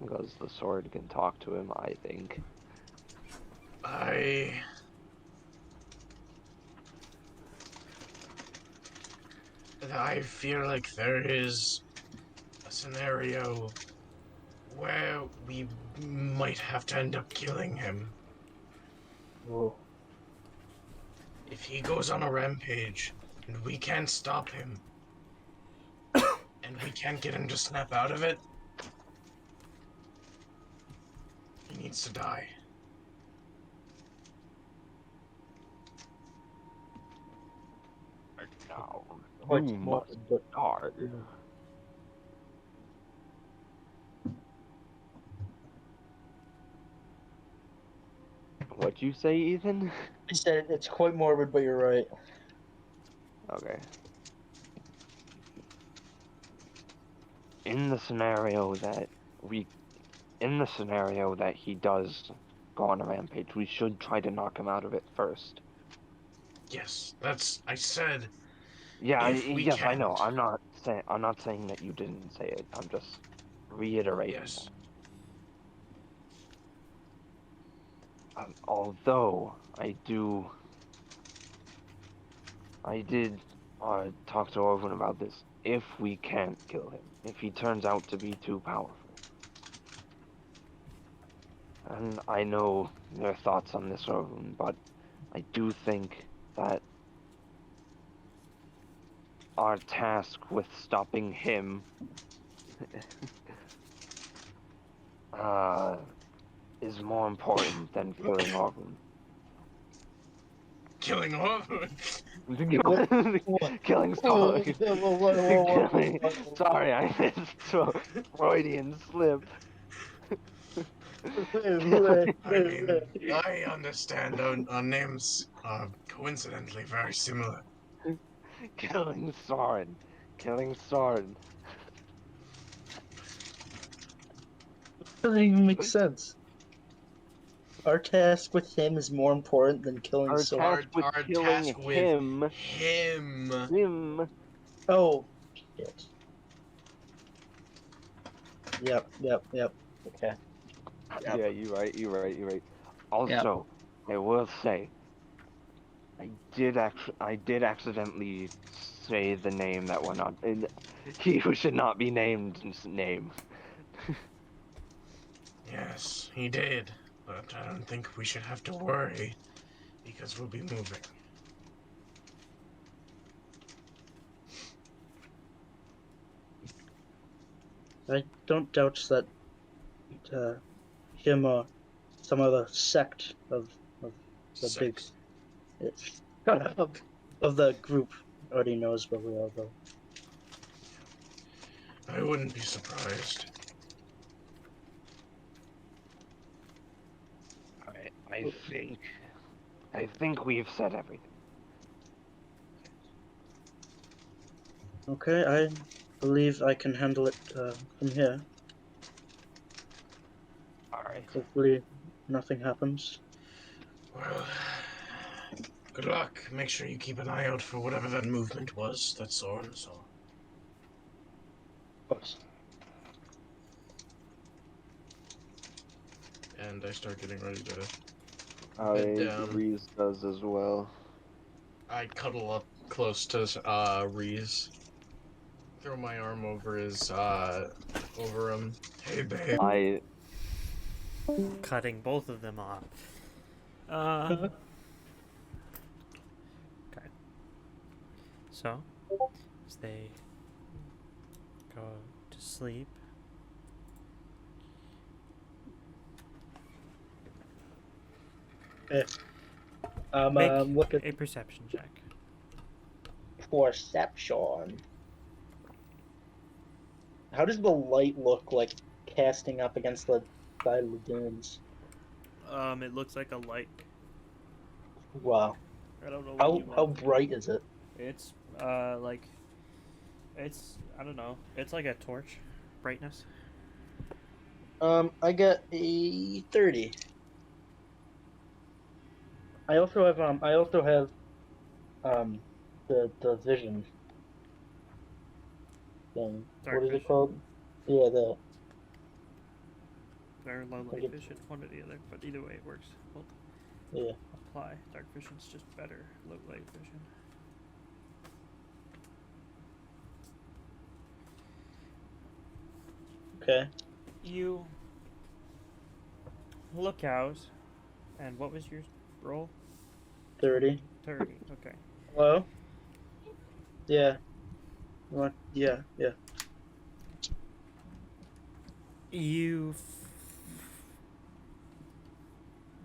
Because the sword can talk to him, I think. I feel like there is a scenario where we might have to end up killing him. Whoa. If he goes on a rampage and we can't stop him, and we can't get him to snap out of it, he needs to die. No. Quite You small, must but die. What'd you say, Ethan? I said it's quite morbid, but you're right. Okay. In the scenario that he does go on a rampage, we should try to knock him out of it first. Yes, I said. Yeah, If we yes, I know. can't. I'm not saying that you didn't say it. I'm just reiterating. Yes. that. Although I did talk to Orvin about this. If we can't kill him, if he turns out to be too powerful, and I know their thoughts on this, Orvin, but I do think that our task with stopping him is more important than killing Orvin. Killing Orvin? Killing Sorry, I missed Freudian slip. I mean, I understand our names are coincidentally very similar. Killing Soren. Doesn't even make sense. Our task with him is more important than killing Our Soren. task with Our killing task with him. him. Oh, shit. Yep. Okay. Yep. Yeah, you're right. Also, I will say, I did accidentally say the name that we're not. He who should not be named name. Yes, he did. But I don't think we should have to worry, because we'll be moving. I don't doubt that him or some other sect of the big of the group already knows where we are, though. I wouldn't be surprised. I think we've said everything. Okay, I believe I can handle it from here. Hopefully, nothing happens. Well, good luck. Make sure you keep an eye out for whatever that movement was that Soren saw. Of course. And I start getting ready to head down. Reese does as well. I cuddle up close to Reese. Throw my arm over his over him. Hey babe. I Cutting both of them off. Okay. So, as they go to sleep, Okay. make Look at a perception check. perception. How does the light look like casting up against the side of the dunes? It looks like a light. Wow. I don't know. How bright is it? It's like it's I don't know. It's like a torch brightness. I got a 30. I also have the vision thing. Dark What is vision. it called? Yeah, the Or low Okay. light vision, one or the other, but either way it works. Both yeah. apply. Dark vision's just better. Low light vision. Okay. You look out, and what was your roll? 30. 30. Okay. Hello? Yeah. What? Yeah, yeah. You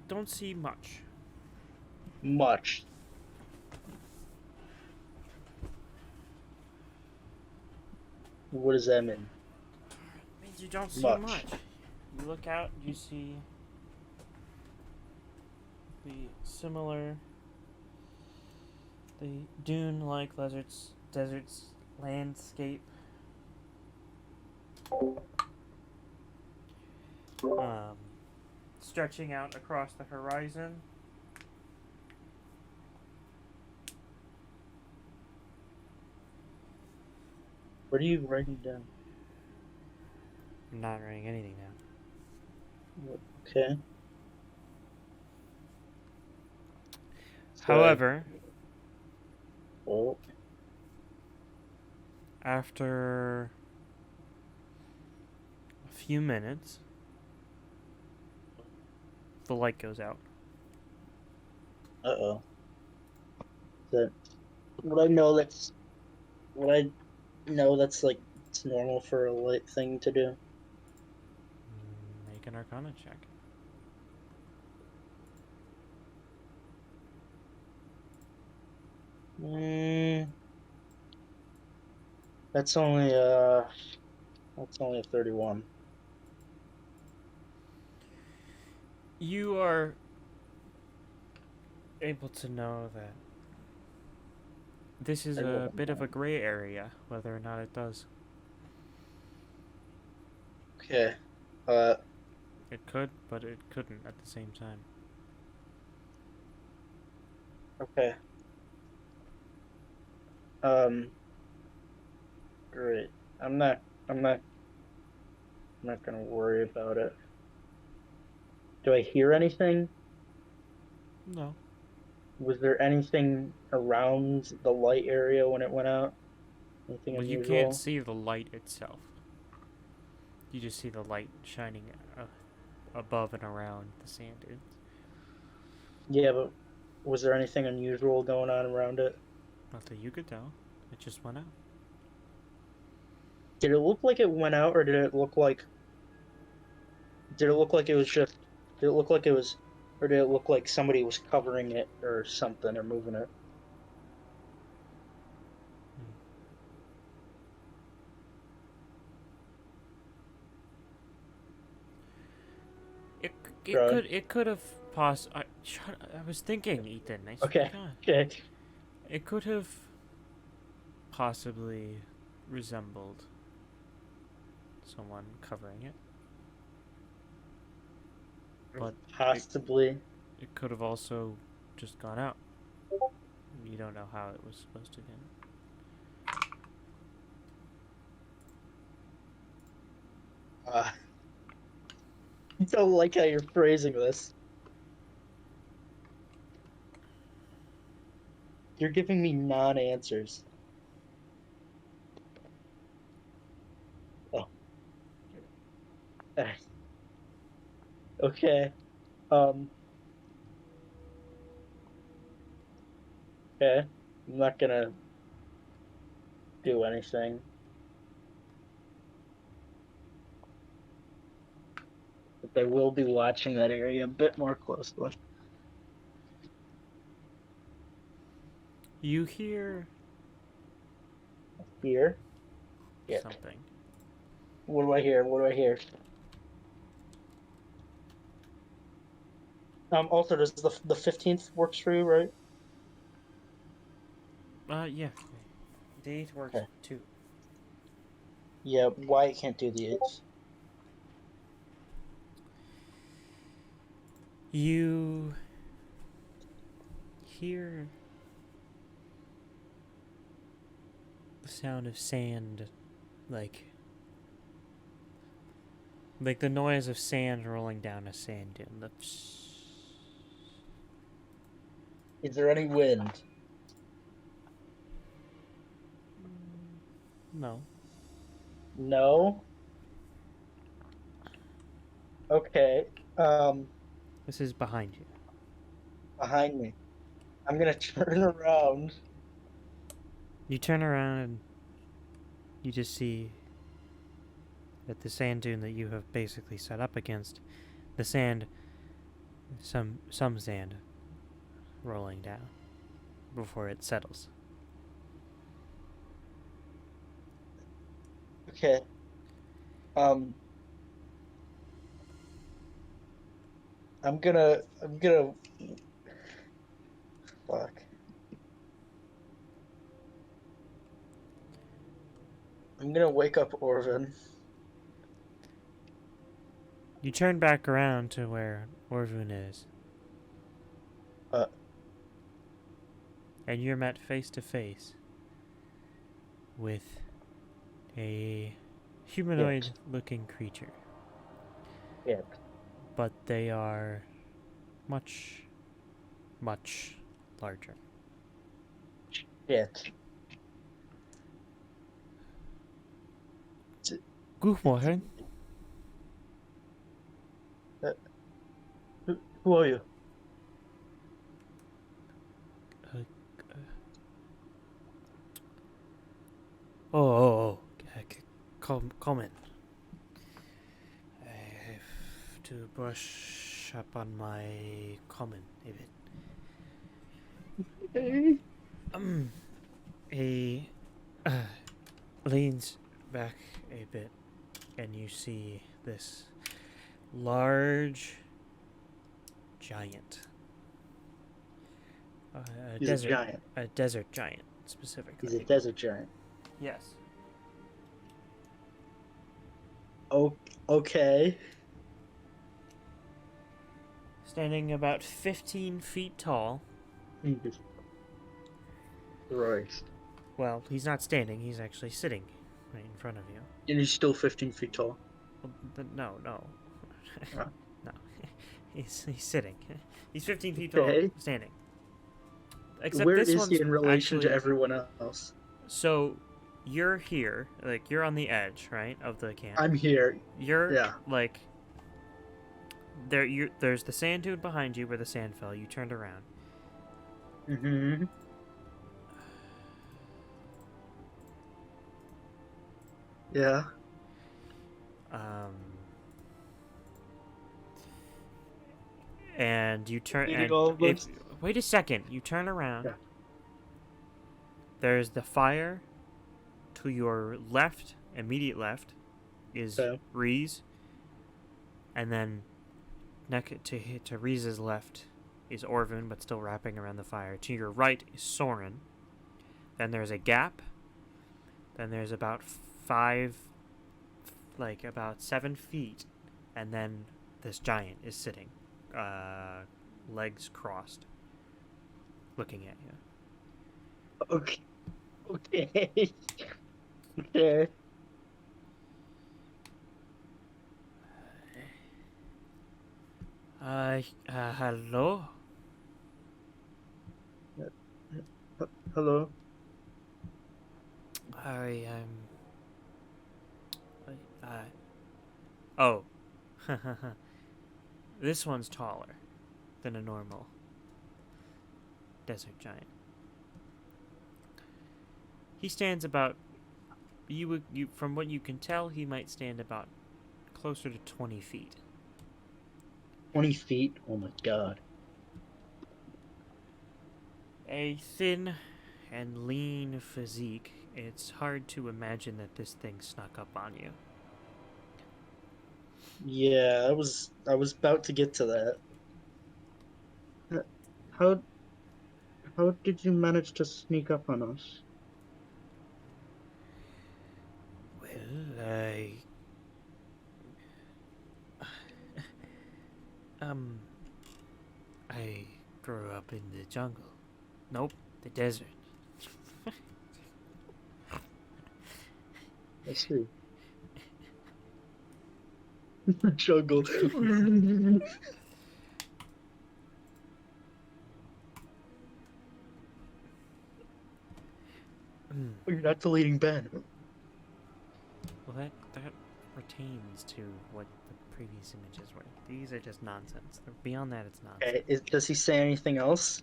don't see much. Much. What does that mean? Means you don't see Much. much. You look out, you see the similar, the dune-like deserts landscape. Stretching out across the horizon. What are you writing down? I'm not writing anything down. Okay. However, Oh, after a few minutes, the light goes out. uh-oh. That what I know that's like it's normal for a light thing to do. Make an Arcana check. That's only a 31. You are able to know that this is a bit of a gray area, whether or not it does. Okay. It could, but it couldn't at the same time. Okay. Great. I'm not gonna worry about it. Do I hear anything? No. Was there anything around the light area when it went out? Anything Well, you unusual? can't see the light itself. You just see the light shining above and around the sand dunes. Yeah, but was there anything unusual going on around it? Not that you could tell. It just went out. Did it look like it went out, or did it look like it was just? Did it look like it was, or did it look like somebody was covering it or something or moving it? It could have I was thinking, Ethan. I swear Okay. to God. Okay. It could have possibly resembled someone covering it. But Possibly. it could have also just gone out. You don't know how it was supposed to get. I don't like how you're phrasing this. You're giving me non-answers. Oh. Okay. Okay. I'm not gonna do anything. But I will be watching that area a bit more closely. You hear Here. Yeah. something. What do I hear? What do I hear? Also, does the 15th works for you, right? Yeah. The 8 works Okay. too. Yeah, why can't do the 8th? You hear the sound of sand, like the noise of sand rolling down a sand dune. The Is there any wind? no. No? Okay. This is behind you. Behind me. I'm gonna turn around. You turn around and you just see that the sand dune that you have basically set up against, the sand, some sand rolling down before it settles. Okay. I'm gonna fuck. I'm gonna wake up Orvin. You turn back around to where Orvun is. And you're met face to face with a humanoid looking creature. Yeah. But they are much, much larger. Shit. Good morning. Who are you? Come in. I have to brush up on my common a bit. He leans back a bit, and you see this large giant. He's a giant. A desert giant, specifically. He's a desert giant. Yes. Oh, okay. Standing about 15 feet tall. Jesus Christ. Well, he's not standing, he's actually sitting right in front of you. And he's still 15 feet tall. Well, no. Huh? No. He's sitting. He's 15 feet Okay. tall, standing. Except Where this is one's he in relation actually, to everyone else? So, you're here, like, you're on the edge, right, of the camp. I'm here. You're, Yeah. like, there's the sand dune behind you where the sand fell. You turned around. Mm-hmm. Yeah. And you turn. Eating And all of if, them? wait a second. You turn around. Yeah. There's the fire. To your left, immediate left, is Okay. Reese. And then, to Reese's left is Orvin, but still wrapping around the fire. To your right is Soren. Then there's a gap. Then there's about about 7 feet, and then this giant is sitting legs crossed, looking at you. Okay. Okay. Okay. Hello? Hello. I oh. This one's taller than a normal desert giant. He stands about you from what you can tell, he might stand about closer to 20 feet. 20 feet? Oh my god. A thin and lean physique. It's hard to imagine that this thing snuck up on you. Yeah, I was about to get to that. How how did you manage to sneak up on us? Well, I grew up in the jungle. Nope, the desert. I see. Jungle. You're not deleting Ben. Well, that pertains to what the previous images were. These are just nonsense. Beyond that, it's nonsense. Okay, does he say anything else?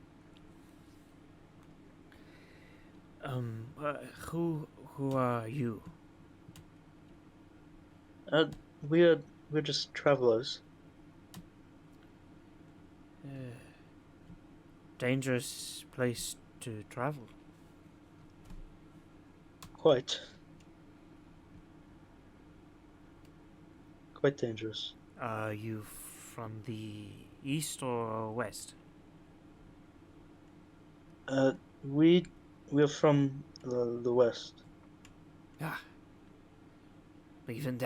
Who are you? We're just travelers. Dangerous place to travel. Quite dangerous. Are you from the east or west? We're from the west. Ah. Even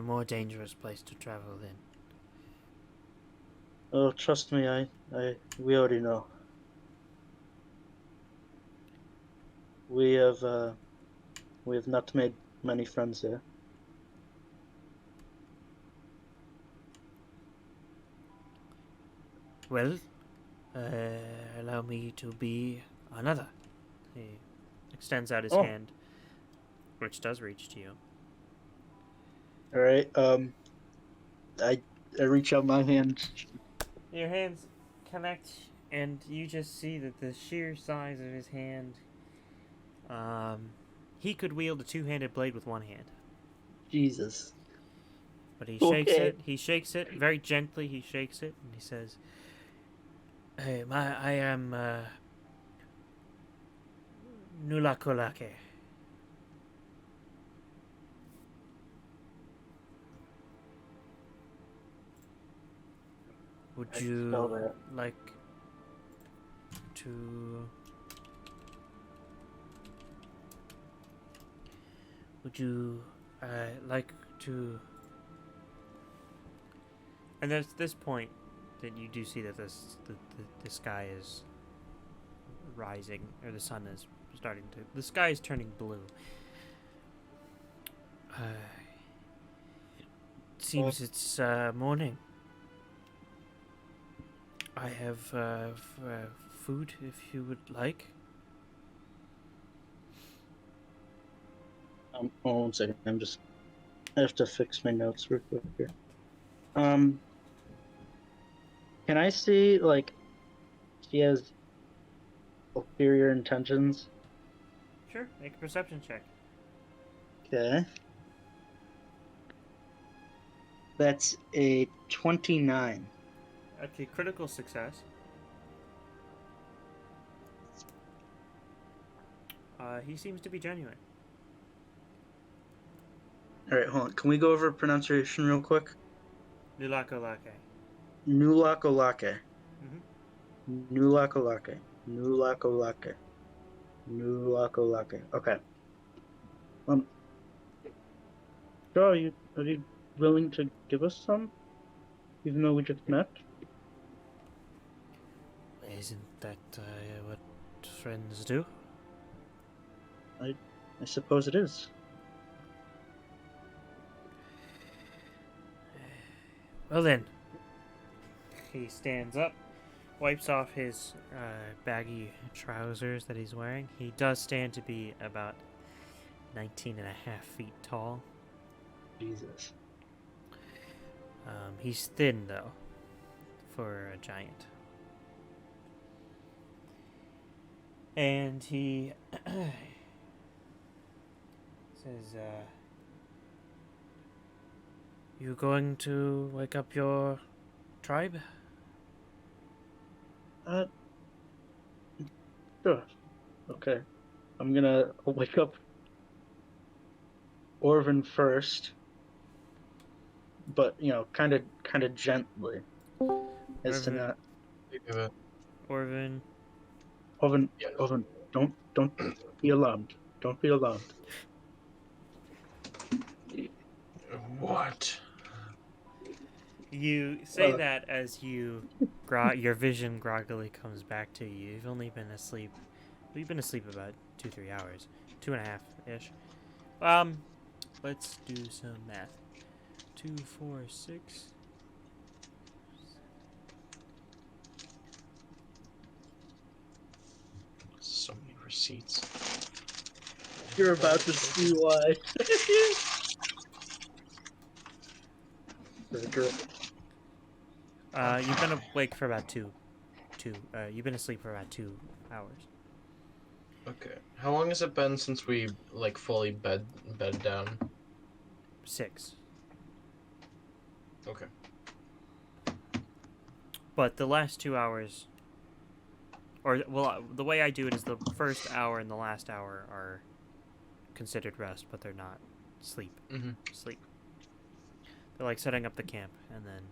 more dangerous place to travel then. Oh, trust me, we already know. We have not made many friends here. Well, allow me to be another. He extends out his hand, which does reach to you. All right. I reach out my hand. Your hands connect, and you just see that the sheer size of his hand. He could wield a two-handed blade with one hand. Jesus. But he shakes it. He shakes it very gently. He shakes it, and he says, "Hey, I am Nulakolake." Would you like to? Would you like to? And there's this point that you do see that the sky is rising, or the sun is starting to. The sky is turning blue. It seems it's morning. I have food if you would like. One second. I have to fix my notes real quick here. Can I see, like, she has ulterior intentions? Sure, make a perception check. Okay. That's a 29. Okay, critical success. He seems to be genuine. Alright, hold on. Can we go over pronunciation real quick? Nulakolake. Nulakolake. Mm-hmm. Nulakolake. Nulakolake. Nulakolake. Okay. So are you willing to give us some? Even though we just met? Isn't that what friends do? I suppose it is. Well then. He stands up, wipes off his baggy trousers that he's wearing. He does stand to be about 19 and a half feet tall. Jesus. He's thin, though, for a giant. And he says, you going to wake up your tribe? Sure. Okay. I'm gonna wake up Orvin first, but kind of gently, as to Orvin. not. Orvin. Orvin, Yeah. Orvin, don't be alarmed. Don't be alarmed. What? You say Well- that as your vision groggily comes back to you. You've only been asleep. We've been asleep about 2-3 hours, 2.5 ish. Let's do some math. 2, 4, 6. So many receipts. You're about to see why. You've been awake for about you've been asleep for about 2 hours. Okay. How long has it been since we fully bed down? 6. Okay. But the last 2 hours, the way I do it is the first hour and the last hour are considered rest, but they're not sleep. Sleep. They're like setting up the camp, and then,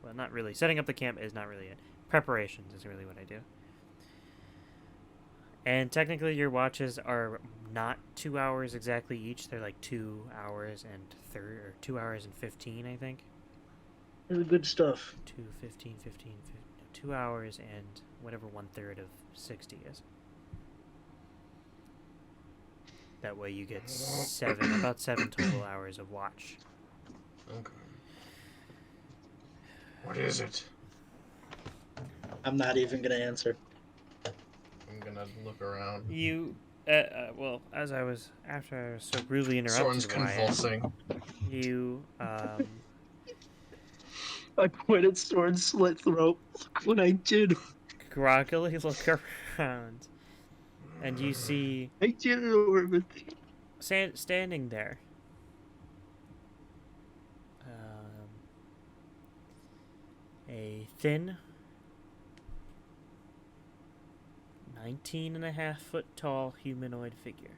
well, not really. Setting up the camp is not really it. Preparations is really what I do. And technically, your watches are not 2 hours exactly each. They're like 2 hours and 2 hours and 15, I think. Really good stuff. 2, 15, 2 hours and whatever 1/3 of 60 is. That way you get about 7 total hours of watch. Okay. What is it? I'm not even gonna answer. I'm gonna look around. You, well, after I was so rudely Soren's interrupted, Wyatt, convulsing. you, I pointed sword, slit throat. Look what I did. groggily look around, and you see I did it, Orvin. standing there, a thin, 19.5-foot tall humanoid figure.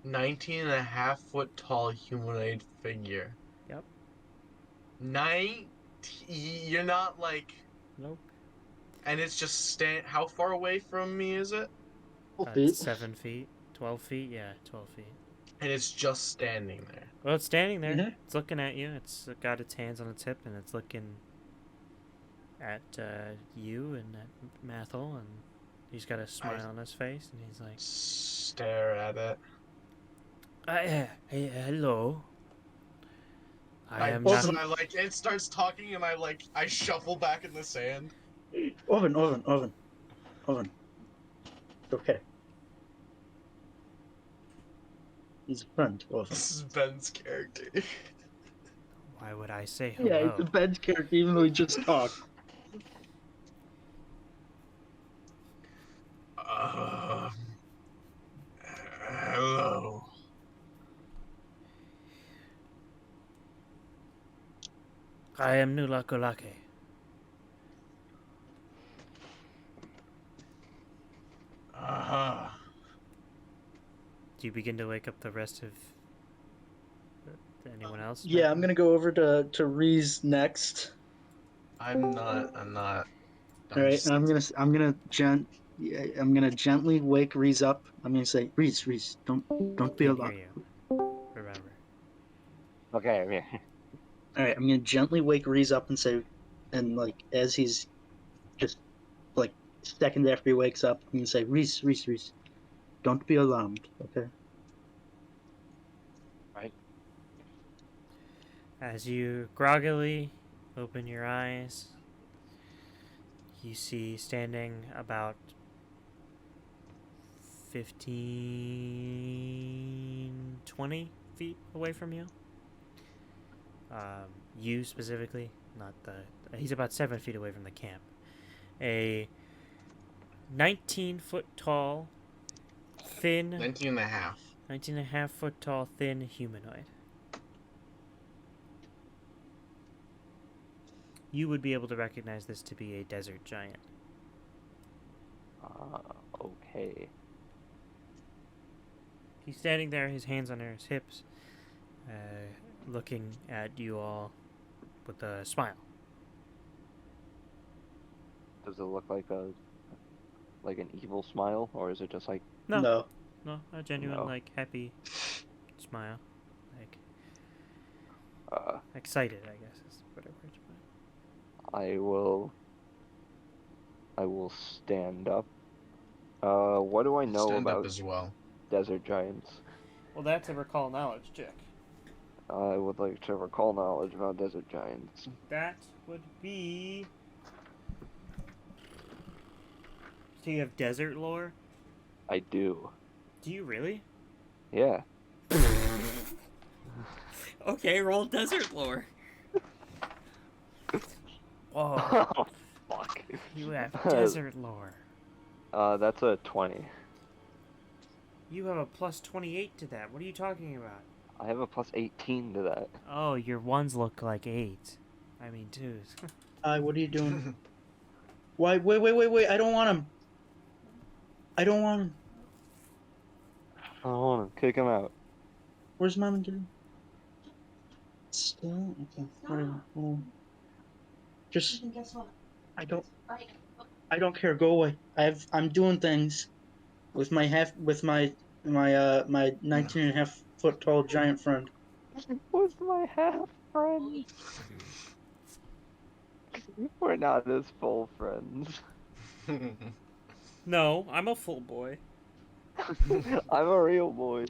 19.5-foot tall humanoid figure. Yep. You're not Nope. And it's just how far away from me is it? 7 feet, 12 feet, yeah, 12 feet. And it's just standing there. Well, it's standing there. Mhm. It's looking at you. It's got its hands on its hip, and it's looking at you and at Mathel, and he's got a smile on his face, and he's like, Stare at it. hey, hello. I am also, not... it starts talking and I shuffle back in the sand. Orvin. It's okay. He's a friend, Orvin. This is Ben's character. Why would I say hello? Yeah, he's a Ben's character, even though he just talked. Hello. I am Nulakolake. Do you begin to wake up the rest of anyone else? Yeah, I'm gonna go over to Reese next. I'm not. All right, and I'm gonna gently wake Reese up. I'm gonna say, Reese, don't be Can't alarmed. hear you. Remember. Okay, I'm here. All right, I'm gonna gently wake Reese up and say, and as he's just second after he wakes up, I'm gonna say, Reese, Reese, Reese, don't be alarmed, okay? As you groggily open your eyes, you see standing about 15, 20 feet away from you. You specifically, not the. He's about 7 feet away from the camp. A 19-foot tall, thin. 19 and a half. 19.5-foot tall, thin humanoid. You would be able to recognize this to be a desert giant. Okay. He's standing there, his hands on his hips, looking at you all with a smile. Does it look like an evil smile, or is it just like No, a genuine, No. like, happy smile. Like, uh excited, I guess is the better word to put it. I will stand up. What do I know Stand up about as well. desert giants? Well, that's a recall knowledge check. I would like to recall knowledge about desert giants. That would be... So you have desert lore? I do. Do you really? Yeah. Okay, roll desert lore. Whoa, Oh, fuck. you have desert lore. That's a 20. You have a plus 28 to that. What are you talking about? I have a plus 18 to that. Oh, your ones look like 8. I mean 2s. What are you doing? Why? Wait! I don't want him. I don't want him. Oh, hold on. Kick him out. Where's Mom and Dad? Still? Okay. Whatever. Just. Guess what? I don't care. Go away. I'm doing things with my 19 and a half foot tall giant friend. What's my half friend? We're not as full friends. No, I'm a full boy. I'm a real boy.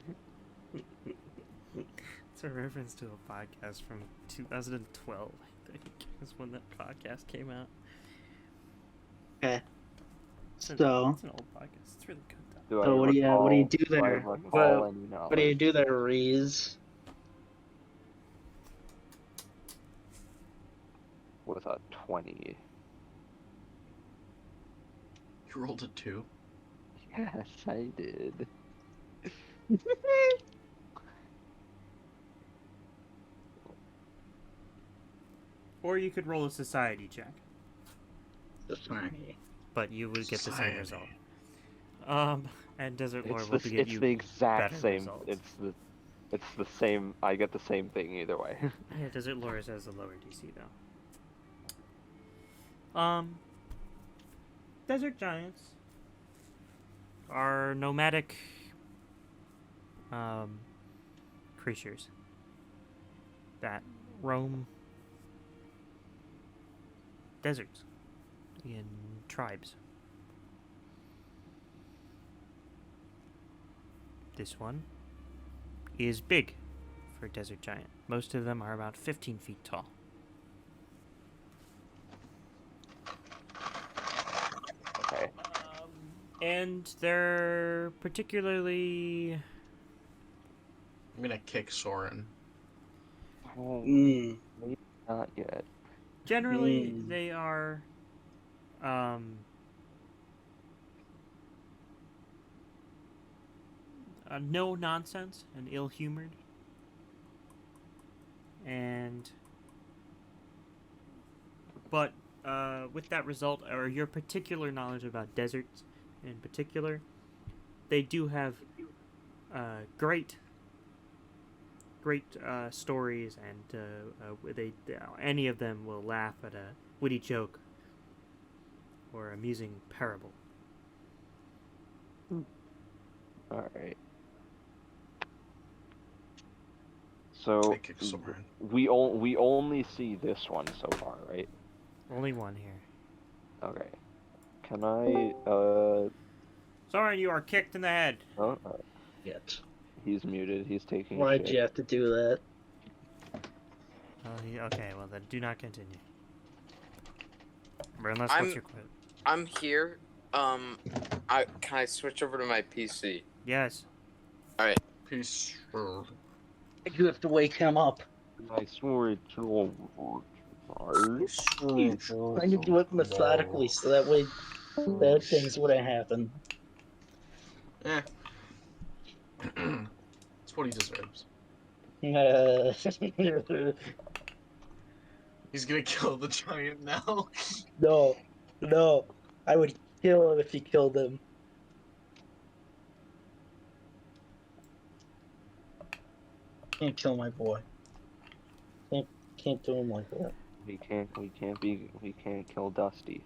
It's a reference to a podcast from 2012, I think, is when that podcast came out. Okay. It's an old podcast. It's really good, though. Do I So what do you do recall- there? Do I recall any What do you knowledge? do there, Reese? With a 20. You rolled a 2. Yes, I did. Or you could roll a society check, Society. but you would get the same Society. result. And Desert Lore It's will the, get it's you the exact better same. results. It's the same. I get the same thing either way. Yeah, Desert Lore has a lower DC though. Desert giants are nomadic creatures that roam deserts in tribes. This one is big for a desert giant. Most of them are about 15 feet tall. Okay. And they're particularly I'm gonna kick Soren. Mm. Not yet. generally Mm. they are no nonsense and ill-humored, and but with that result, or your particular knowledge about deserts in particular, they do have great stories, and any of them will laugh at a witty joke or amusing parable. All right. So I kick Soren. we only see this one so far, right? Only one here. Okay. can I, Soren, you are kicked in the head. oh, Yet. he's muted. He's taking a Why'd shit. you have to do that? Okay, well then do not continue. Unless I'm- what's your quote? I'm here. Can I switch over to my PC? Yes. Peace. You have to wake him up. I switch over. Trying to do it methodically so that way bad things wouldn't happen. Eh. It's what he deserves. He's gonna kill the giant now. no. I would kill him if he killed him. Can't kill my boy. Can't do him like that. We can't kill Dusty.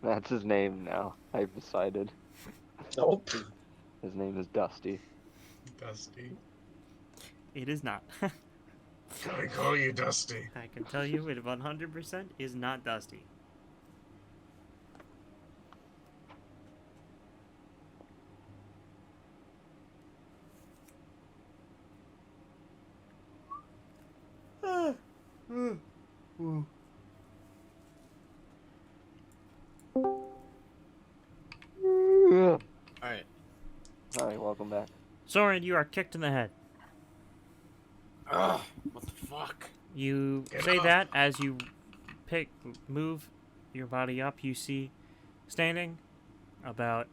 That's his name now. I've decided. Nope. His name is Dusty. Dusty. It is not. Can I call you Dusty? I can tell you it 100% is not Dusty. Alright. Hi, welcome back. Soren, you are kicked in the head. Ugh, what the fuck? You Get say up. that as you move your body up. You see standing about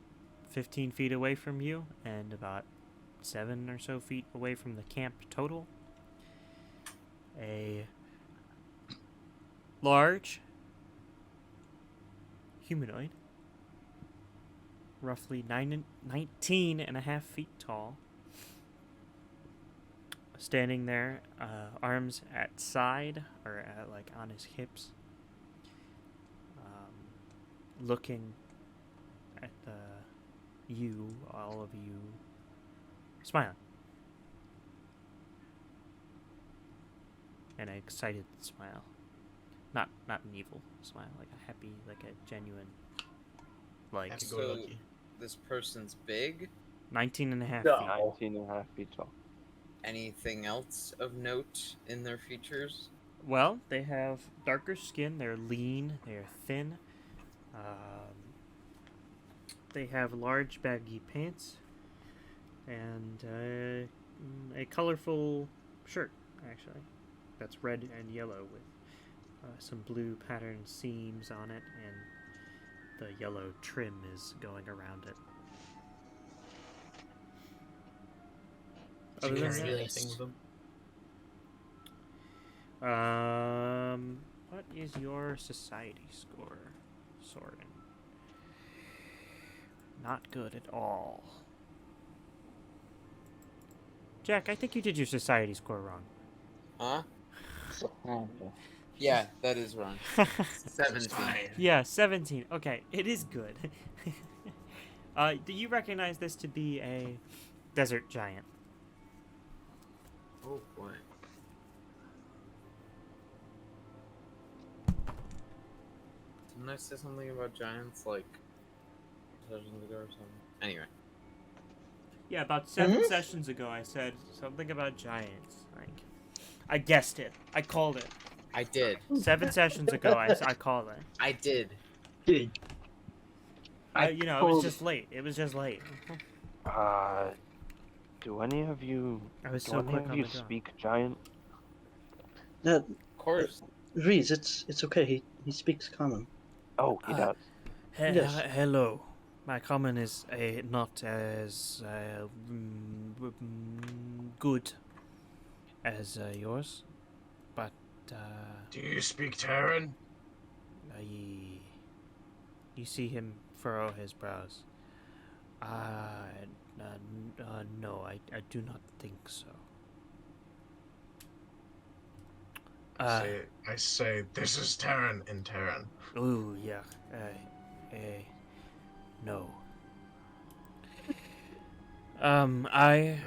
15 feet away from you and about 7 or so feet away from the camp total, a large humanoid, roughly 19 and a half feet tall, standing there, arms at side or like on his hips, looking at all of you, smiling, an excited smile, not an evil smile, like a happy, like a genuine, like Happy go So- lucky. This person's big. 19 and a half No. feet. 19 and a half feet tall. Anything else of note in their features? Well, they have darker skin. They're lean. They're thin. They have large baggy pants and a colorful shirt, actually, that's red and yellow with some blue patterned seams on it, and the yellow trim is going around it. Do Other you than carry that, anything with him? what is your society score, Soren? Not good at all. Jack, I think you did your society score wrong. Huh? Oh, Yeah, that is wrong. 17. Yeah, 17. Okay, it is good. Do you recognize this to be a desert giant? Oh boy. Didn't I say something about giants like sessions ago or something? Anyway. Yeah, about 7 sessions ago I said something about giants. Like, I guessed it. I called it. I did. 7 sessions ago I called it. I did. Dude. You know, it was just late. It was just late. Do any of you, I was do so any quick of on you the draw. speak giant? Of course. Reese, it's okay. He speaks common. Oh, he does. Yes. Hello. My common is not as good as yours, but Do you speak Terran? you see him furrow his brows. No, I do not think so. I say, this is Terran in Terran. Oh yeah. No. I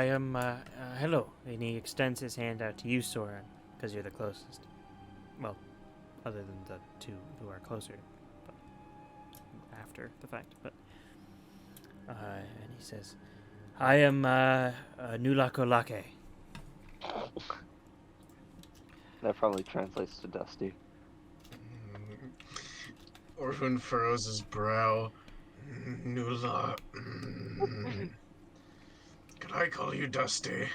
am. Hello, and he extends his hand out to you, Soren, because you're the closest. Well, other than the 2 who are closer, but after the fact. But and he says, "I am Nulakolake." That probably translates to Dusty. Orphan furrows his brow. Nula. Could I call you Dusty?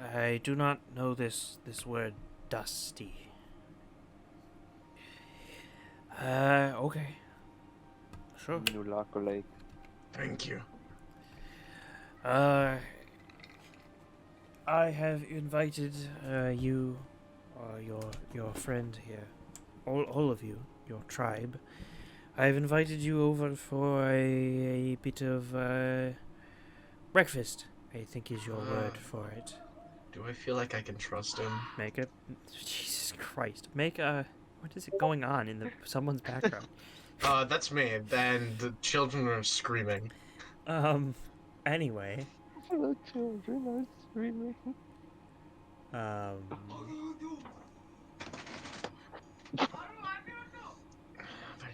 I do not know this word, dusty. Okay. Sure. Nulakolake. Thank you. I have invited you, your friend here, all of you, your tribe. I've invited you over for a bit of breakfast, I think is your word for it. Do I feel like I can trust him? Make it. Jesus Christ. Make a. What is it going on in someone's background? That's me. Then the children are screaming. Anyway. The children are screaming. They're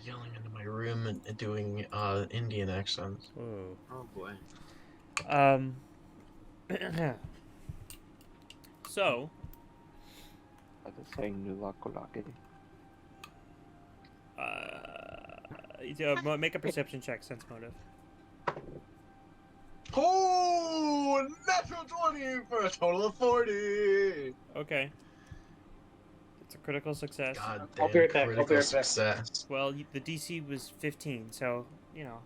yelling into my room and doing Indian accents. Whoa. Oh boy. So. I was saying Nulakolake. Make a perception check, sense motive. Oh, natural 20 for a total of 40. Okay. It's a critical success. God I'll be damn, right back, I'll be critical right back. success. Well, the DC was 15, so, you know.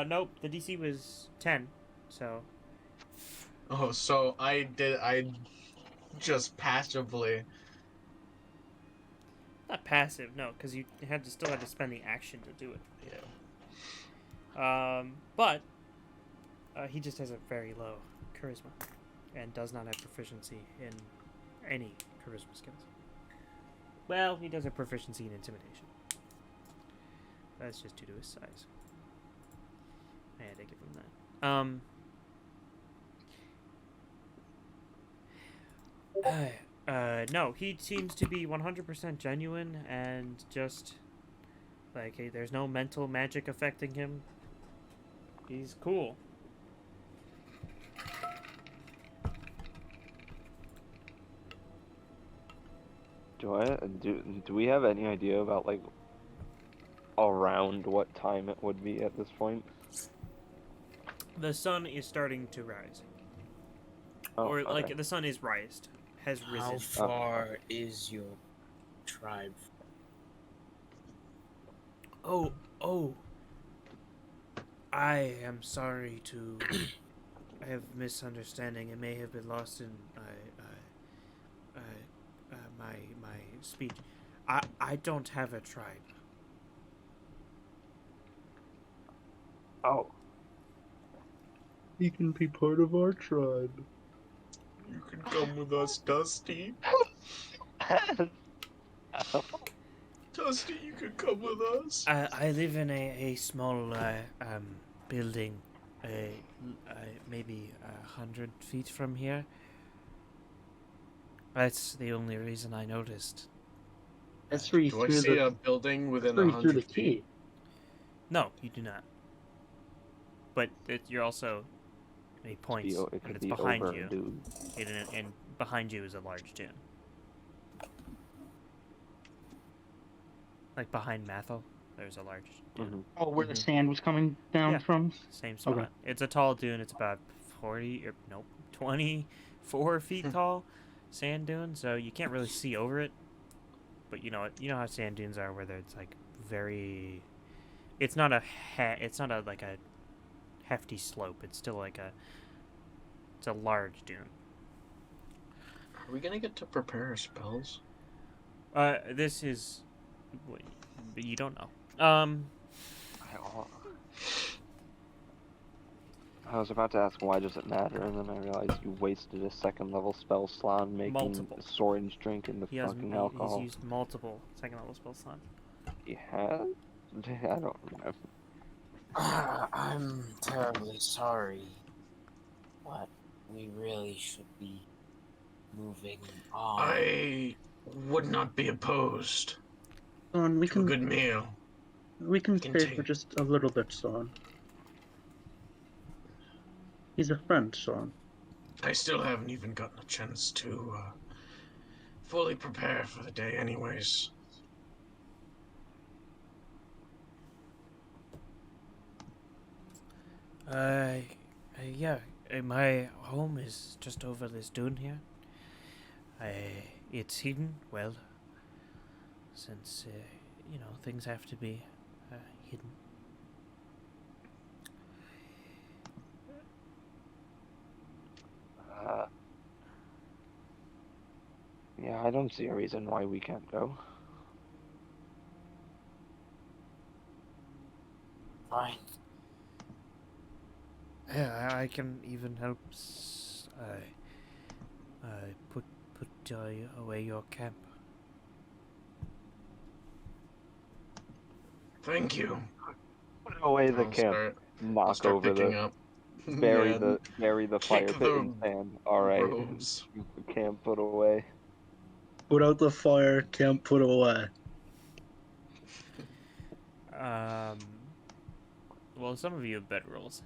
Nope, the DC was 10, so. Oh, so I just passively. Not passive, no, because you still had to spend the action to do it. Yeah. But he just has a very low charisma, and does not have proficiency in any charisma skills. Well, he does have proficiency in intimidation. That's just due to his size. I had to give him that. No, he seems to be 100% genuine and just like there's no mental magic affecting him. He's cool. Do we have any idea about like around what time it would be at this point? The sun is starting to rise. Oh, Or like okay. the sun is has risen. How far is your tribe? Oh. I am sorry to have misunderstanding. It may have been lost in my speech. I don't have a tribe. Oh. You can be part of our tribe. You can come with us, Dusty. Dusty, you can come with us. I live in a small building, maybe 100 feet from here. That's the only reason I noticed. That's where you Do I threw see the, a building within where you threw the 100 feet? key. No, you do not. But you're also he points It and could it's be behind over, you. dude. And behind you is a large dune. Like behind Mathel, there's a large dune. Mm-hmm. Oh, where the sand was coming down Yeah. from? Same spot. Okay. It's a tall dune. It's about 24 feet tall sand dune. So you can't really see over it. But you know how sand dunes are, where it's like very. It's not a like a hefty slope. It's still like it's a large dune. Are we gonna get to prepare our spells? This is. Wait, but you don't know. I was about to ask why does it matter, and then I realized you wasted a second level spell slot on making Multiple. Soren's drinking the He has fucking alcohol. he's used multiple second level spell slots. He has? I don't remember. I'm terribly sorry, but we really should be moving on. would not be opposed Son, we to a good can meal. stay for Continue. just a little bit, Son. He's a friend, Son. I still haven't even gotten a chance to fully prepare for the day anyways. Yeah, my home is just over this dune here. It's hidden, well, since, you know, things have to be hidden. Yeah, I don't see a reason why we can't go. Fine. Yeah, I can even help put away your camp. Thank you. Put away the I'll camp. I'll Knock start over picking the up. bury Yeah, the fire kick pit in the sand. All right, robes. camp put away. Put out the fire, can't put away. Well, some of you have bedrolls.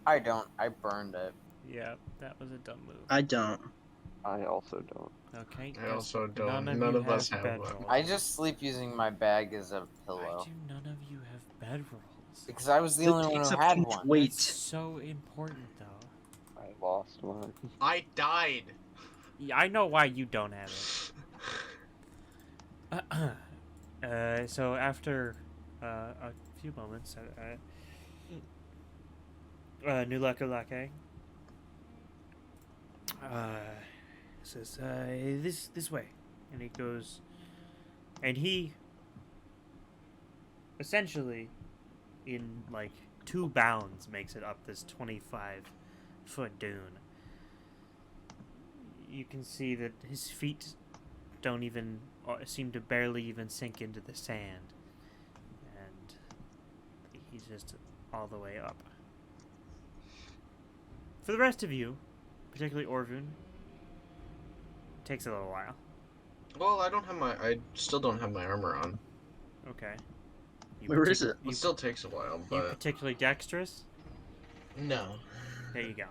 I don't. I burned it. Yeah, that was a dumb move. I don't. I also don't. Okay. I yes, also don't. None None you of us have one. bedrolls. I just sleep using my bag as a Why pillow. do none of you have bedrolls? Because I was the It only one takes who up had too much one. weight. It's so important, though. I lost mine. I died. Yeah, I know why you don't have it. So after a few moments, Nulakalake says, this way, and he goes, and he essentially, in like 2 bounds, makes it up this 25-foot dune. You can see that his feet don't even seem to barely even sink into the sand, and he's just all the way up. For the rest of you, particularly Orvun, it takes a little while. Well, I still don't have my armor on. Okay. Where is it? It still takes a while, You but particularly dexterous? no. There you go.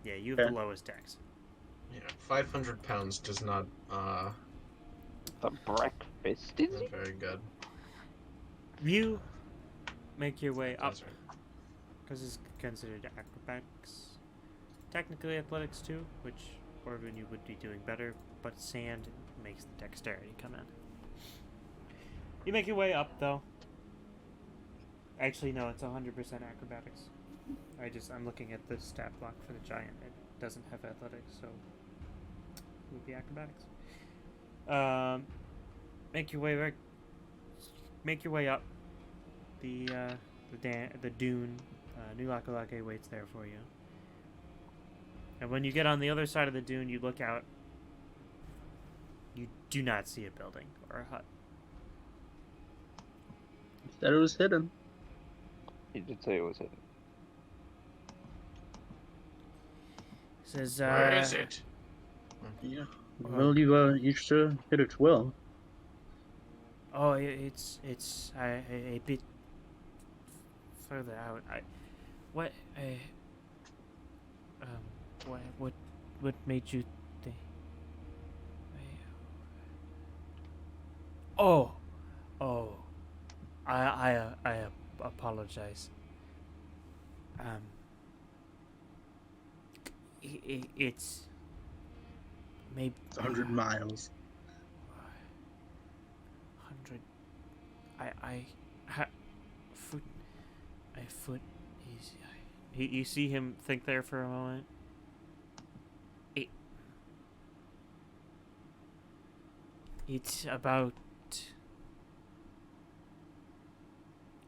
Yeah, you have Okay. the lowest dex. Yeah, 500 pounds does not The breakfast is not very good. You make your way up, That's right. because it's considered acrobatics. Technically athletics too, which Orvin you would be doing better, but sand makes the dexterity come in. You make your way up though. Actually no, it's 100% acrobatics. I'm looking at the stat block for the giant. It doesn't have athletics, so it would be acrobatics. Make your way up. The dune. Nulakalake waits there for you. And when you get on the other side of the dune, you look out. You do not see a building or a hut. Said it was hidden. He did say it was hidden. Says, Where is it? Yeah. Well, you sure hit it well. Oh, it's a bit further out. What made you think? Oh, I apologize. It's maybe It's 100 miles. 100. Foot. You see him think there for a moment. It's about.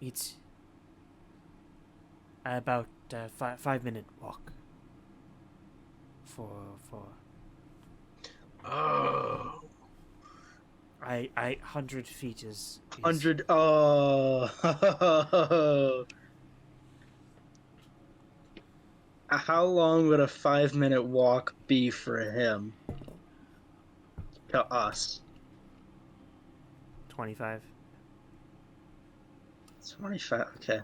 It's about 5-minute walk. For. Oh. 100 feet is 100. Oh. How long would a 5-minute walk be for him? To us. 25. 25, okay.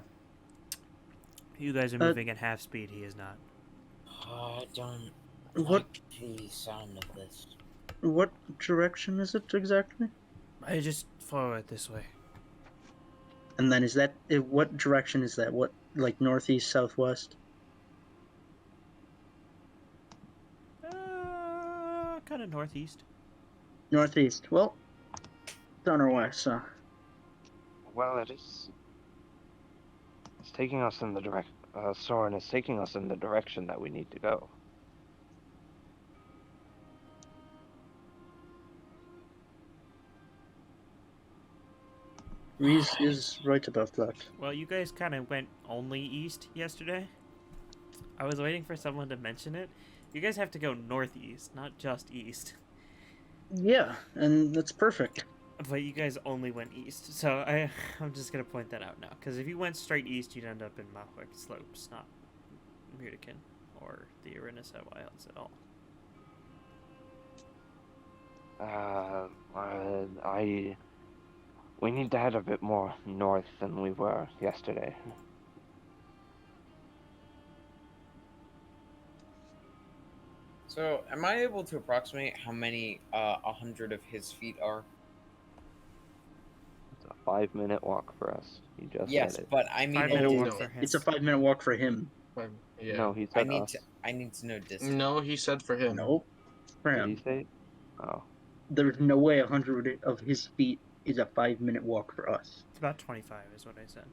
You guys are moving at half speed. He is not. I don't What like the sound of this. what direction is it exactly? I just follow it this way. And then what direction is that? What, like northeast, southwest? Kind of northeast. Northeast. Well, it's on our way, so. Well, it's taking us in the Soren is taking us in the direction that we need to go. Reese is right about that. Well, you guys kind of went only east yesterday. I was waiting for someone to mention it. You guys have to go northeast, not just east. Yeah, and that's perfect. But you guys only went east, so I'm just gonna point that out now. Because if you went straight east, you'd end up in Mahwick Slopes, not Mutican or the Arinisa Wilds at all. We need to head a bit more north than we were yesterday. So, am I able to approximate how many 100 of his feet are? It's a 5-minute walk for us. You just Yes, said it. but I mean, 5-minute walk no. for him. It's a 5-minute walk for him. Yeah. No, he I said need us. I need to know distance. No, he said for him. Nope. For Did he him. say? Oh. There's no way 100 of his feet is a 5-minute walk for us. It's about 25, is what I said.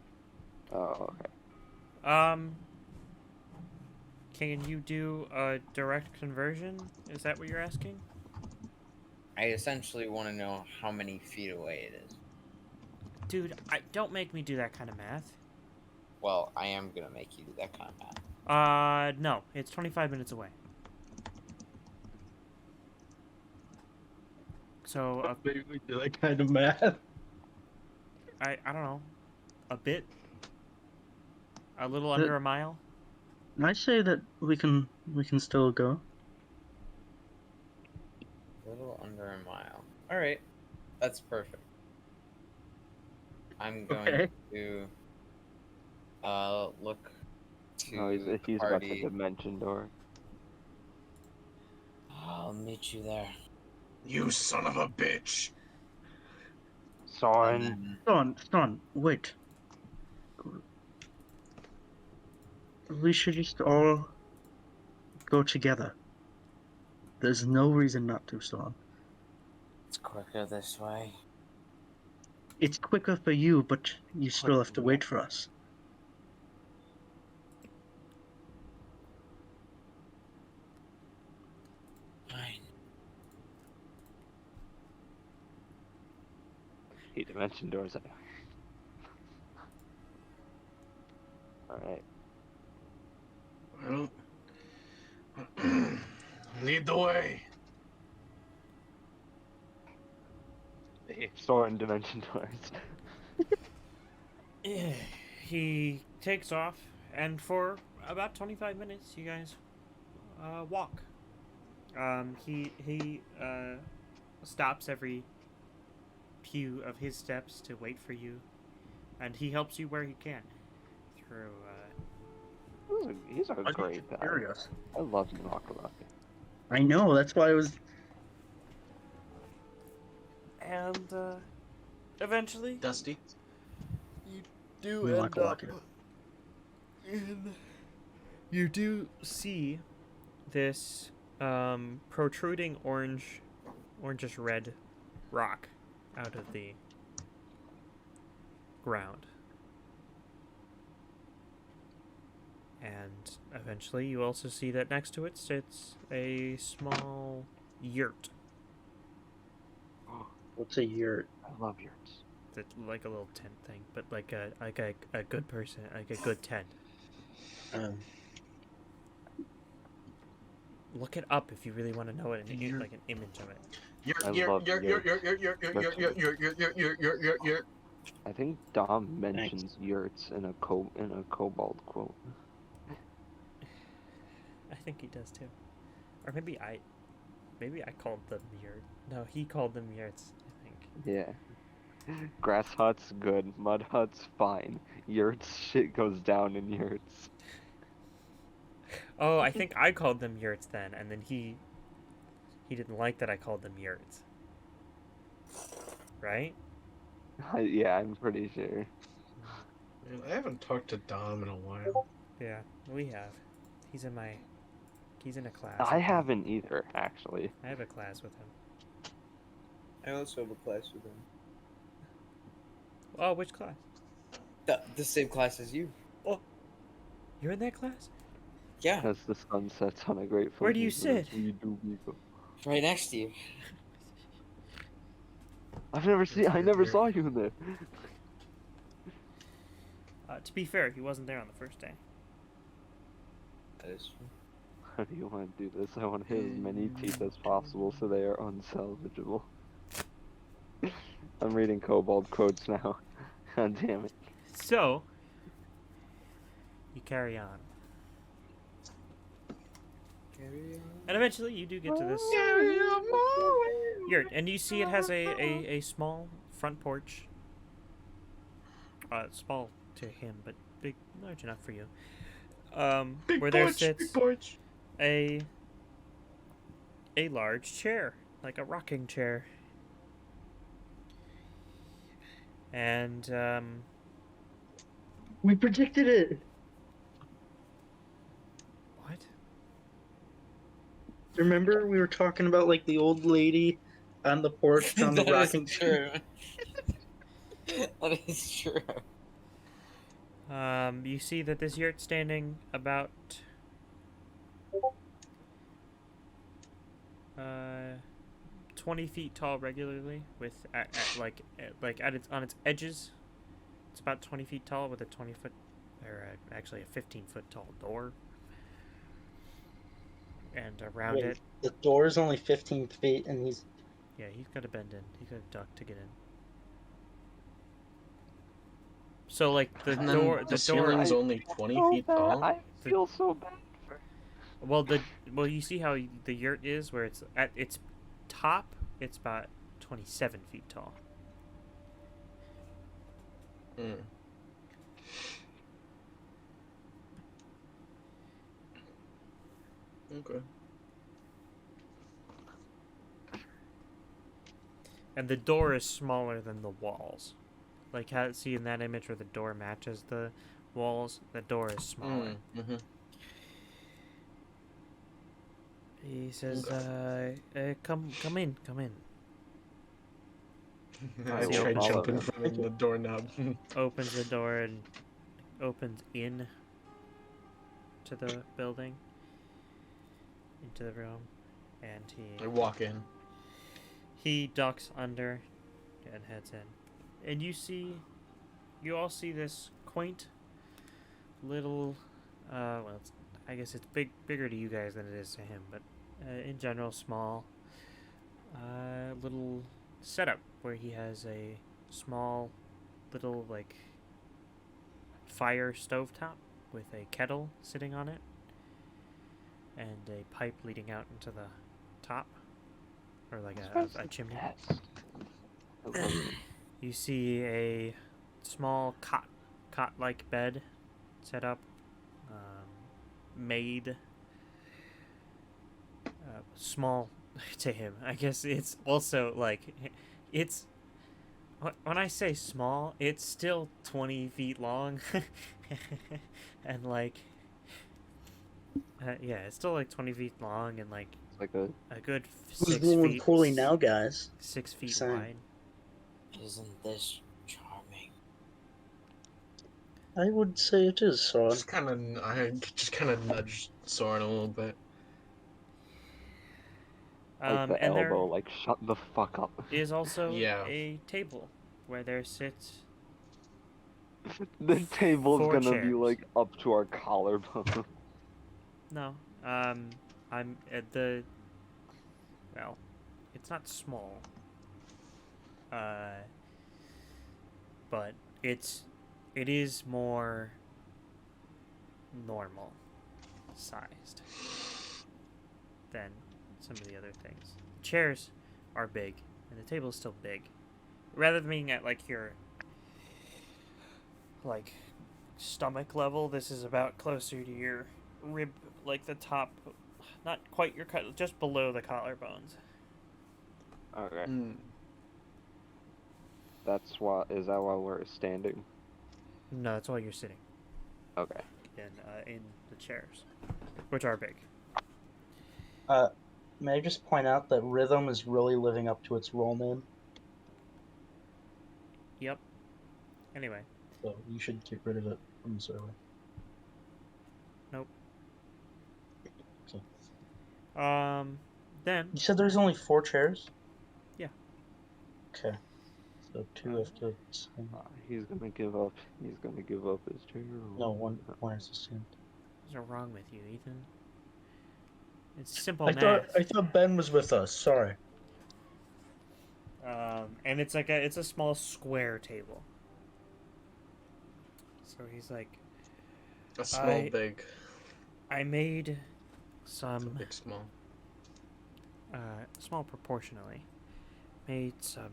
Oh, okay. Can you do a direct conversion? Is that what you're asking? I essentially want to know how many feet away it is. Dude, don't make me do that kind of math. Well, I am gonna make you do that kind of math. No, it's 25 minutes away. So, Maybe we do that kind of math. I don't know. A bit? A little under a mile? I say that we can still go. A little under a mile. All right, that's perfect. I'm going Okay. to look to No, the he's about to party. dimension door. I'll meet you there. You son of a bitch! Soren, Son, wait. We should just all go together. There's no reason not to, Son. It's quicker this way. It's quicker for you, but you still have to wait for us. Fine. he dimension doors. Alright. Well, lead the way. Soren dimension doors. He takes off, and for about 25 minutes, you guys walk. He stops every few of his steps to wait for you, and he helps you where he can through. He's a great guy. Curious. I love Nakalaki. I know, that's why I was. And eventually, Dusty. you do You end like up walking. you do see this protruding orangish red rock out of the ground. And eventually you also see that next to it sits a small yurt. What's a yurt? I love yurts. That's like a little tent thing, but like a good person, like a good tent. Look it up if you really want to know it, and like an image of it. I think Dom mentions yurts in a Cobalt quote. think he does too. Or maybe I called them yurt. No, he called them yurts, I think. Yeah. Grass huts, good. Mud huts, fine. Yurts, shit goes down in yurts. Oh, I think I called them yurts then, and then he didn't like that I called them yurts. Right? Yeah, I'm pretty sure. Man, I haven't talked to Dom in a while. Yeah, we have. He's in a class. I with me. haven't either, actually. I have a class with him. I also have a class with him. Oh, which class? The same class as you. Oh, you're in that class? Yeah, As the sun sets on a grateful Where do you people, sit? we do people. right next to you. I never saw you in there. To be fair, he wasn't there on the first day. That is true. How do you want to do this? I want to hit as many teeth as possible so they are unsalvageable. I'm reading Kobold quotes now. God damn it. So, you carry on. And eventually you do get to this yurt, and you see it has a small front porch. Small to him, but large enough for you. Where there sits a large chair, like a rocking chair. And We predicted it. what? Remember we were talking about like the old lady on the porch on the That is rocking true. That is true. You see that this yurt's standing about 20 feet tall regularly, with on its edges. It's about 20 feet tall with a 20-foot, or actually a 15-foot tall door. And around Wait, it, the door is only 15 feet, and he's yeah, he's got to bend in. He's got to duck to get in. So like the And then door, the ceiling's only 20 feet tall. I feel so bad for well you see how the yurt is, where it's at its top, it's about 27 feet tall. Mm. Okay. And the door is smaller than the walls. Like how see in that image where the door matches the walls, the door is smaller. Mm-hmm. He says, come in. I See, tried follow jumping them. from the doorknob. Opens the door and opens in to the building, into the room, and I walk in. he ducks under and heads in. And you all see this quaint little, I guess it's bigger to you guys than it is to him, but in general, small, little setup where he has a small little, like, fire stovetop with a kettle sitting on it and a pipe leading out into the top, or like a chimney. Yes. I love it. You see a small cot-like bed set up, made small to him. I guess it's also like it's when I say small, it's still 20 feet long, and like yeah, it's still like 20 feet long and like It's like a a good who's 6 going feet. poorly now, guys? 6 feet Same. wide. Isn't this charming? I would say it is, Saw. I just kind of nudged Soren a little bit. like the And there elbow, like shut the fuck up. is also Yeah. a table where there sits The table's 4 gonna be chairs. like up to our collarbone. no, I'm at the well, it's not small, but it is more normal sized. than some of the other things. Chairs are big, and the table is still big. Rather than being at like your like stomach level, this is about closer to your rib, like the top, not quite your cut, just below the collarbones. Okay. Mm. That's why. Is that why we're standing? No, that's why you're sitting Okay. in the chairs, which are big. May I just point out that Rhythm is really living up to its role name, Yep. Anyway, so you should get rid of it from the server. Nope. Okay. Then You said there's only 4 chairs? Yeah. Okay. So 2 have to. He's gonna give up. He's gonna give up his chair. No, one has to stand. what's wrong with you, Ethan? It's simple I math. thought Ben was with us. Sorry. And it's like it's a small square table. So he's like, A small, I- big. I made some Big, small. small proportionally. Made some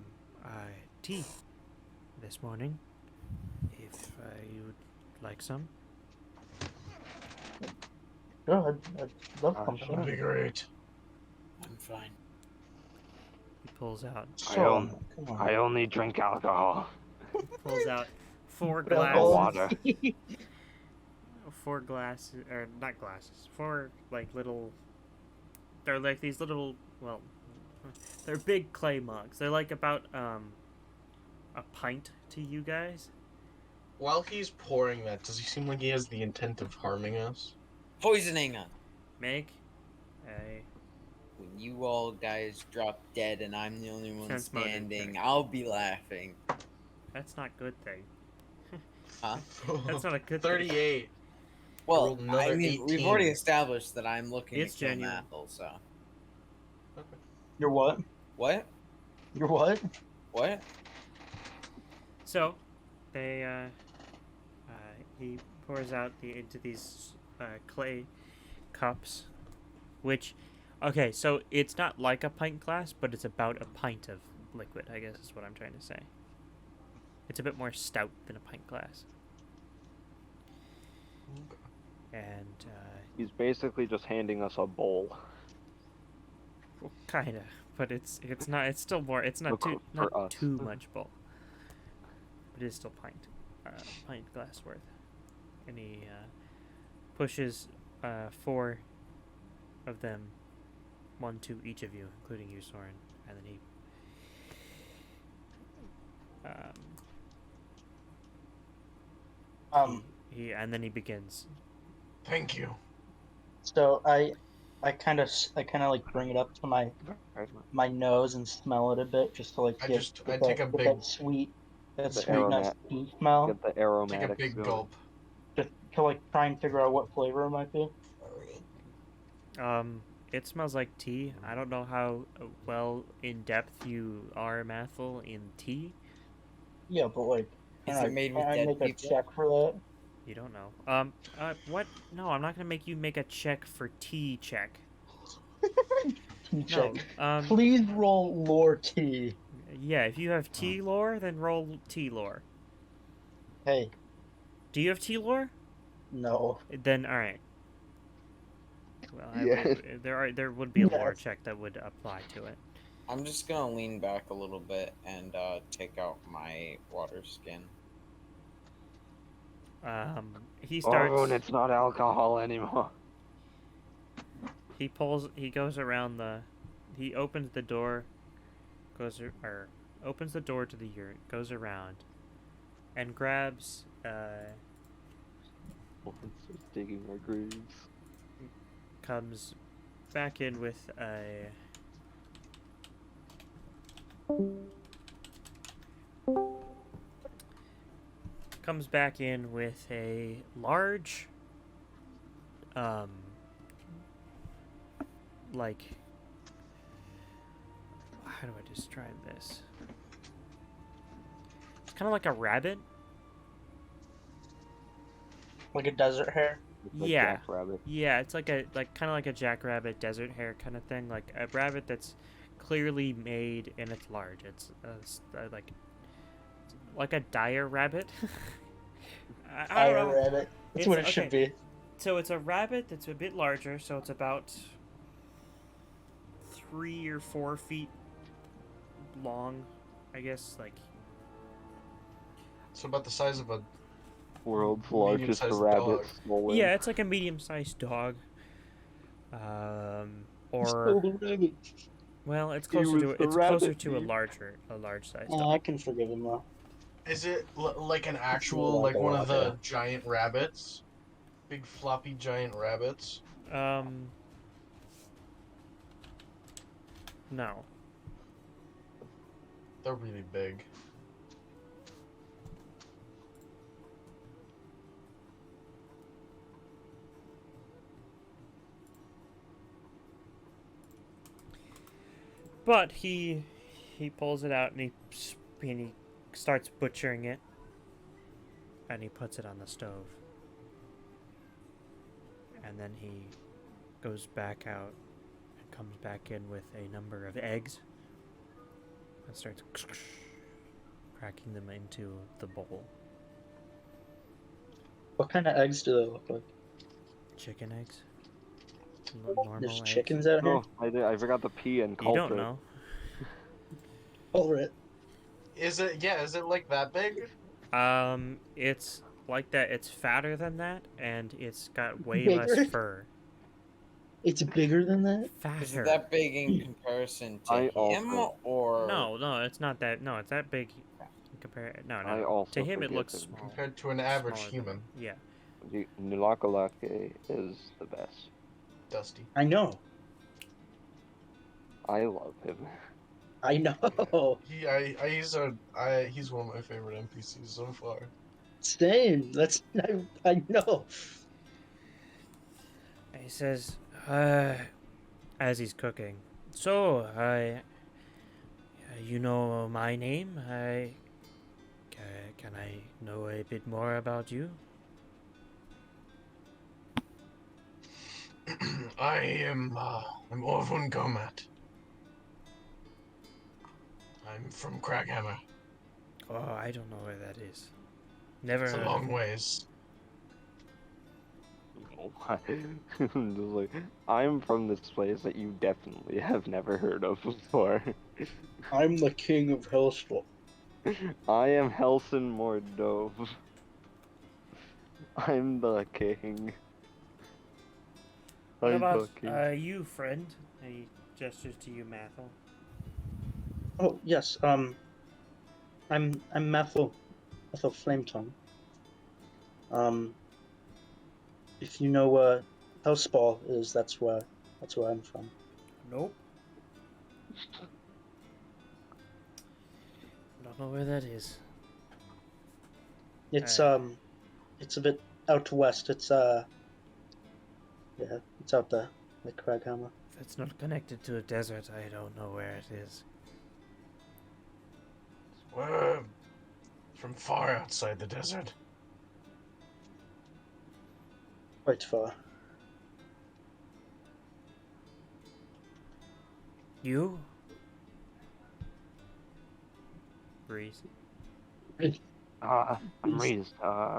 tea this morning. If you would like some. Go ahead. I'd love some. That would be great. I'm fine. He pulls out Come on. I only drink alcohol. pulls out 4 But alcohol- Or glasses. water. 4 glasses, or not glasses. 4 like little. They're like these little. Well, they're big clay mugs. They're like about a pint to you guys. While he's pouring that, does he seem like he has the intent of harming us? Poisoning us. Meg, When you all guys drop dead and I'm the only one Sense motive standing, check. I'll be laughing. that's not good thing. Huh? That's not a good thing. 38. Well, rolled another I mean, we've 18. already established that I'm looking It's to kill genuine. Mathel, so. You're what? What? You're what? What? So, they he pours out into these clay cups, which, okay, so it's not like a pint glass, but it's about a pint of liquid, I guess is what I'm trying to say. It's a bit more stout than a pint glass. And, He's basically just handing us a bowl. well, kinda, but it's not, it's still more, it's not Look, too, for not us. too much bowl. But it is still pint glass worth. And he pushes 4 of them, 1 to each of you, including you, Soren, and then he and then he begins. Thank you. So I kind of like bring it up to my nose and smell it a bit, just to like I get, just- get I that, take a get big- that sweet, that The sweetness aromat- tea smell, Get the Take a aromatics big going. gulp. just to like try and figure out what flavor it might be. It smells like tea. I don't know how well in depth you are, Mathel, in tea. Yeah, but like, Is can it made with can I dead make a people? check for that? You don't know. What? No, I'm not gonna make you make a check for tea check. Tea No. check. Please. Please roll lore tea. Yeah, if you have tea lore, then roll tea lore. Hey, Do you have tea lore? no. Then all right. Well, Yes. there would be a lore Yes. check that would apply to it. I'm just gonna lean back a little bit and take out my water skin. He starts. Oh, and it's not alcohol anymore. He goes around the. He opens the door. Opens the door to the yurt. Goes around, and grabs. It's just digging our graves. Comes back in with a. Comes back in with a large, like, how do I describe this? It's kind of like a rabbit. Like a desert hare. It's like Yeah. jackrabbit. Yeah, it's like kind of like a jackrabbit desert hare kind of thing, like a rabbit that's clearly made and it's large. It's like a dire rabbit. I don't know. Rabbit. That's what it It's- should be. So it's a rabbit that's a bit larger, so it's about 3 or 4 feet long, I guess. Like, So about the size of a World's largest Medium-sized rabbit dog. stolen. yeah, it's like a medium-sized dog. Or Stole the rabbit. well, it's He closer was to the it's closer rabbit to a thief. large size Oh, dog. I can forgive him though. Is it like an actual, More like like a one of the rabbit. giant rabbits? Big floppy giant rabbits? No. They're really big. But he pulls it out and he starts butchering it, and he puts it on the stove. And then he goes back out and comes back in with a number of eggs and starts cracking them into the bowl. What kind of eggs do they look like? Chicken eggs. Normal There's eggs. chickens out here. Oh, I forgot the P and You culprit. don't know. Culprit. Is it, yeah, is it like that big? It's like that. It's fatter than that, and it's got way Bigger? less fur. It's bigger than that. Is Fatter. it that big in comparison to I him, also- or No, it's not that. No, it's that big. Compare. No. I also To him, it forget looks that small. Compared to an average Smaller than- human. Yeah. Nulakalake is the best. Dusty. I know. I love him. I know. He's one of my favorite NPCs so far. Same. I know. He says, as he's cooking. So, you know my name. Can I know a bit more about you? I'm Orvun Gomat. I'm from Craghammer. Oh, I don't know where that is. Never It's a heard long of it. ways. Oh my. Just like, I'm from this place that you definitely have never heard of before. I'm the king of Hellstorm. I am Helson Mordov. I'm the king. What I'm about the king. you, friend? And he gestures to you, Mathel. Oh yes. I'm Mathel Flametongue. If you know where Hellspawn is, that's where I'm from. Nope. Don't know where that is. It's Alright. it's a bit out west. It's yeah, it's out there, like Craghammer. If it's not connected to a desert, I don't know where it is. We're from far outside the desert. Quite far. You? Breeze. I'm Reese,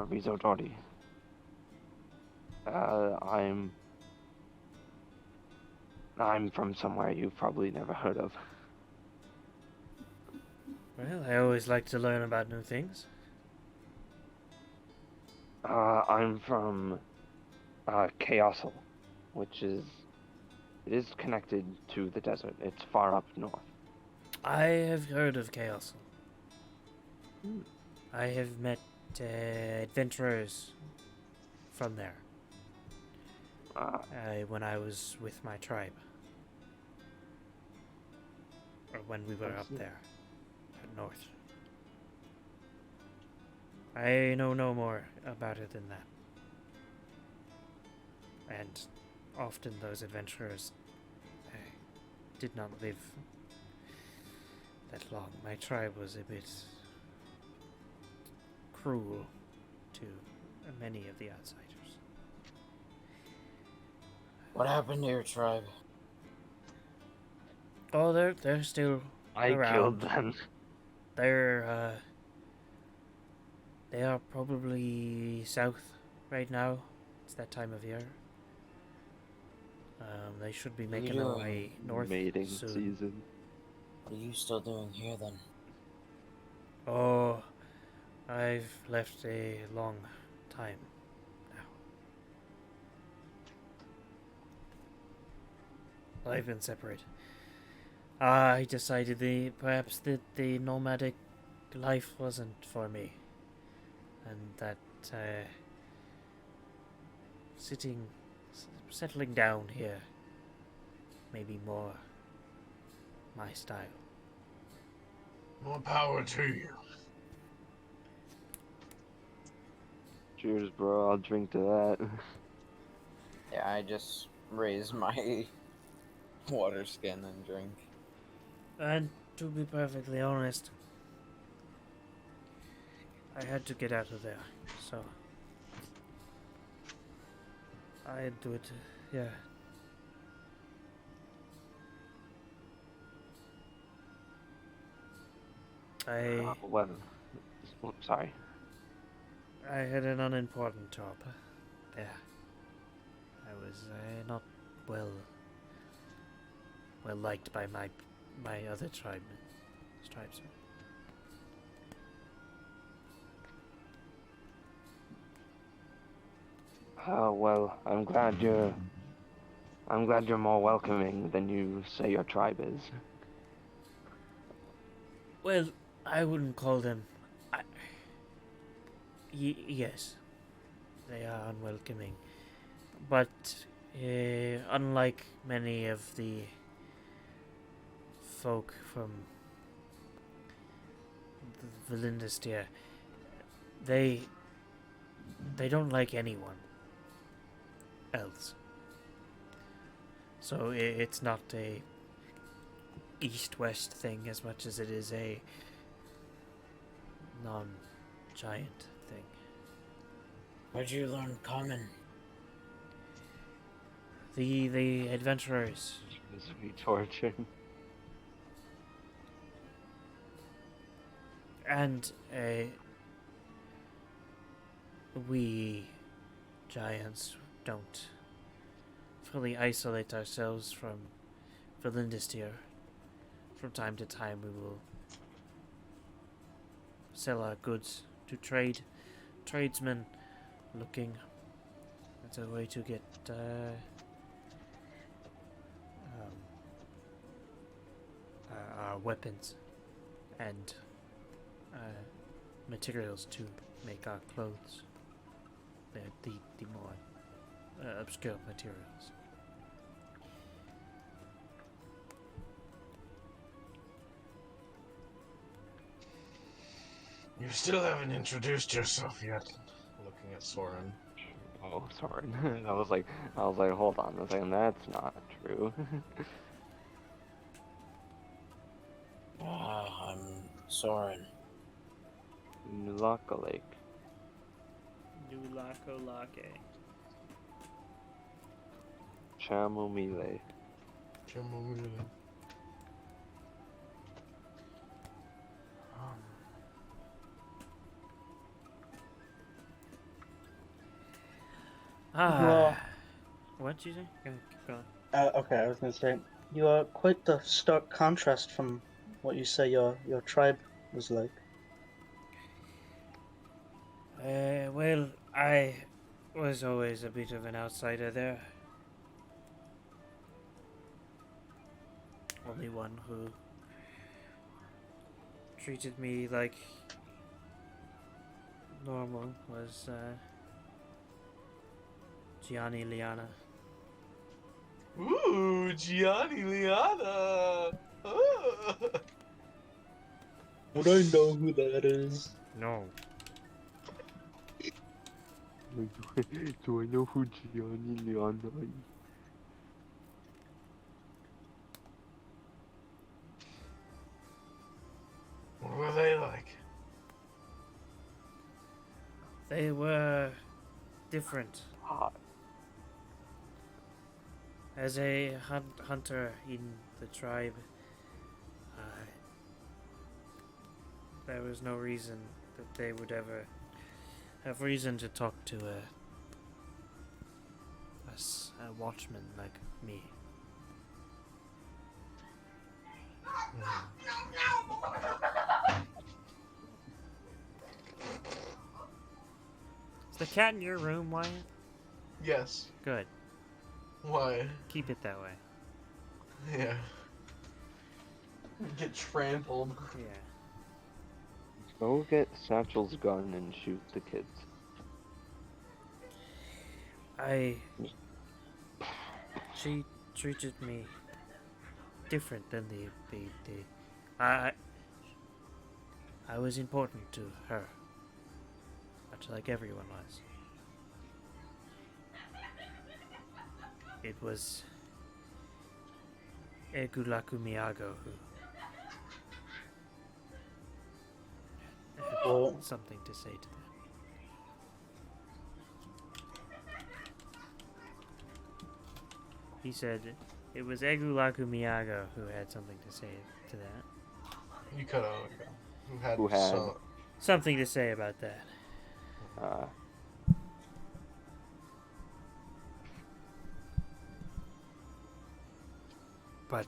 Rizzo Doherty. I'm from somewhere you've probably never heard of. Well, I always like to learn about new things. I'm from, Chaosal, which is connected to the desert. It's far up north. I have heard of Chaos. I have met adventurers from there when I was with my tribe. Or when we were up there, at north. I know no more about it than that. And often those adventurers did not live that long. My tribe was a bit cruel to many of the outsiders. What happened to your tribe? Oh, they're still I around. killed them. They are probably south right now. It's that time of year. They should be making their way north Mating soon. season. What are you still doing here then? Oh, I've left a long time now. I've been separated. I decided perhaps that the nomadic life wasn't for me, and that settling down here, maybe more my style. More power to you. Cheers, bro. I'll drink to that. Yeah, I just raise my water skin and drink. And to be perfectly honest, I had to get out of there, so I do it, yeah. Well, sorry. I had an unimportant job there. I was not well liked by my other tribes. Well, I'm glad you're more welcoming than you say your tribe is. Well, I wouldn't call them. Yes, they are unwelcoming, but unlike many of the folk from the Valindistir, they don't like anyone else. So it's not a east-west thing as much as it is a non-giant thing. Where'd you learn common? The adventurers. This will be torture. And we giants don't fully isolate ourselves from Valindistir. From time to time we will sell our goods to tradesmen looking. It's a way to get our weapons and materials to make our clothes. They're the more obscure materials. You still haven't introduced yourself yet. Looking at Soren. Oh, sorry. I was like, hold on a second, that's not true. I'm Soren. Nulaka Lake. Nulako Lake. Chamomile. Well, What'd you say? Keep going. okay, I was gonna say, you are quite the stark contrast from what you say your tribe was like. Well, I was always a bit of an outsider there. Only one who treated me like normal was Gianni Liana. Ooh, Gianni Liana! Oh. Would I know who that is? No. Do I know who Gianni Leona is? What were they like? They were different. Hot. As a hunter in the tribe, there was no reason that they would ever have reason to talk to a watchman like me. Is the cat in your room, Wyatt? Yes. Good. Why? Keep it that way. Yeah. Get trampled. Yeah. Go get Satchel's gun and shoot the kids. She treated me different than I was important to her, much like everyone was. It was Egulaku Miyago who Well, had something to say to them. He said it was Egulaku Miyago who had something to say to that. You cut out. Who had? Something to say about that. But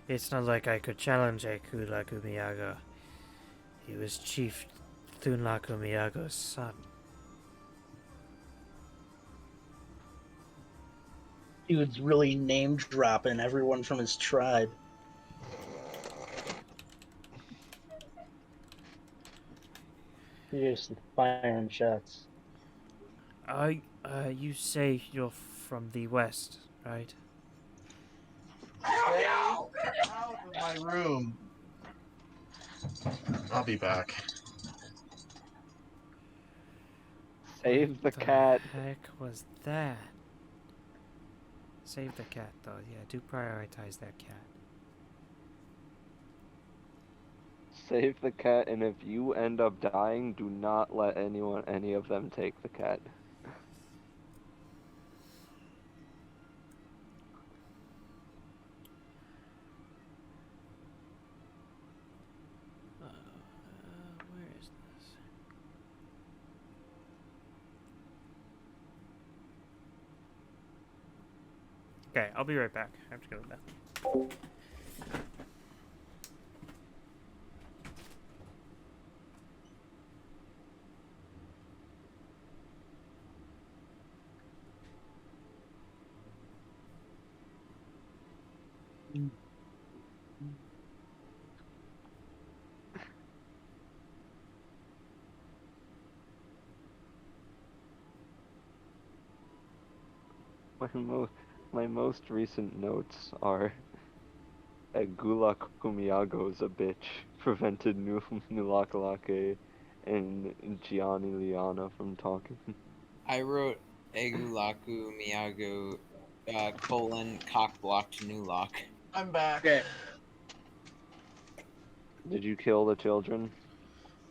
it's not like I could challenge Egulaku Miyago. He was Chief Thunlaku Miyago's son. he was really name dropping everyone from his tribe. He just firing shots. You say you're from the west, right? Stay out of my room. I'll be back. Save the What cat. the heck was that? Save the cat, though. Yeah, do prioritize that cat. Save the cat, and if you end up dying, do not let any of them take the cat. Where is this? Okay, I'll be right back. I have to go to the bathroom. My most recent notes are Egula Kumiyago's a bitch, prevented Nulakalake and Gianni Liana from talking. I wrote Egulaku Miyago cock blocked Nulak. I'm back. Okay. Did you kill the children?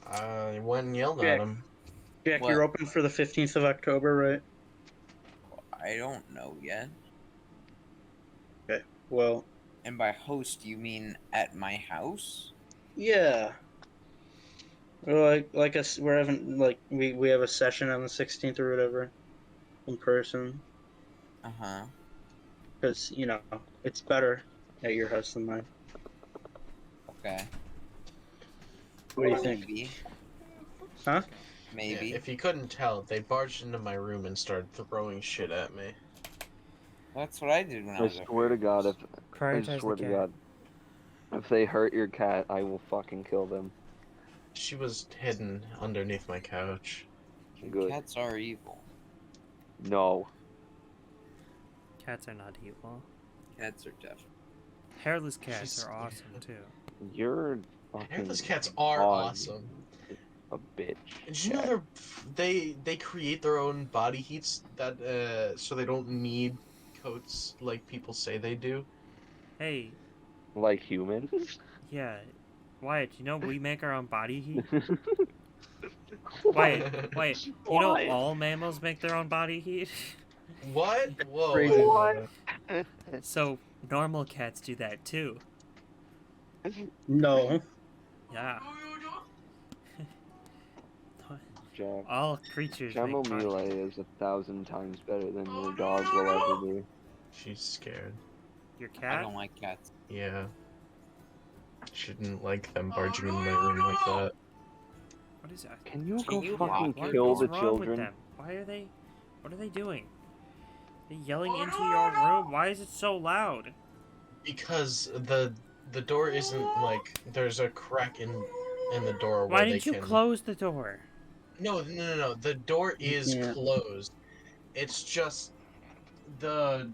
I went and yelled Okay. at him. Jack, What? you're open for the 15th of October, right? I don't know yet. Well, And by host, you mean at my house? yeah. Well, like us, we're having we have a session on the 16th or whatever, in person, Uh huh. because it's better at your house than mine. Okay. What do you think? Maybe. Huh? Maybe. Yeah, if you couldn't tell, they barged into my room and started throwing shit at me. That's what I did when I I was swear to God, I Prioritize swear the to cat. God, if they hurt your cat, I will fucking kill them. She was hidden underneath my couch. Good. Cats are evil. No. Cats are not evil. Cats are definitely. Hairless cats She's- are awesome too. You're fucking Hairless cats are odd. awesome. A bitch. Did you know they create their own body heats that so they don't need coats like people say they do? Hey, Like humans? yeah, Wyatt, you know we make our own body heat? Wait, you know Why? all mammals make their own body heat? What? Whoa. Crazy. I didn't know that. So normal cats do that too. No. Yeah. Jack, All creatures make Chamomile fun. is 1,000 times better than your dog will ever be. She's scared. Your I cat? don't like cats. Yeah. Shouldn't like them barging in my room like that. What is that? Can you Can go you fucking lock What kill is the wrong children? with them? Why are they? What are they doing? They're yelling into your room. Why is it so loud? Because the door isn't like there's a crack in the door Why where didn't they you can. close the door? No. The door is Yeah. closed. It's just the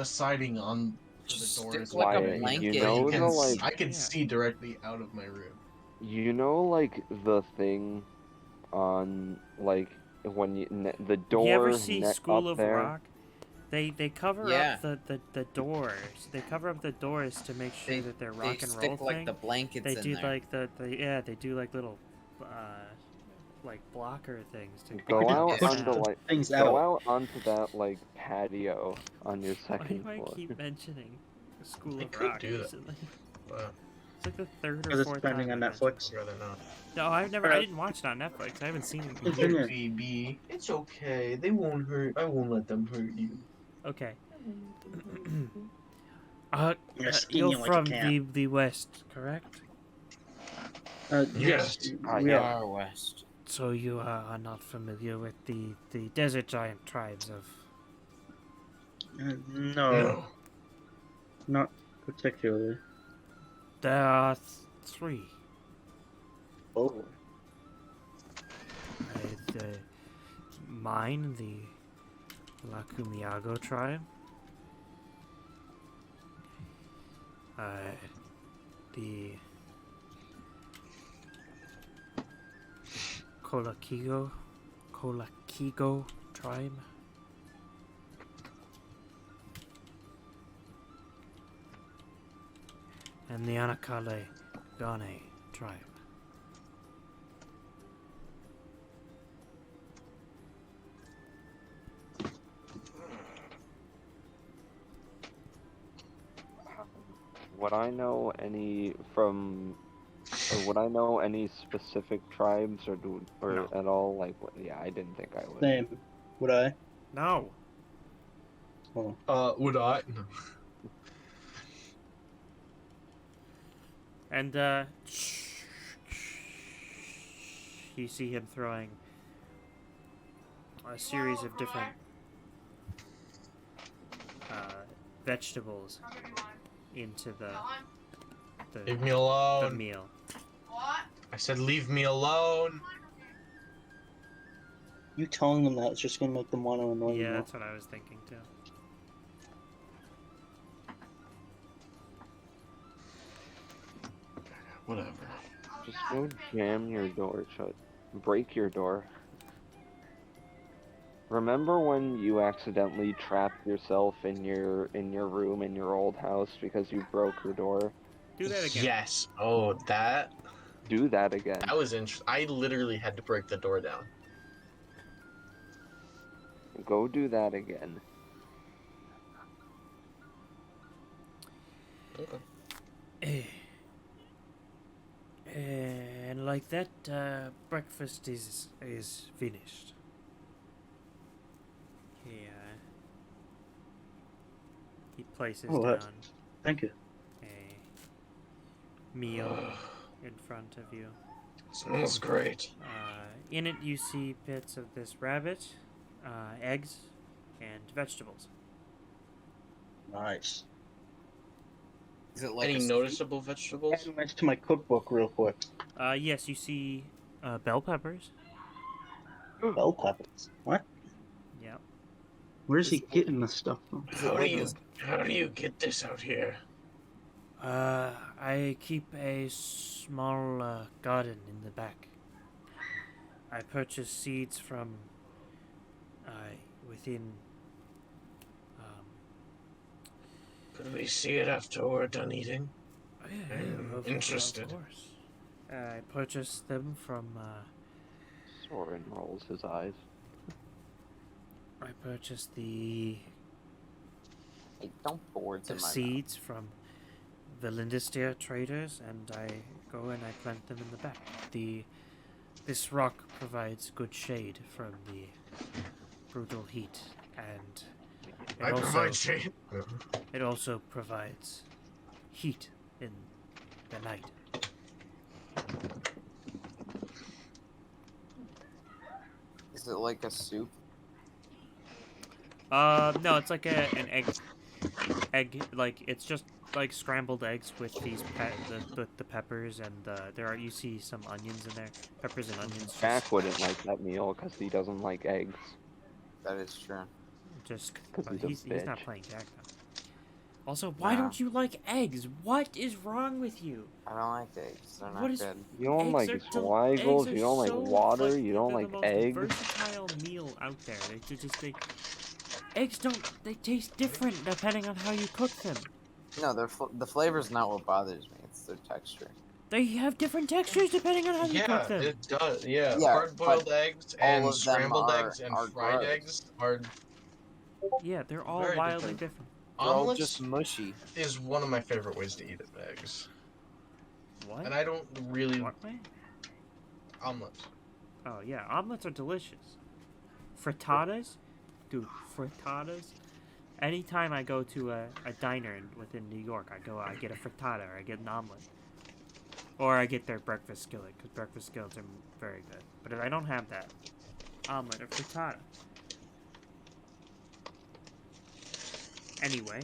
siding on the Just door stick is like a Wyatt, blanket. you But know can the like, I can Yeah. see directly out of my room. you know like the thing on like when you the door You ever see net School up of there. Rock? They cover Yeah. up the doors. They cover up the doors to make sure that their They rock and stick roll like thing. the blankets They in do there. like they do like little like blocker things to Go Could you out push on the the like things go out? out onto that like patio on your Why second do I floor. keep mentioning School I of could Rock do that. recently? But It's like the third Because or it's fourth trending time on I mentioned Netflix. I'd rather not. it. No, I Alright. didn't watch it on Netflix. I haven't seen it. Continue. Look, BB, it's okay. They won't hurt. I won't let them hurt you. Okay. You're skinny You're like a from cat. the west, correct? Yes. We yeah. are. Far west. So you are not familiar with the desert giant tribes of... No, No. not particularly. There are three. Oh. Mine, the Lakumiago tribe. The Kolakigo tribe. And the Anakale Gane tribe. Would I know any from, or would I know any specific tribes or No. at all? Like, yeah, I didn't think I would. Same. Would I? No. Oh. Would I? No. And you see him throwing a series of different vegetables into the Leave me the alone. meal. I said leave me alone. You telling them that is just gonna make them want to annoy you Yeah, more. that's what I was thinking too. Whatever. Just go jam your door shut. Break your door. Remember when you accidentally trapped yourself in your room in your old house because you broke the door? Do that again. Yes. Oh, that. Do that again. That was interesting. I literally had to break the door down. Go do that again. Okay. And like that, breakfast is finished. He places Oh, down Thank you. a meal in front of you. Smells great. In it, you see bits of this rabbit, eggs, and vegetables. Nice. Is it like Any a steak? noticeable vegetables? Add next to my cookbook real quick. Yes, you see bell peppers. Bell peppers. What? Yep. Where's he getting this stuff from? Is it like a How do you get this out here? I keep a small garden in the back. I purchase seeds from within. Could we see it after we're done eating? Of interested. course. I purchased them from. Soren rolls his eyes. I purchased the Hey, don't boards the in my mouth. seeds from the Lindistere traders, and I go and I plant them in the back. This rock provides good shade from the brutal heat, and I provide shade. it also provides heat in the night. Is it like a soup? No, it's like an egg, like it's just like scrambled eggs with these the peppers, and you see some onions in there, peppers and onions. Jack wouldn't like that meal because he doesn't like eggs. That is true. Just 'Cause he's a he's not bitch. playing Jack though. Also, why Nah. don't you like eggs? What is wrong with you? I don't like eggs. They're not What is- good. You don't Eggs like are swagels, eggs you are don't like so, water, you don't they're like the most eggs. versatile meal out there. Eggs they taste different depending on how you cook them. No, the flavor's not what bothers me. It's their texture. They have different textures depending on how you Yeah, cook them. it does. Yeah, Yeah, hard-boiled but eggs all and of them scrambled are- eggs and are fried gross. eggs are. Yeah, they're all Very wildly different. different. They're all Omelets just mushy. is one of my favorite ways to eat eggs, What? and I don't really What way? omelets. Oh yeah, omelets are delicious. Frittatas, dude, frittatas. Anytime I go to a diner within New York, I get a frittata or I get an omelet, or I get their breakfast skillet because breakfast skillets are very good. But if I don't have that, omelet or frittata. Anyway.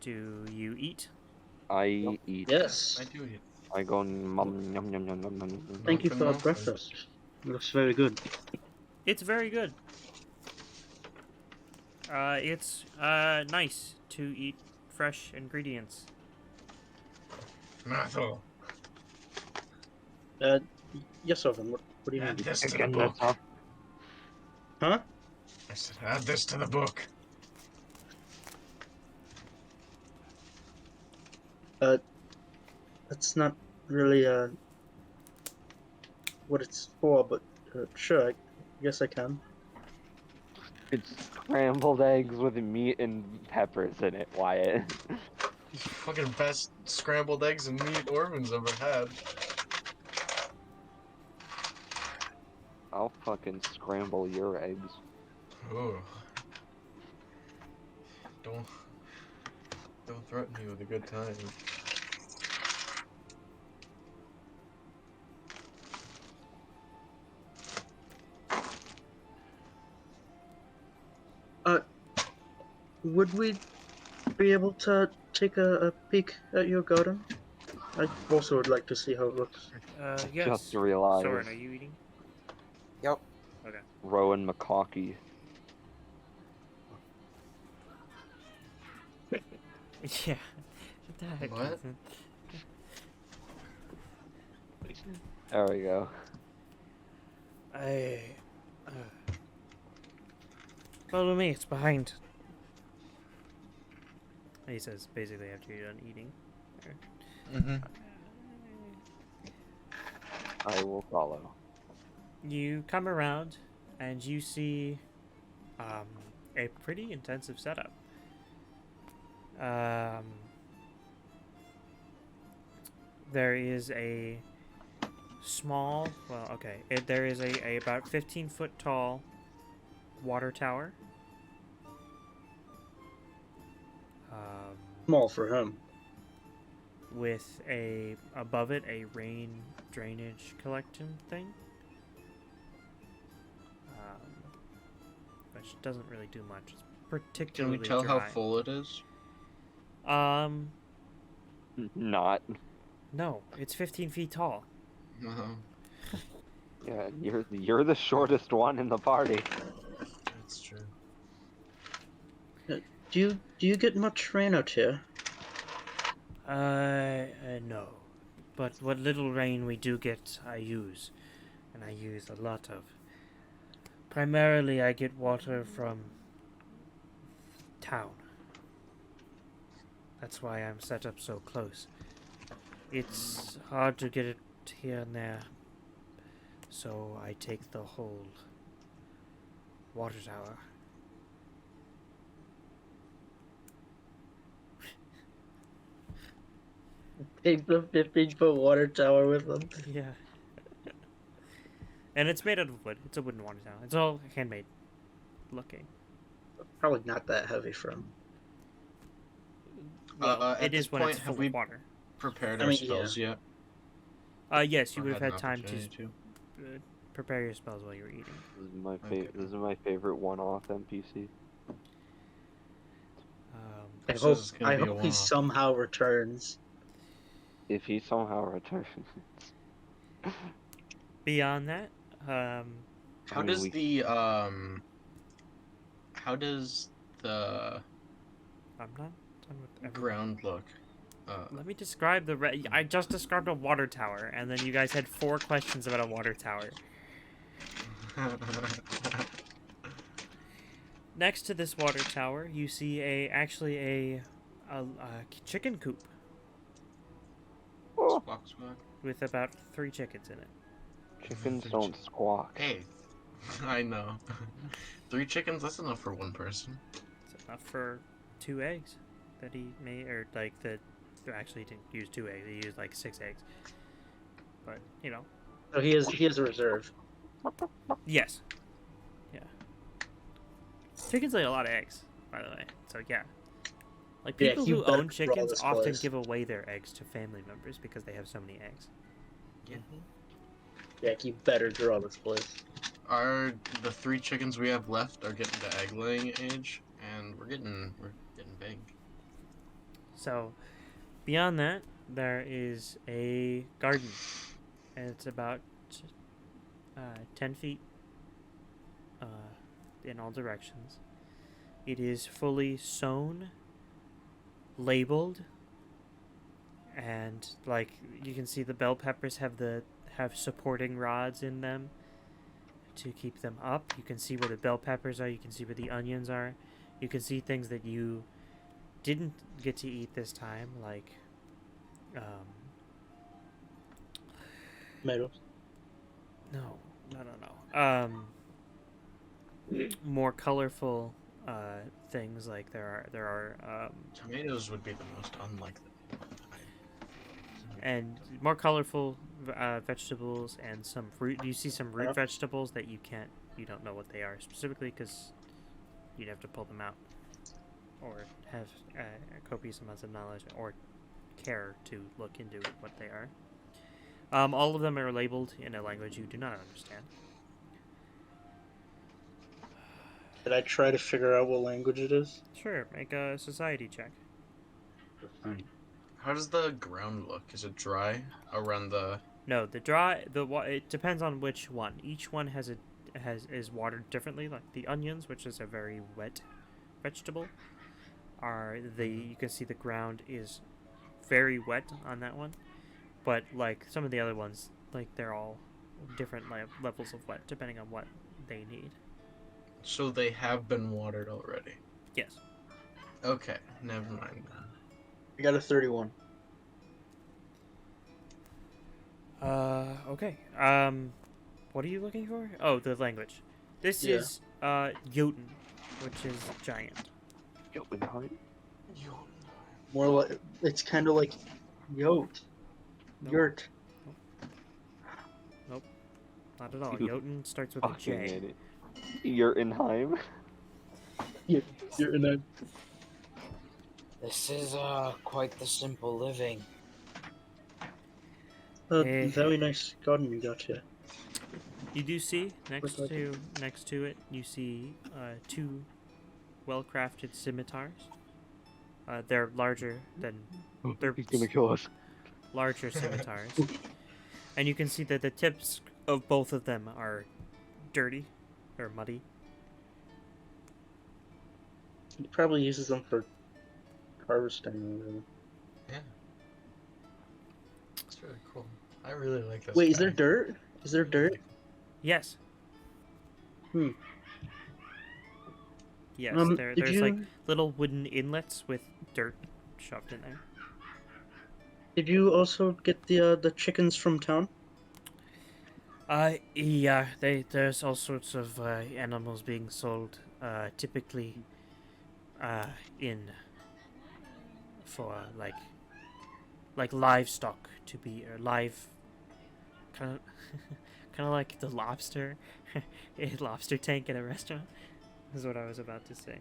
Do you eat? I eat. Yes. I do eat. I go yum yum yum yum yum yum. Thank you for Open breakfast. It looks very good. It's very good. It's nice to eat fresh ingredients. Mathel, Yes, Oven. What do you add mean? this to the Again, book. that's Huh? I said, add this to the book. That's not really what it's for, but sure, I guess I can. It's scrambled eggs with meat and peppers in it, Wyatt. Fucking best scrambled eggs and meat Orvin's ever had. I'll fucking scramble your eggs. Ooh. Don't threaten me with a good time. Would we be able to take a peek at your garden? I also would like to see how it looks. Yes. Just realized. Soren, are you eating? Yep. Okay. Rowan McCawkey. Yeah. What the heck? What? Ethan? There we go. Follow me. It's behind. He says basically after you're done eating. Mm-hmm. I will follow. You come around and you see a pretty intensive setup. There is a small, well, okay, there is a about 15-foot tall water tower. Small for him. With above it a rain drainage collection thing, which doesn't really do much. It's Can particularly we tell dry. how full it is? Not. No, it's 15 feet tall. Uh-huh. Yeah, you're the shortest one in the party. That's true. Do you get much rain out here? No. But what little rain we do get, I use. And I use a lot of. Primarily, I get water from town. That's why I'm set up so close. It's hard to get it here and there. So I take the whole Water tower. Take the 15-foot water tower with them. Yeah. And it's made out of wood. It's a wooden water tower. It's all handmade looking. Probably not that heavy from. Well, at it this is when point, it's have full we of water. prepared I our mean, spells yet? Yes, you Or would have an had time to opportunity prepare your spells while you were eating. This is my Okay. This is my favorite one-off NPC. I This hope, is gonna be a he one-off. somehow returns. If he somehow returns, Beyond that, How mean, does we- the how does the I'm not done with everything. ground look? Let me describe the. I just described a water tower, and then you guys had 4 questions about a water tower. Next to this water tower, you see actually a chicken coop Squawk, squawk. with about 3 chickens in it. chickens don't squawk. Hey, I know. 3 chickens, that's enough for one person. It's enough for 2 eggs that he made, or like the. Actually, he didn't use 2 eggs. He used like 6 eggs. But you know, So he is a reserve. yes, yeah. Chickens lay a lot of eggs, by the way. So yeah, like Yeah, people you who better own draw chickens this often place. give away their eggs to family members because they have so many eggs. Jack, you better draw this place. Are the 3 chickens we have left are getting to egg laying age, and we're getting big. So, beyond that, there is a garden, and it's about 10 feet in all directions. It is fully sown, labeled, and like you can see, the bell peppers have supporting rods in them to keep them up. You can see where the bell peppers are. You can see where the onions are. You can see things that you didn't get to eat this time, like Tomatoes. no, more colorful things, like there are Tomatoes would be the most unlikely. and more colorful vegetables and some fruit. You see some root vegetables that you don't know what they are specifically because you'd have to pull them out or have copious amounts of knowledge or care to look into what they are. All of them are labeled in a language you do not understand. Did I try to figure out what language it is? Sure, make a society check. How does the ground look? Is it dry around the? No, it depends on which one. Each one is watered differently. Like the onions, which is a very wet vegetable, you can see the ground is very wet on that one. But like some of the other ones, like they're all different levels of wet depending on what they need. So they have been watered already. Yes. Okay, never mind. I got a 31. Okay. What are you looking for? Oh, the language. This Yeah. is Jotun, which is giant. Jotunheim? More like it's kind of like Yot. Nope. Yurt. Not at all. You Jotun starts with a Fucking J. idiot. Jotunheim? You're in a. This is quite the simple living. Very nice garden you got here. You do see next Look like to it, you see 2 well-crafted scimitars. They're larger than They're He's gonna kill us. larger scimitars, and you can see that the tips of both of them are dirty or muddy. He probably uses them for harvesting or whatever. Yeah. That's really cool. I really like this. Wait, is guy. there dirt? Is there dirt? Yes. Hmm. Yes, Did there's like you- little wooden inlets with dirt shoved in there. Did you also get the chickens from town? Yeah, there's all sorts of animals being sold, typically in for like livestock to be or live kind of kind of like the lobster a lobster tank in a restaurant is what I was about to say.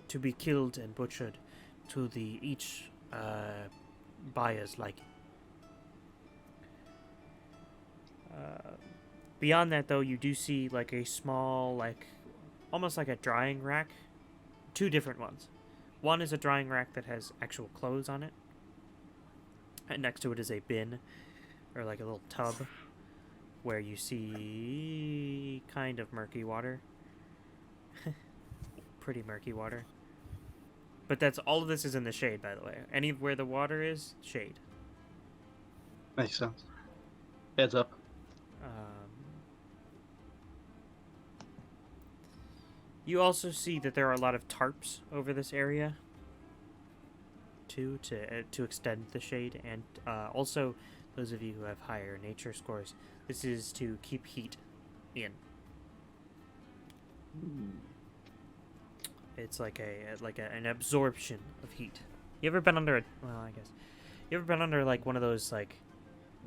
To be killed and butchered to the each buyer's liking. Beyond that, though, you do see like a small, like almost like a drying rack. Two different ones. One is a drying rack that has actual clothes on it, and next to it is a bin or like a little tub where you see kind of murky water. Pretty murky water. But that's all of this is in the shade, by the way. Anywhere the water is, shade. Makes sense. Heads up. You also see that there are a lot of tarps over this area, too, to extend the shade, and also those of you who have higher nature scores, this is to keep heat in. It's like an absorption of heat. You ever been under you ever been under like one of those like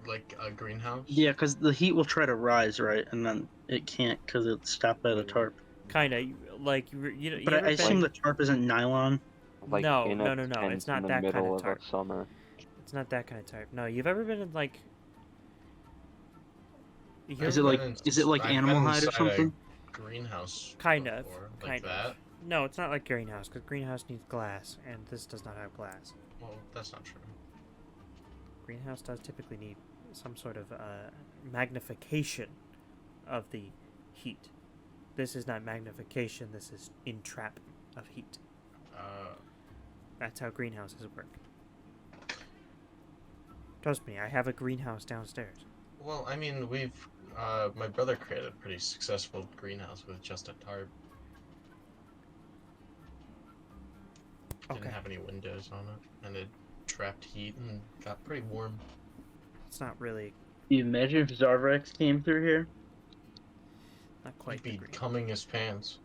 a greenhouse? Yeah, because the heat will try to rise, right? And then it can't because it's stopped by the tarp. kind of like you know. But I assume the tarp isn't nylon. Like No, in no, a no, no, tent it's not in the that kind middle of tarp. a summer. It's not that kind of tarp. No, you've ever been in like. Is it like I've animal been hide or inside something? A greenhouse. Kind of, before, kind like that. of. No, it's not like greenhouse because greenhouse needs glass, and this does not have glass. Well, that's not true. Greenhouse does typically need some sort of magnification of the heat. This is not magnification. This is entrapment of heat. That's how greenhouses work. Trust me, I have a greenhouse downstairs. Well, I mean, my brother created a pretty successful greenhouse with just a tarp. Didn't have any windows on it, and it trapped heat and got pretty warm. It's not really. Can you imagine if Zarvax came through here? Not quite. He'd be cumming his pants.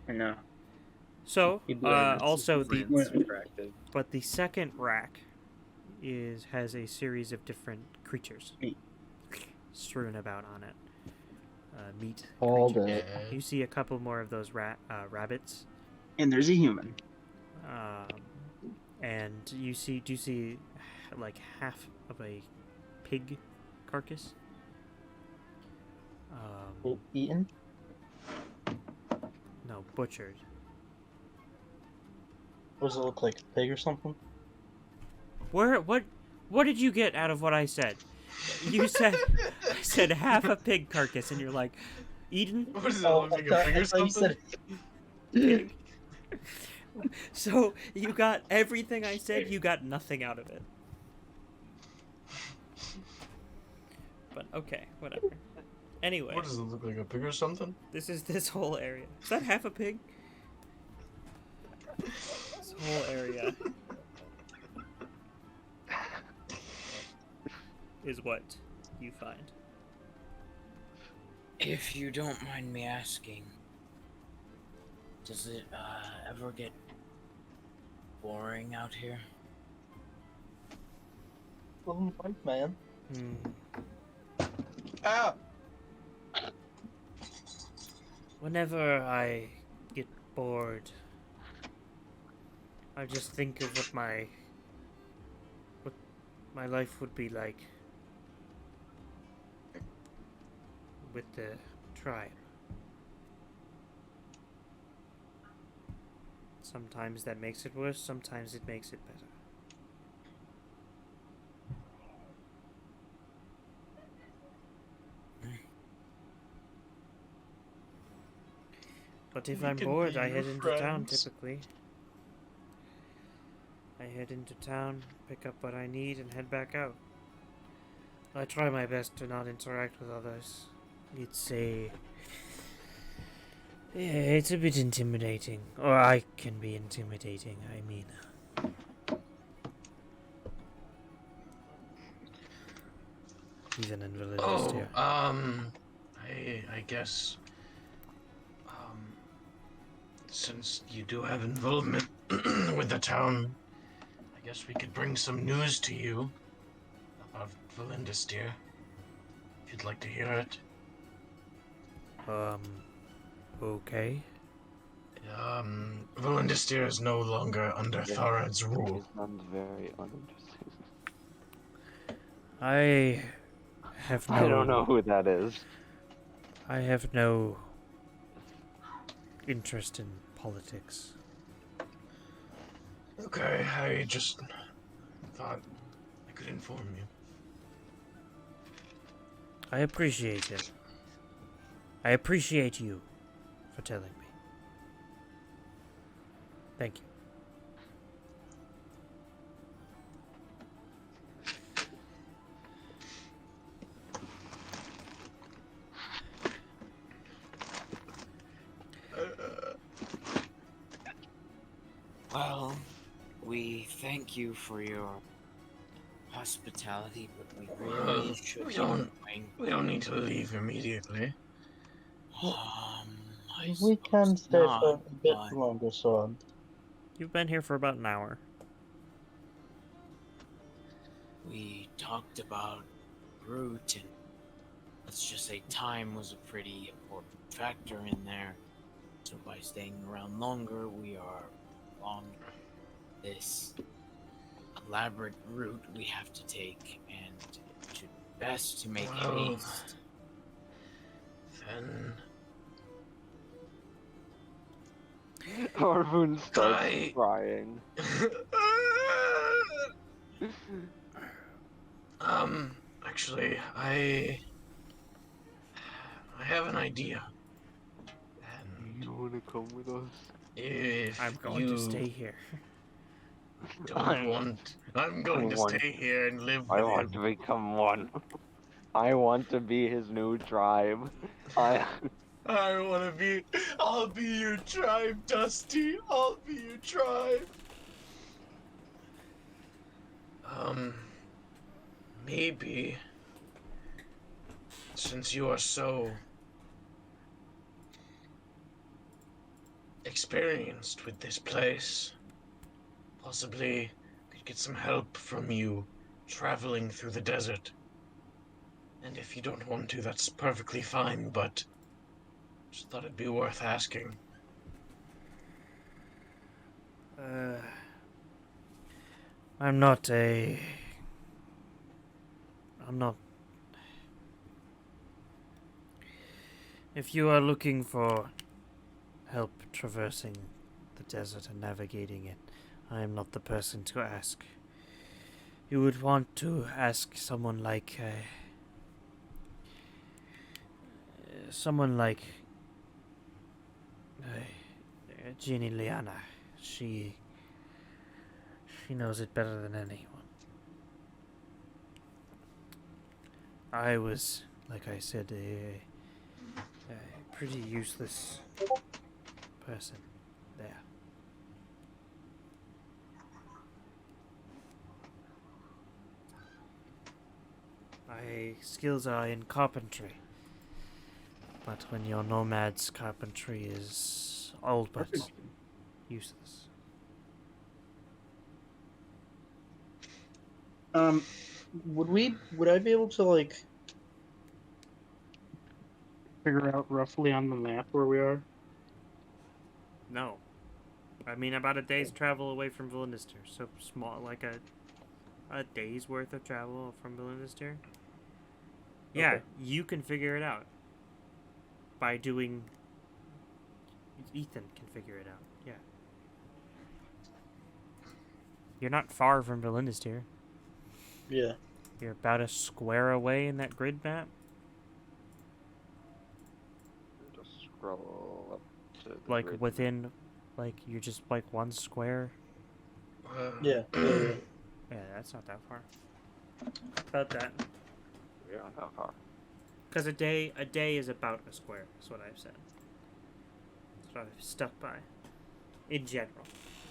I know. So, also attractive. but the second rack has a series of different creatures strewn about on it. Meat. All creatures. day. You see a couple more of those rabbits. And there's a human. And do you see like half of a pig carcass? Eaten? No, butchered. What does it look like? A pig or something? What did you get out of what I said? You said I said half a pig carcass, and you're like, Eden? What is that, like a pig or something? Pig. So you got everything I said, you got nothing out of it. But okay, whatever. Anyway. What does it look like, a pig or something? This is this whole area. Is that half a pig? This whole area is what you find. If you don't mind me asking, does it ever get boring out here? White man. Ah! Whenever I get bored, I just think of what my life would be like with the tribe. Sometimes that makes it worse, sometimes it makes it better. But if We I'm can bored, be I your head into town friends. typically. I head into town, pick up what I need, and head back out. I try my best to not interact with others. It's a bit intimidating. Or I can be intimidating, I mean. even in Oh, Validus, I guess, since you do have involvement with the town, I guess we could bring some news to you about Valindus, dear. If you'd like to hear it. Okay. Valindus, dear, is no longer under Tharad's rule. It sounds very uninteresting. I have no... I don't know who that is. I have no interest in politics. Okay, I just thought I could inform you. I appreciate it. I appreciate you for telling me. Thank you. Well, we thank you for your hospitality, but we really should we be don't- going. We don't need to leave immediately. I We can suppose stay for not, a bit but longer, son. You've been here for about an hour. we talked about Groot, and let's just say time was a pretty important factor in there. So by staying around longer, we are on this elaborate route we have to take, and it should be best to make Well, haste. Then Arvoon starts I- crying. actually, I have an idea. And You wanna come with us? if I'm going you to stay here. don't want, I'm going to want- stay here and live I with want to him. become one. I want to be his new tribe. I want to be. I'll be your tribe, Dusty. I'll be your tribe. Maybe since you are so experienced with this place, possibly could get some help from you traveling through the desert. And if you don't want to, that's perfectly fine, but just thought it'd be worth asking. I'm not. If you are looking for help traversing the desert and navigating it, I am not the person to ask. You would want to ask someone like Jeannie Liana. She knows it better than anyone. I was, like I said, a pretty useless person there. My skills are in carpentry, but when you're nomads, carpentry is all but useless. Would I be able to, like, figure out roughly on the map where we are? No. I mean, about a day's travel away from Vilnister. So small, like a day's worth of travel from Vilnister. Yeah, Okay. you can figure it out. By doing... Ethan can figure it out, yeah. You're not far from Vilnister. Yeah. You're about a square away in that grid map. Just scroll up to the Like, grid. within... Like, you're just, like, one square. Yeah. Yeah, that's not that far. About that. We aren't that far. Because a day is about a square, is what I've said. That's what I've stuck by. In general.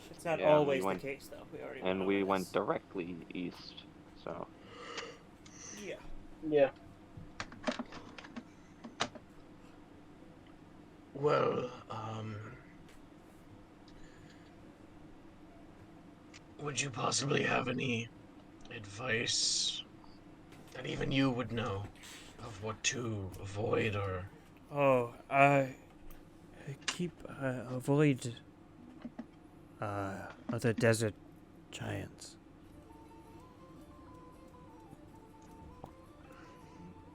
It's not Yeah, we always went- the case, though. We already And went we over went this. directly east, so. Yeah. Yeah. Well, would you possibly have any advice that even you would know of what to avoid or... Oh, avoid other desert giants.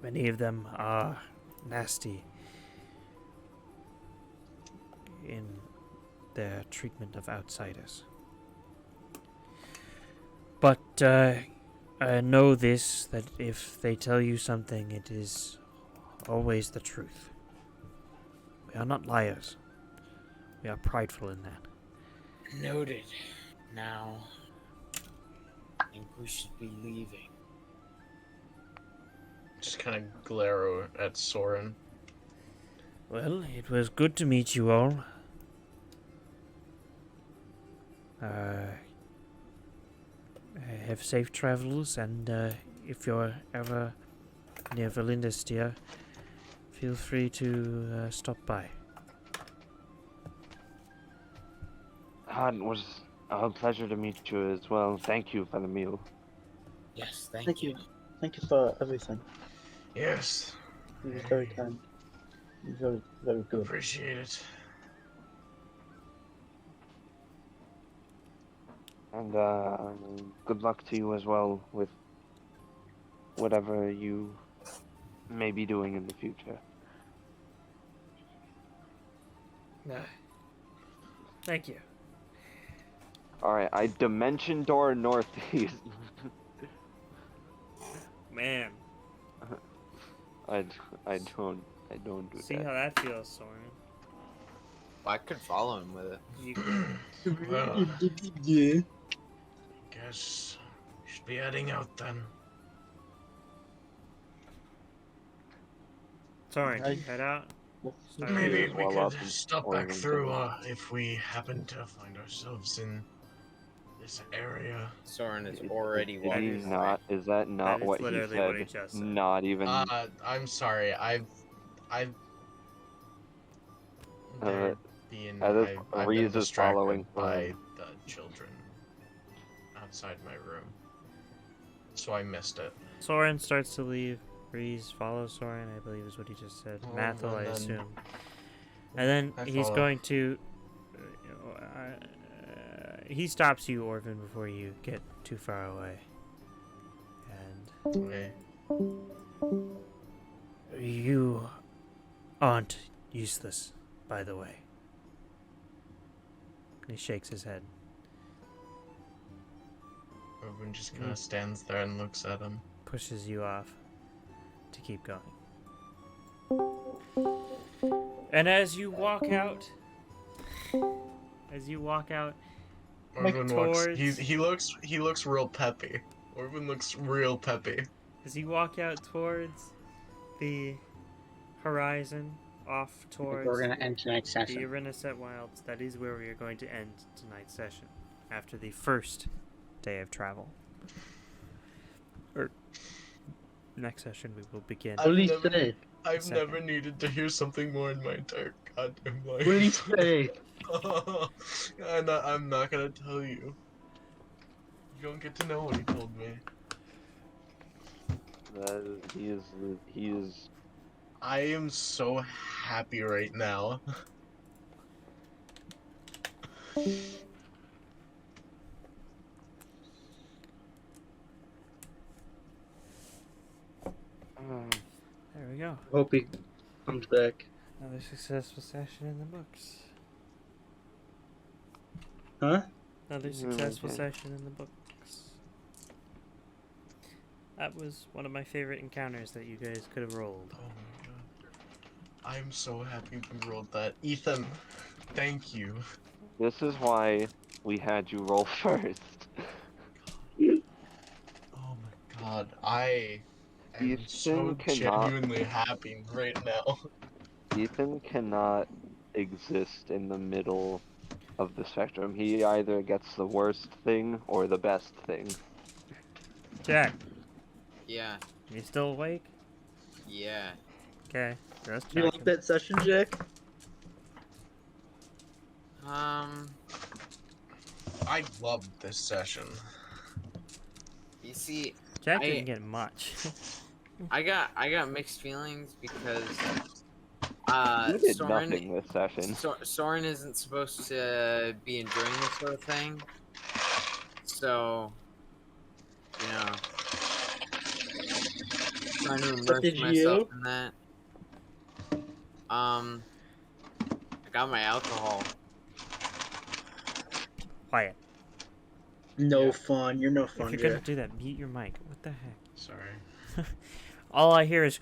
Many of them are nasty in their treatment of outsiders. But know this, that if they tell you something, it is always the truth. We are not liars. We are prideful in that. Noted. Now, I think we should be leaving. Just kind of glare at Soren. Well, it was good to meet you all. Have safe travels, and if you're ever near Valindastir, feel free to stop by. It was a pleasure to meet you as well. Thank you for the meal. Yes, thank Thank you. you. Thank you for everything. Yes. You were very kind. You were very, very good. Appreciate it. And good luck to you as well with whatever you may be doing in the future. Thank you. Alright, I dimension door northeast. Man, I don't do see that. how that feels, Soren. Well, I could follow him with it. You, Well, Yeah. guess we should be heading out then. Soren, I- head out. Start Maybe Maybe we while up could in stop Oregon back through somewhere. if we happen to find ourselves in this area. Soren is already Is walking. he not? Is that not is what he literally said? what he just said. Not even. I'm sorry. I've there being as I've Reese been is distracted following by Soren. the children outside my room, so I missed it. Soren starts to leave. Breeze follows Soren, I believe is what he just said. Oh, Mathil, I and then- assume. And then I he's follow. going to. He stops you, Orvin, before you get too far away. And Okay. you aren't useless, by the way. And he shakes his head. Urban just kind of stands there and looks at him. Pushes you off to keep going. And as you walk out, Orvin walks. towards- He looks real peppy. Orvin looks real peppy. as you walk out towards the horizon, off towards We're gonna end tonight's the session. Irenaset Wilds, that is where we are going to end tonight's session after the first day of travel. Next session we will begin. At least Never- today. I've Second. never needed to hear something more in my entire goddamn life. At least today. I'm not gonna tell you. You don't get to know what he told me. He is. I am so happy right now. There we go. Hope he comes back. Another successful session in the books. Huh? Another successful Okay. session in the books. That was one of my favorite encounters that you guys could have rolled. Oh my god. I'm so happy we rolled that. Ethan, thank you. This is why we had you roll first. Oh my god. I am Ethan so cannot- genuinely happy right now. Ethan cannot exist in the middle of the spectrum. He either gets the worst thing or the best thing. Jack, Yeah. You still awake? Yeah. Okay. Just You like checking. that session, Jack? I loved this session. You see, Jack I- didn't get much. I got mixed feelings because You did Soren nothing this session. Soren isn't supposed to be enjoying this sort of thing. So, you know, trying to immerse did myself you? in that. I got my alcohol. Quiet. No Yeah. fun. You're no If fun, you're gonna Jack. do that, mute your mic. What the heck? Sorry. All I hear is.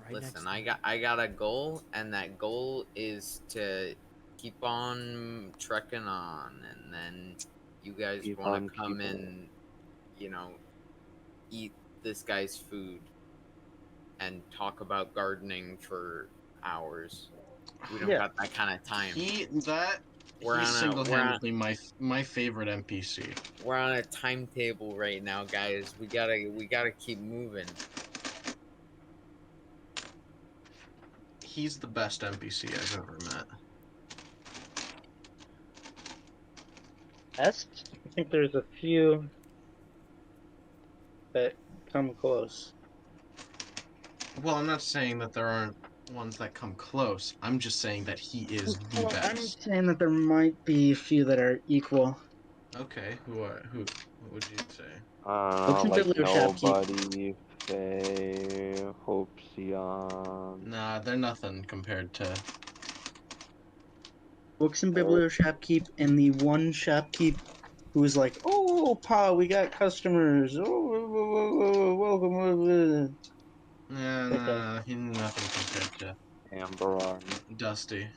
Right next Listen, to I got a goal, and that goal is to keep on trekking on, and then you guys Keep want on to come keeping and, you know, eat this guy's food and talk about gardening for hours. We don't Yeah. got that kind of time. He's We're on single-handedly my favorite NPC. we're on a timetable right now, guys. We gotta keep moving. He's the best NPC I've ever met. Best? I think there's a few that come close. Well, I'm not saying that there aren't ones that come close. I'm just saying that he is the Well, I'm best. saying that there might be a few that are equal. Okay, who? What would you say? What's in Like Biblioshop Keep? Nobody, Faye, Hopesion. Nah, they're nothing compared to. Books and Biblioshop Keep, and the one shopkeep who was like, "Oh, Pa, we got customers. Oh, welcome." Nah, he's nothing compared Amber. to Dusty.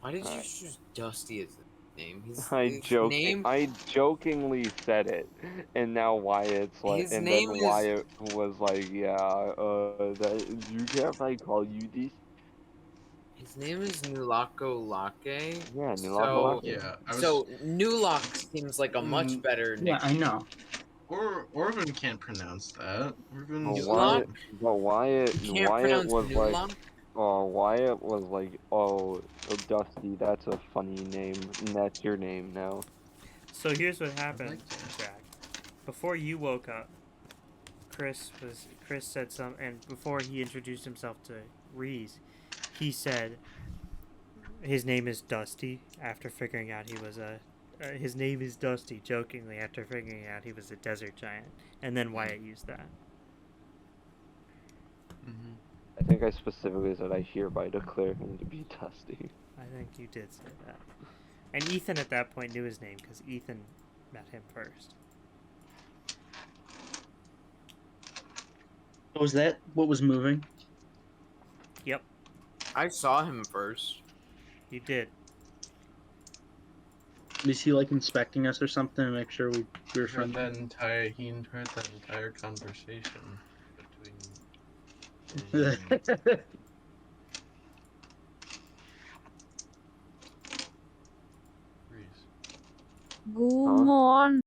Why did you Alright. choose Dusty as the name? His I jokingly said it, and now Wyatt's like, His and name then is- Wyatt was like, yeah, that you care if I call you this? His name is Nulako Lake. Yeah, So, Nulako Lake. Yeah, I was. so Nulak seems like a much Mm, better name. Yeah, I know. Orvin can't pronounce that. Orvin. But Nulak? Wyatt You can't was pronounce like, Nulak? Wyatt was like, oh, Dusty, that's a funny name, and that's your name now. So here's what happened, like that. Jack. Before you woke up, Chris said something, and before he introduced himself to Reese, he said his name is Dusty after figuring out he was his name is Dusty, jokingly, after figuring out he was a desert giant, and then Wyatt used that. Mm-hmm. I think I specifically said I hereby declare him to be Dusty. I think you did say that. And Ethan at that point knew his name because Ethan met him first. Was that what was moving? Yep, I saw him first. you did. Was he like inspecting us or something to make sure we were He heard friendly? that entire conversation between. Reese. Go on.